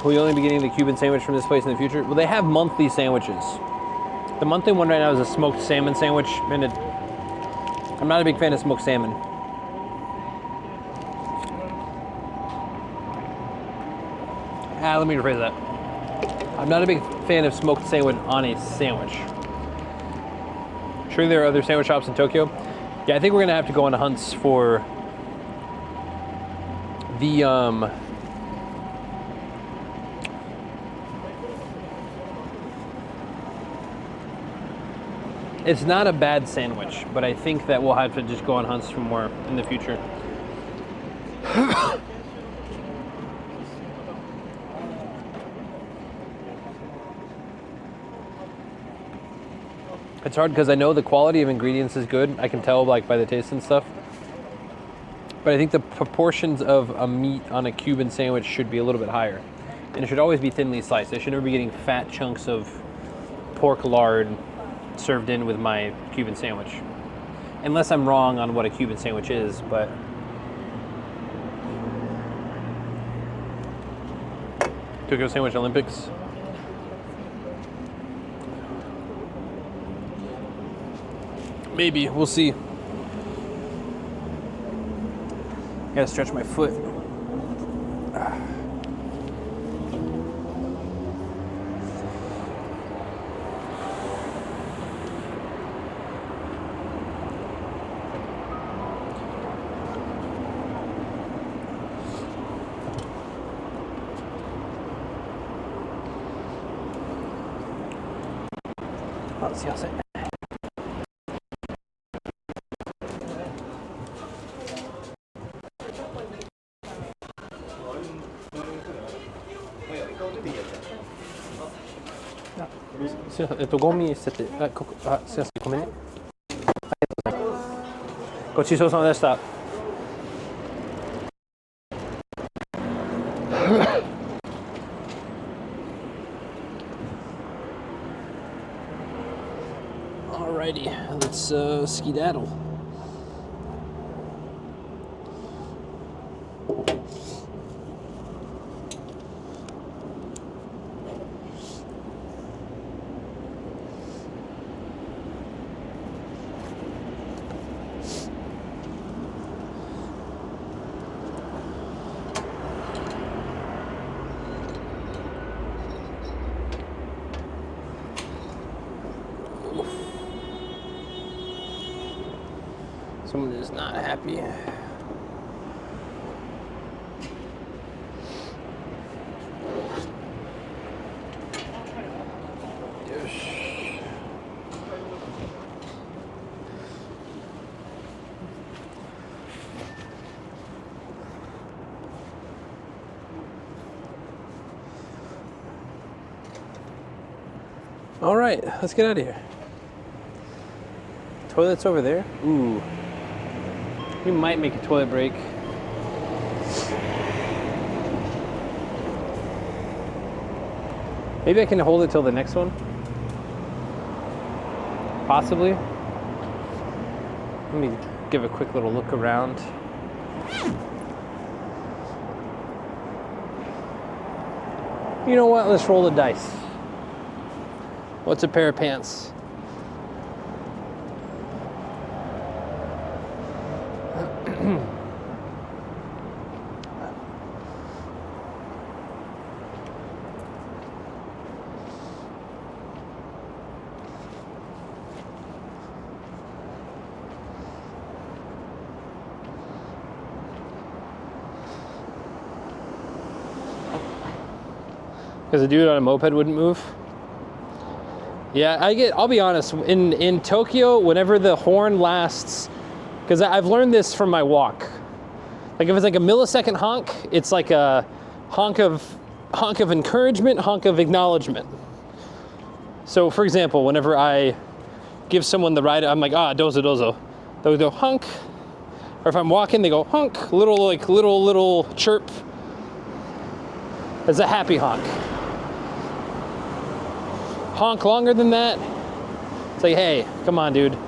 Will you only be getting the Cuban sandwich from this place in the future? Well, they have monthly sandwiches. The monthly one right now is a smoked salmon sandwich, and I'm not a big fan of smoked salmon. Let me rephrase that. I'm not a big fan of smoked salmon on a sandwich. Sure, there are other sandwich shops in Tokyo. Yeah, I think we're gonna have to go on hunts for the it's not a bad sandwich, but I think that we'll have to just go on hunts for more in the future. It's hard because I know the quality of ingredients is good. I can tell like by the taste and stuff. But I think the proportions of a meat on a Cuban sandwich should be a little bit higher. And it should always be thinly sliced. I should never be getting fat chunks of pork lard served in with my Cuban sandwich. Unless I'm wrong on what a Cuban sandwich is, but Tokyo Sandwich Olympics. Maybe, we'll see. Gotta stretch my foot. Oh, すいません。すいません、ゴミ捨てて、すいません、ごめんね。ありがとうございます。ごちそうさまでした。Alrighty, let's skedaddle. Someone is not happy. All right, let's get out of here. Toilet's over there. Ooh. We might make a toilet break. Maybe I can hold it till the next one. Possibly. Let me give a quick little look around. You know what? Let's roll the dice. What's a pair of pants? Because a dude on a moped wouldn't move. Yeah, I'll be honest, in Tokyo, whenever the horn lasts, because I've learned this from my walk. Like if it's like a millisecond honk, it's like a honk of encouragement, honk of acknowledgement. So for example, whenever I give someone the ride, I'm like, dozo dozo. They'll go honk. Or if I'm walking, they go honk, little chirp. It's a happy honk. Honk longer than that, it's like, hey, come on, dude.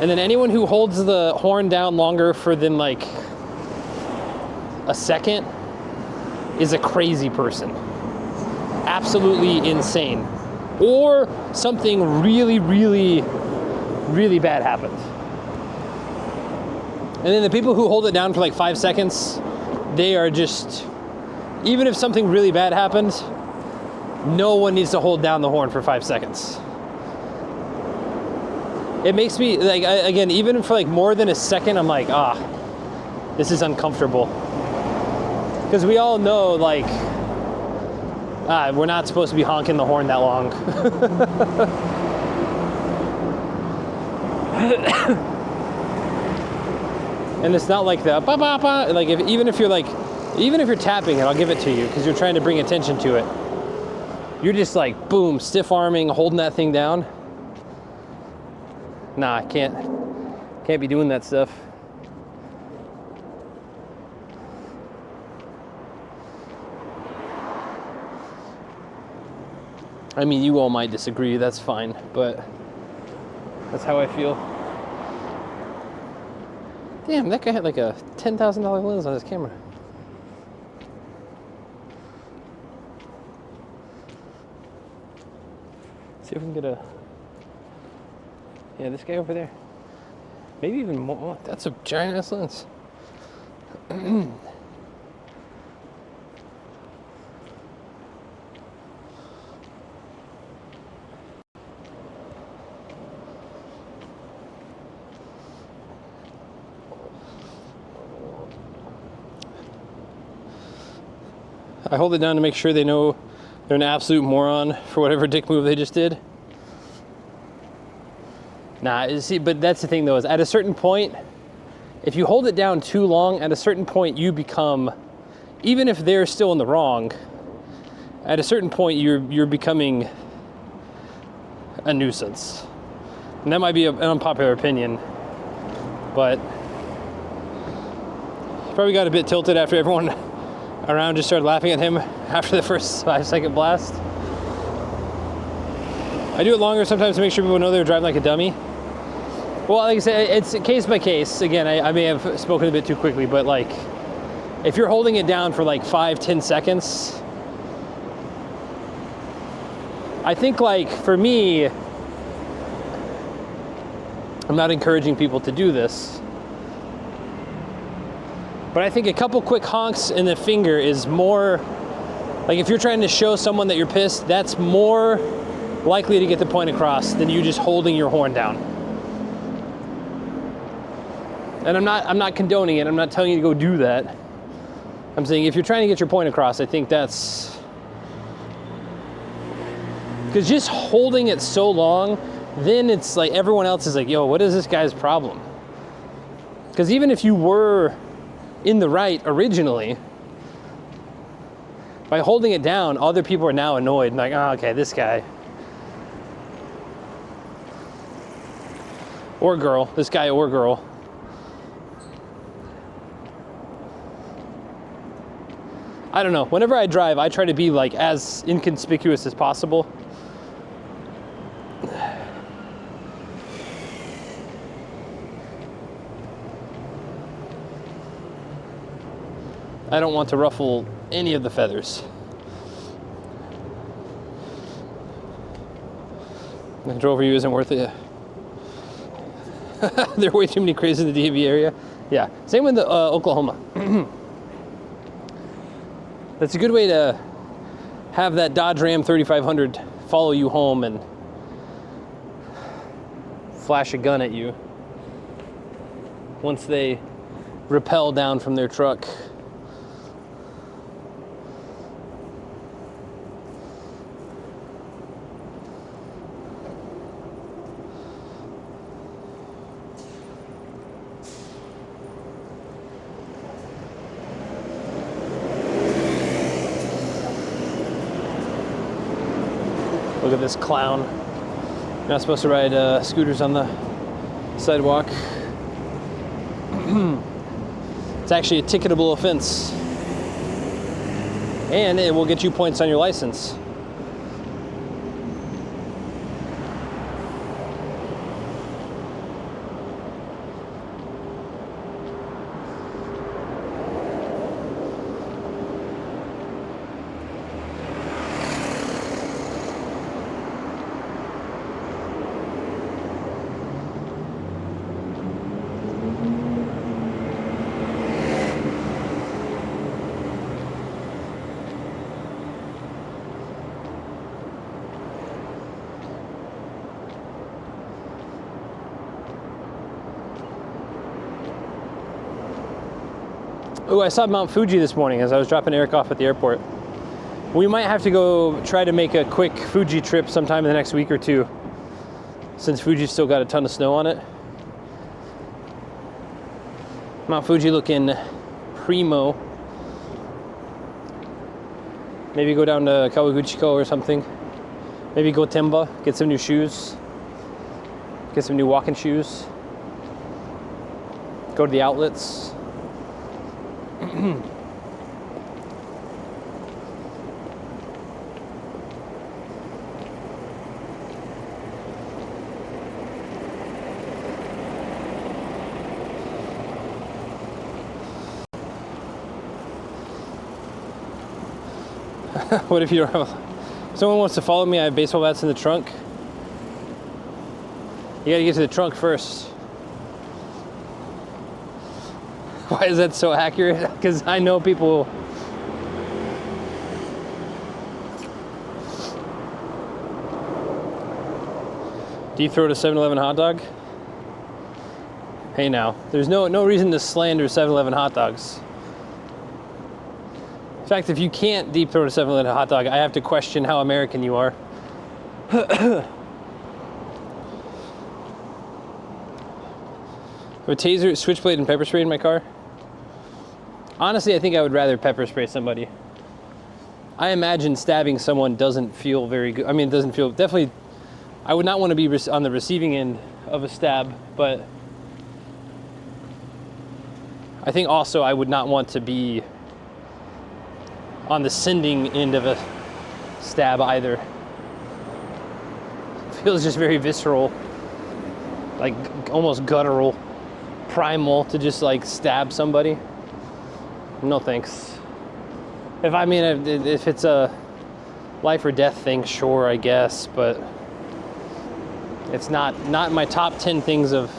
And then anyone who holds the horn down longer for than like a second is a crazy person. Absolutely insane. Or something really, really, really bad happens. And then the people who hold it down for like 5 seconds, they are just, even if something really bad happens, no one needs to hold down the horn for 5 seconds. It makes me, like, again, even for like more than a second, I'm like, this is uncomfortable. Because we all know, like, we're not supposed to be honking the horn that long. And it's not like the ba-ba-ba, like even if you're tapping it, I'll give it to you because you're trying to bring attention to it. You're just like, boom, stiff arming, holding that thing down. Nah, I can't be doing that stuff. I mean, you all might disagree, that's fine, but that's how I feel. Damn, that guy had like a $10,000 lens on his camera. See if we can get yeah, this guy over there. Maybe even more. Oh, that's a giant ass lens. I hold it down to make sure they know they're an absolute moron for whatever dick move they just did. Nah, see, but that's the thing though, is at a certain point, if you hold it down too long, at a certain point you become, even if they're still in the wrong, at a certain point you're becoming a nuisance. And that might be an unpopular opinion, but he probably got a bit tilted after everyone around just started laughing at him after the first 5-second blast. I do it longer sometimes to make sure people know they're driving like a dummy. Well, like I said, it's case by case. Again, I may have spoken a bit too quickly, but like, if you're holding it down for like 5-10 seconds, I think like for me, I'm not encouraging people to do this, but I think a couple quick honks in the finger is more, like if you're trying to show someone that you're pissed, that's more likely to get the point across than you just holding your horn down. And I'm not condoning it. I'm not telling you to go do that. I'm saying if you're trying to get your point across, I think that's, because just holding it so long, then it's like everyone else is like, yo, what is this guy's problem? Because even if you were in the right originally, by holding it down, other people are now annoyed and like, oh, okay, this guy. Or girl, this guy or girl. I don't know. Whenever I drive, I try to be like as inconspicuous as possible. I don't want to ruffle any of the feathers. The control for you isn't worth it. There are way too many crazies in the DMV area. Yeah, same with the Oklahoma. That's a good way to have that Dodge Ram 3500 follow you home and flash a gun at you once they rappel down from their truck. Look at this clown. You're not supposed to ride scooters on the sidewalk. It's actually a ticketable offense. And it will get you points on your license. Oh, I saw Mount Fuji this morning as I was dropping Eric off at the airport. We might have to go try to make a quick Fuji trip sometime in the next week or two, since Fuji's still got a ton of snow on it. Mount Fuji looking primo. Maybe go down to Kawaguchiko or something. Maybe go Temba, get some new shoes. Get some new walking shoes. Go to the outlets. What if you don't have someone wants to follow me? I have baseball bats in the trunk. You gotta get to the trunk first. Why is that so accurate? Because I know people. Deep throat a 7-Eleven hot dog? Hey now, there's no reason to slander 7-Eleven hot dogs. In fact, if you can't deep throat a 7-Eleven hot dog, I have to question how American you are. A taser, switchblade, and pepper spray in my car? Honestly, I think I would rather pepper spray somebody. I imagine stabbing someone doesn't feel very good. I mean, it doesn't feel, definitely, I would not want to be on the receiving end of a stab, but I think also I would not want to be on the sending end of a stab either. It feels just very visceral, like almost guttural, primal to just like stab somebody. No thanks. If it's a life or death thing, sure, I guess, but it's not in my top 10 things of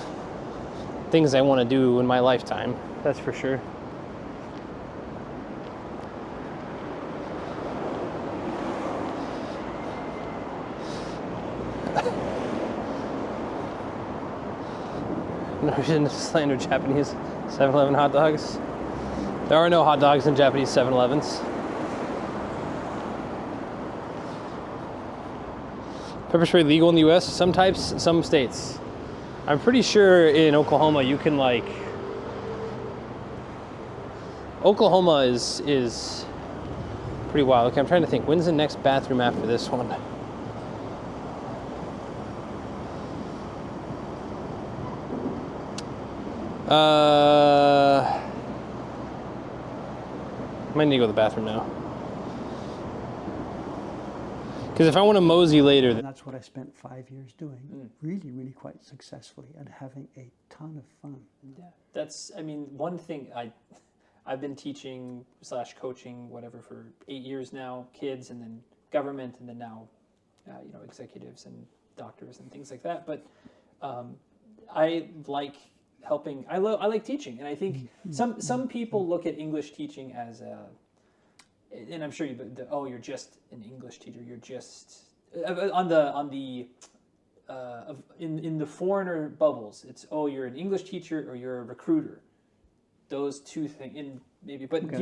things I want to do in my lifetime. That's for sure. No reason to slander Japanese 7-Eleven hot dogs. There are no hot dogs in Japanese 7-Elevens. Pepper spray legal in the US? Some types, some states. I'm pretty sure in Oklahoma you can like... Oklahoma is pretty wild. Okay, I'm trying to think. When's the next bathroom after this one? I might need to go to the bathroom now. Because if I want to mosey later... And that's what I spent 5 years doing, really, really quite successfully, and having a ton of fun. Yeah, that's, I mean, one thing I've been teaching / coaching, whatever, for 8 years now, kids and then government and then now, executives and doctors and things like that. But I like helping, I like teaching. And I think some people look at English teaching as and I'm sure you're just an English teacher. You're just, in the foreigner bubbles, it's, you're an English teacher or you're a recruiter. Those two things, but okay.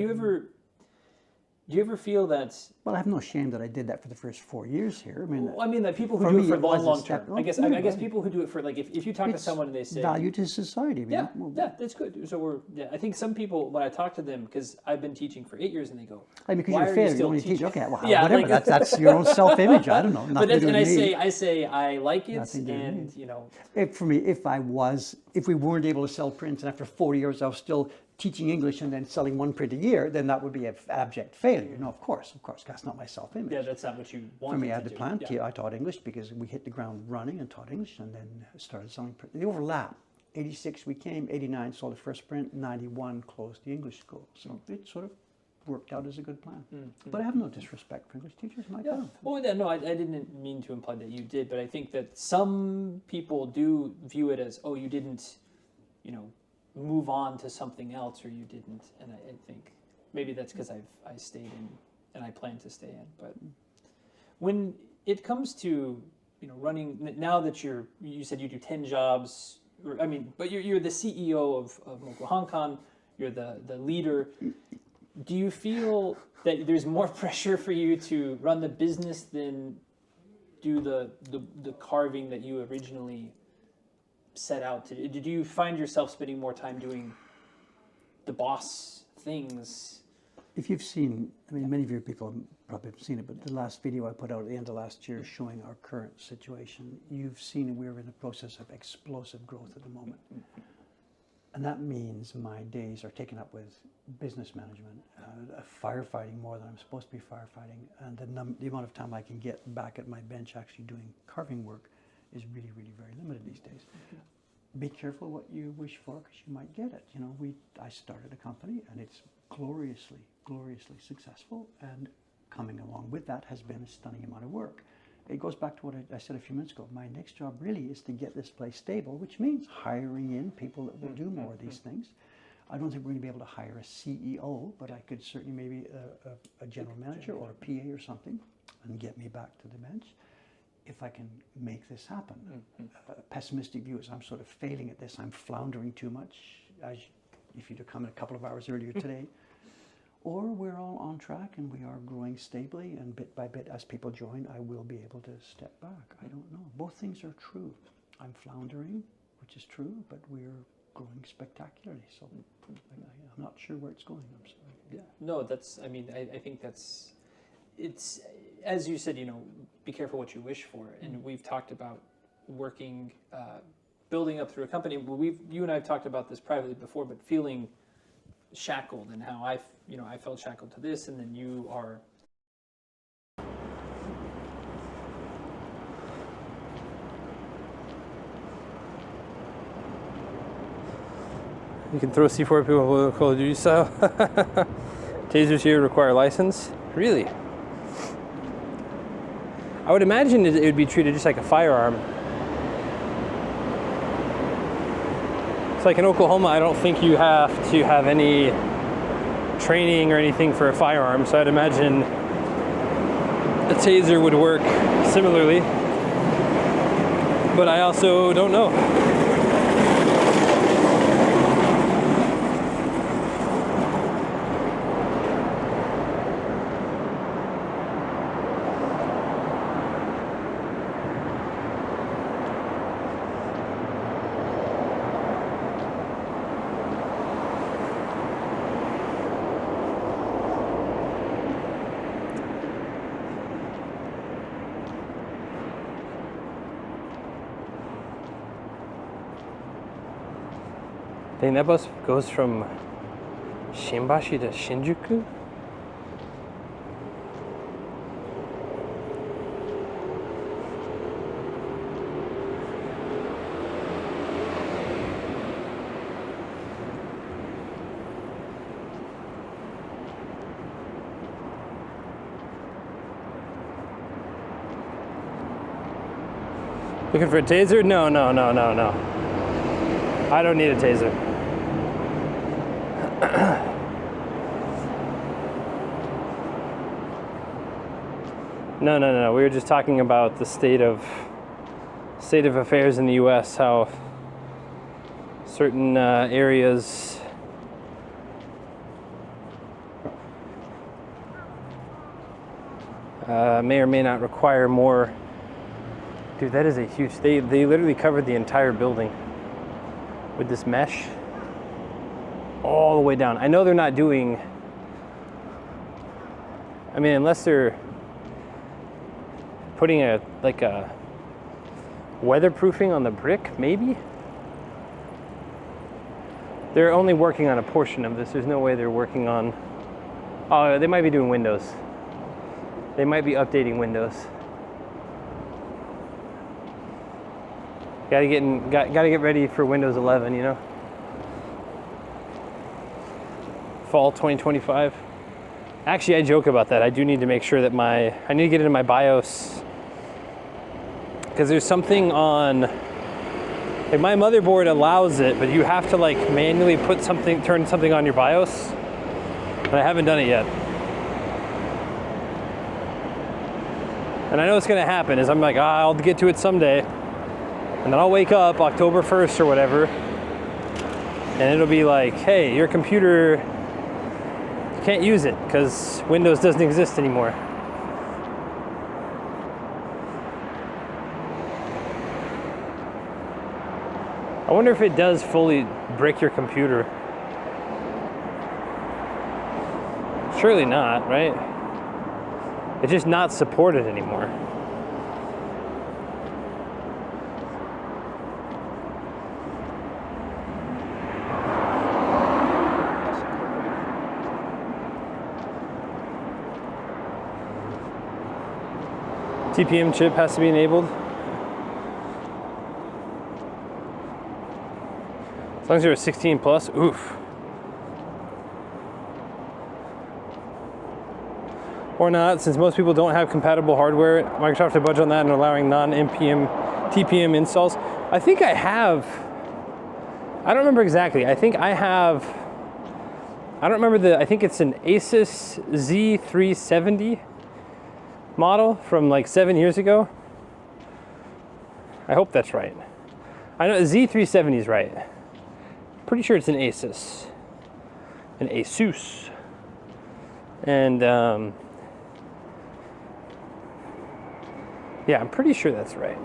Do you ever feel that? Well, I have no shame that I did that for the first 4 years here. I mean that people who do it for long term. I guess people who do it for like if you talk to someone and they say value to society. Yeah, that's good. So I think some people, when I talk to them, because I've been teaching for 8 years, and they go, because you're fair, you only teach. Okay, well, yeah, whatever. Like, that's your own self-image. I don't know. But I say I like it, and For me, if we weren't able to sell prints, and after 40 years I was still teaching English and then selling one print a year, then that would be an abject failure. No, of course, that's not my self-image. Yeah, that's not what you want. For me, I had to plan. I taught English because we hit the ground running and taught English, and then started selling print. The overlap. 86 we came, 89 sold the first print, 91 closed the English school. So it sort of worked out as a good plan. Mm-hmm. But I have no disrespect for English teachers. I didn't mean to imply that you did, but I think that some people do view it as, you didn't, move on to something else, or you didn't, and I think maybe that's because I stayed in and I plan to stay in. But when it comes to running, now that you said you do 10 jobs, but you're the CEO of Moku Hankan, you're the leader. Do you feel that there's more pressure for you to run the business than do the carving that you originally set out to do? Did you find yourself spending more time doing the boss things? If you've seen, I mean, many of your people probably have seen it, but the last video I put out at the end of last year showing our current situation, you've seen we're in the process of explosive growth at the moment. And that means my days are taken up with business management, firefighting more than I'm supposed to be firefighting, and the amount of time I can get back at my bench actually doing carving work is really, really very limited these days. Be careful what you wish for, because you might get it. You know, I started a company, and it's gloriously, gloriously successful, and coming along with that has been a stunning amount of work. It goes back to what I said a few minutes ago. My next job really is to get this place stable, which means hiring in people that will do more of these things. I don't think we're going to be able to hire a CEO, but I could certainly maybe a general manager or a PA or something and get me back to the bench if I can make this happen. A pessimistic view is I'm sort of failing at this. I'm floundering too much, as if you'd have come in a couple of hours earlier today. Or we're all on track and we are growing stably, and bit by bit as people join, I will be able to step back. I don't know. Both things are true. I'm floundering, which is true, but we're growing spectacularly. So I'm not sure where it's going. I'm sorry. Yeah. No, that's, I mean, I think that's, it's, as you said, you know, be careful what you wish for. And we've talked about working, building up through a company. You and I have talked about this privately before, but feeling shackled, and how I felt shackled to this, and then you are. You can throw C4 people Call of Duty style. Tasers here require license. Really? I would imagine it would be treated just like a firearm. It's like in Oklahoma, I don't think you have to have any training or anything for a firearm, so I'd imagine a taser would work similarly. But I also don't know. Dang, that bus goes from Shimbashi to Shinjuku? Looking for a taser? No. I don't need a taser. No. We were just talking about the state of affairs in the U.S. How certain areas may or may not require more. Dude, that is a huge. They literally covered the entire building with this mesh all the way down. I know they're not doing. I mean, unless they're putting a weatherproofing on the brick, maybe. They're only working on a portion of this. There's no way they're working on. Oh, they might be doing windows. They might be updating windows. Gotta get ready for Windows 11, you know. Fall 2025. Actually, I joke about that. I do need to make sure that I need to get into my BIOS, because there's something on, like, my motherboard allows it, but you have to like manually turn something on your BIOS, and I haven't done it yet. And I know it's gonna happen, is I'm like, I'll get to it someday. And then I'll wake up October 1st or whatever, and it'll be like, hey, your computer, you can't use it because Windows doesn't exist anymore. I wonder if it does fully break your computer. Surely not, right? It's just not supported anymore. TPM chip has to be enabled. As long as you're a 16 plus, oof. Or not, since most people don't have compatible hardware. Microsoft to budge on that and allowing non-NPM TPM installs. I think I have, I don't remember exactly. I think I have, I don't remember I think it's an Asus Z370 model from like 7 years ago. I hope that's right. I know Z370 is right. Pretty sure it's an Asus. An Asus. And yeah, I'm pretty sure that's right.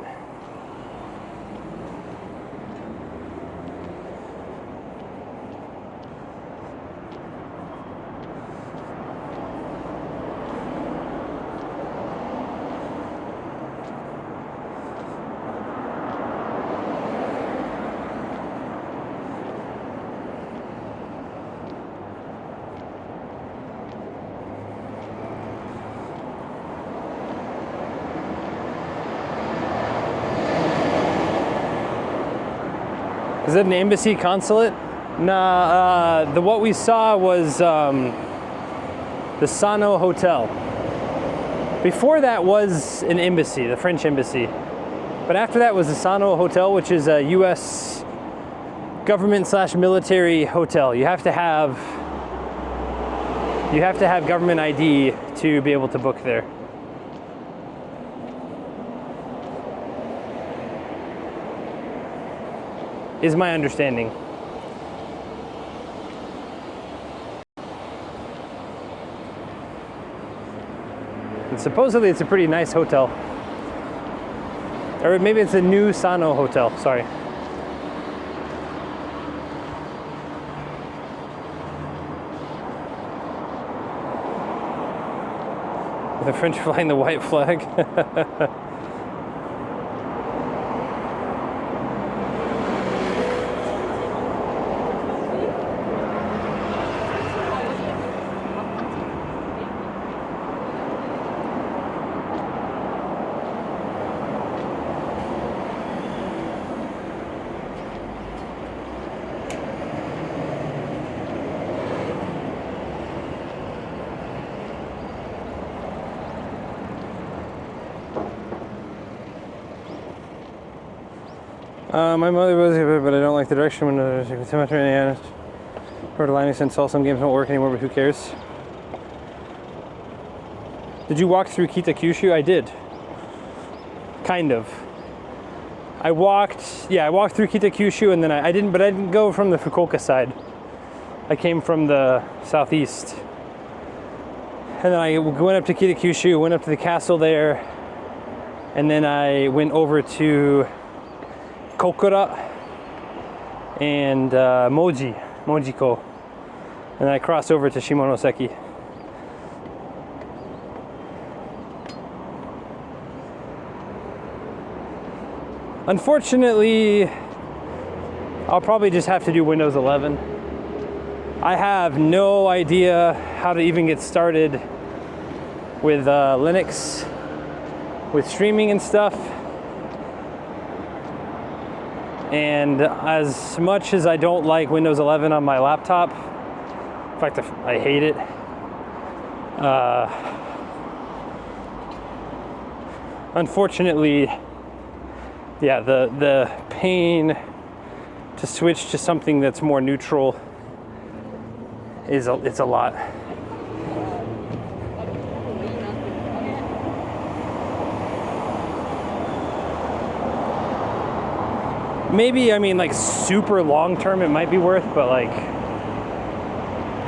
Is that an embassy consulate? Nah, what we saw was the Sano Hotel. Before that was an embassy, the French embassy. But after that was the Sano Hotel, which is a US government/military hotel. You have to have government ID to be able to book there. Is my understanding. And supposedly it's a pretty nice hotel. Or maybe it's a new Sano hotel, sorry. The French flying the white flag. My mother was here, but I don't like the direction when there's a telemetry and heard Linux install. Some games don't work anymore, but who cares? Did you walk through Kitakyushu? I did. Kind of. I walked through Kitakyushu, and then I didn't go from the Fukuoka side. I came from the southeast. And then I went up to Kitakyushu, went up to the castle there, and then I went over to Kokura and Mojiko, and I crossed over to Shimonoseki. Unfortunately, I'll probably just have to do Windows 11. I have no idea how to even get started with Linux, with streaming and stuff. And as much as I don't like Windows 11 on my laptop, in fact, I hate it. Unfortunately, yeah, the pain to switch to something that's more neutral it's a lot. maybe, I mean, like super long term it might be worth, but like,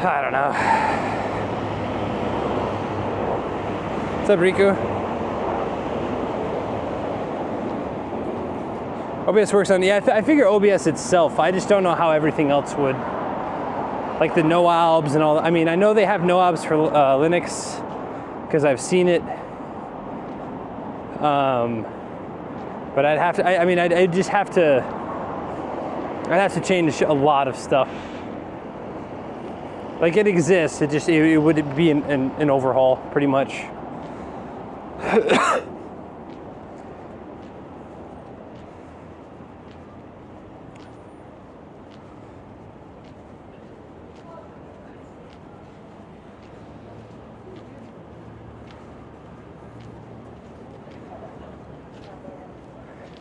I don't know. What's up, Riku? OBS works on, yeah, I figure OBS itself. I just don't know how everything else would. Like the no-albs and all. I mean, I know they have no-albs for Linux because I've seen it. But I'd have to, I mean, I'd just have to, I'd have to change a lot of stuff. Like it exists, it would be an overhaul pretty much.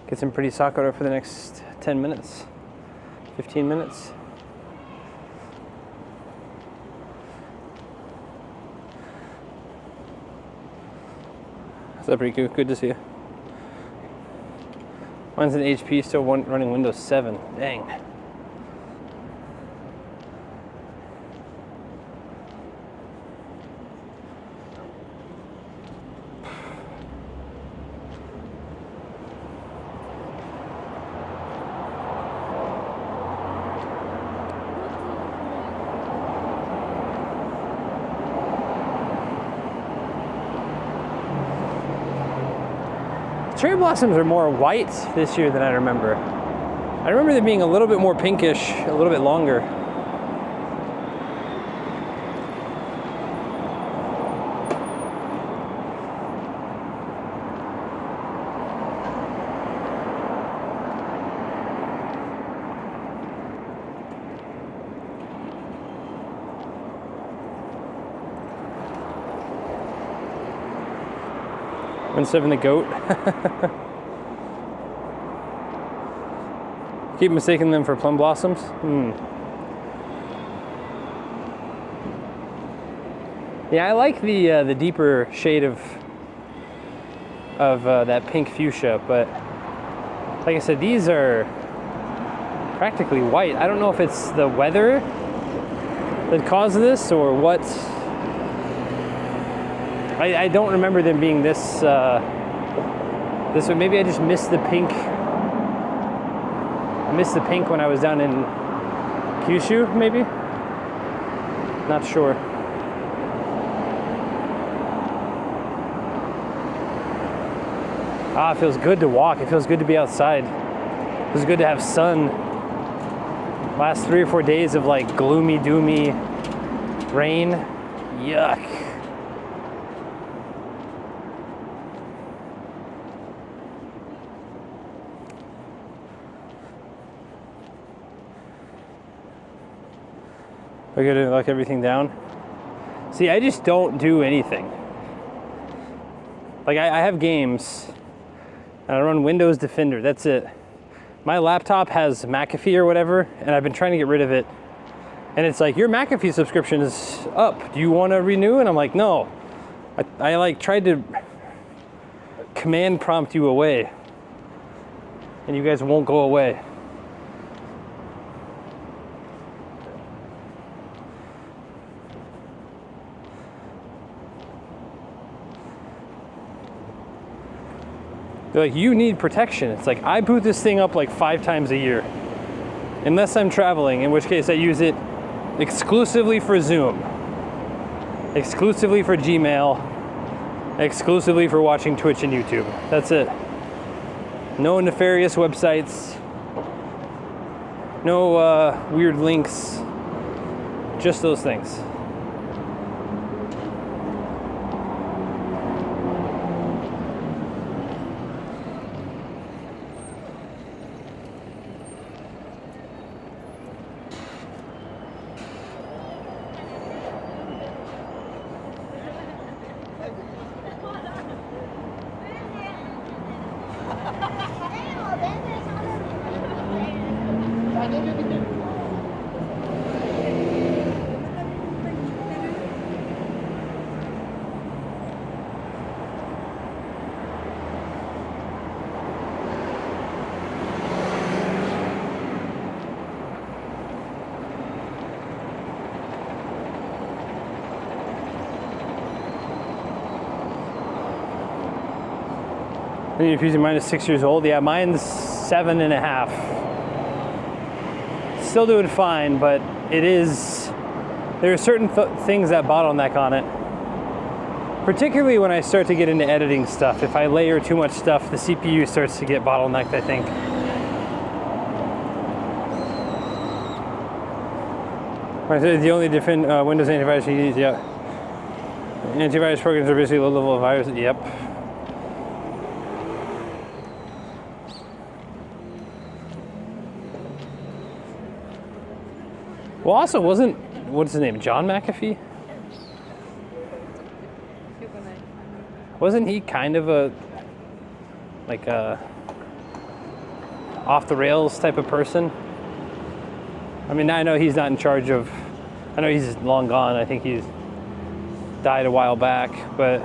Get some pretty Sakura for the next 10 minutes, 15 minutes. What's up, Riku? Good to see you. Mine's an HP, still running Windows 7. Dang. Cherry blossoms are more white this year than I remember. I remember them being a little bit more pinkish, a little bit longer. Seven the goat. Keep mistaking them for plum blossoms. Yeah, I like the deeper shade of that pink fuchsia, but like I said, these are practically white. I don't know if it's the weather that caused this or what. I don't remember them being this this way. Maybe I just missed the pink. I missed the pink when I was down in Kyushu, maybe? Not sure. Ah, it feels good to walk. It feels good to be outside. It feels good to have sun. Last 3 or 4 days of like gloomy, doomy rain. Yuck. We're gonna lock everything down. See, I just don't do anything. Like I have games, and I run Windows Defender, that's it. My laptop has McAfee or whatever, and I've been trying to get rid of it. And it's like, your McAfee subscription is up. Do you wanna renew? And I'm like, no. I like tried to command prompt you away, and you guys won't go away. They're like, you need protection. It's like, I boot this thing up like 5 times a year. Unless I'm traveling, in which case I use it exclusively for Zoom, exclusively for Gmail, exclusively for watching Twitch and YouTube. That's it. No nefarious websites, no weird links, just those things. And if using mine is 6 years old, yeah, mine's 7.5. Still doing fine, but there are certain things that bottleneck on it. Particularly when I start to get into editing stuff. If I layer too much stuff, the CPU starts to get bottlenecked, I think. The only different Windows antivirus you use, yeah. Antivirus programs are basically low-level virus, yep. Well, also what's his name, John McAfee? Wasn't he kind of a off the rails type of person? I mean, I know he's not in charge of, I know he's long gone. I think he's died a while back, but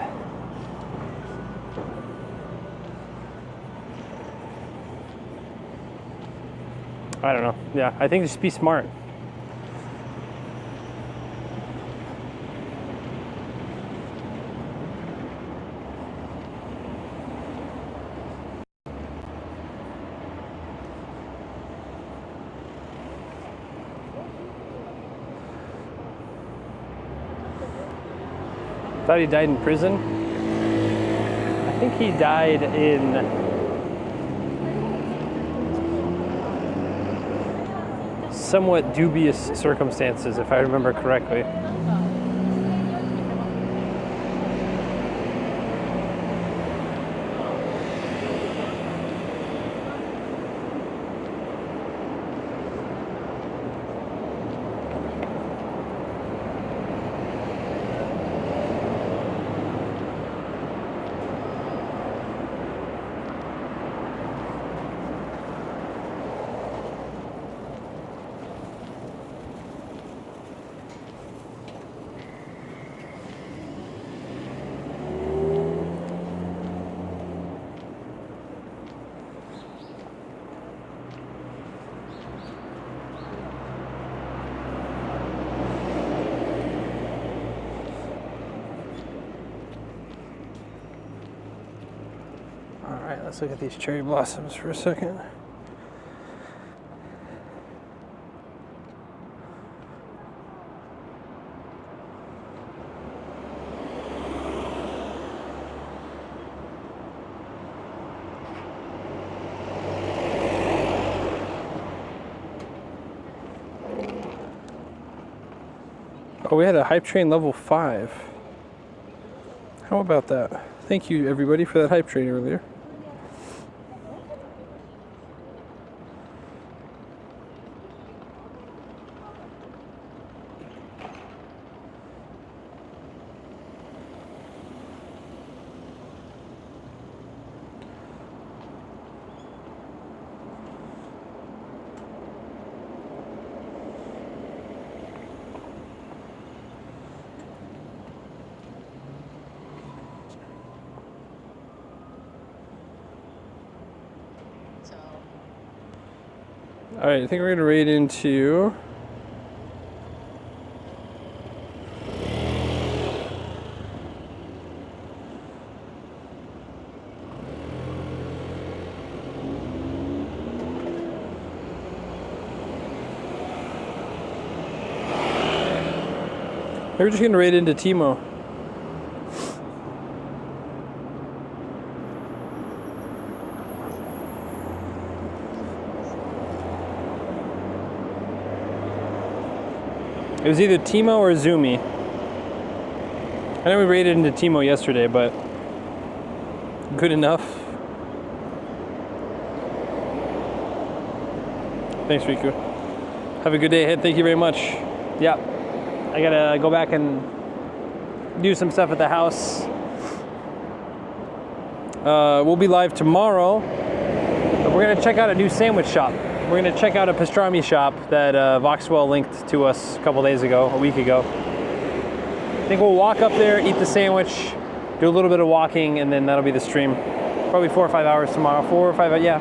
I don't know. Yeah, I think just be smart. Thought he died in prison. I think he died in somewhat dubious circumstances, if I remember correctly. Alright, let's look at these cherry blossoms for a second. Oh, we had a hype train level 5. How about that? Thank you, everybody, for that hype train earlier. All right, I think we're gonna raid into we're just gonna raid into Timo. It was either Timo or Zumi. I know we raided into Timo yesterday, but good enough. Thanks, Riku. Have a good day ahead. Thank you very much. Yeah, I gotta go back and do some stuff at the house. We'll be live tomorrow, but we're gonna check out a new sandwich shop. We're gonna check out a pastrami shop that Voxwell linked to us a week ago. I think we'll walk up there, eat the sandwich, do a little bit of walking, and then that'll be the stream. Probably 4 or 5 hours tomorrow. 4 or 5, yeah.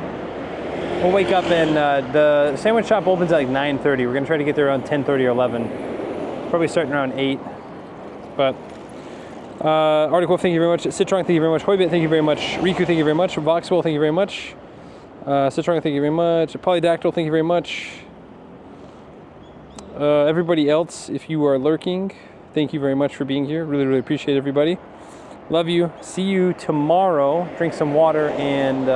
We'll wake up and the sandwich shop opens at like 9:30. We're gonna try to get there around 10:30 or 11. Probably starting around 8. But Article, thank you very much. Citrong, thank you very much. Hoybit, thank you very much. Riku, thank you very much. Voxwell, thank you very much. Citrong, thank you very much. Polydactyl, thank you very much. Everybody else, if you are lurking, thank you very much for being here. Really, really appreciate everybody. Love you. See you tomorrow. Drink some water and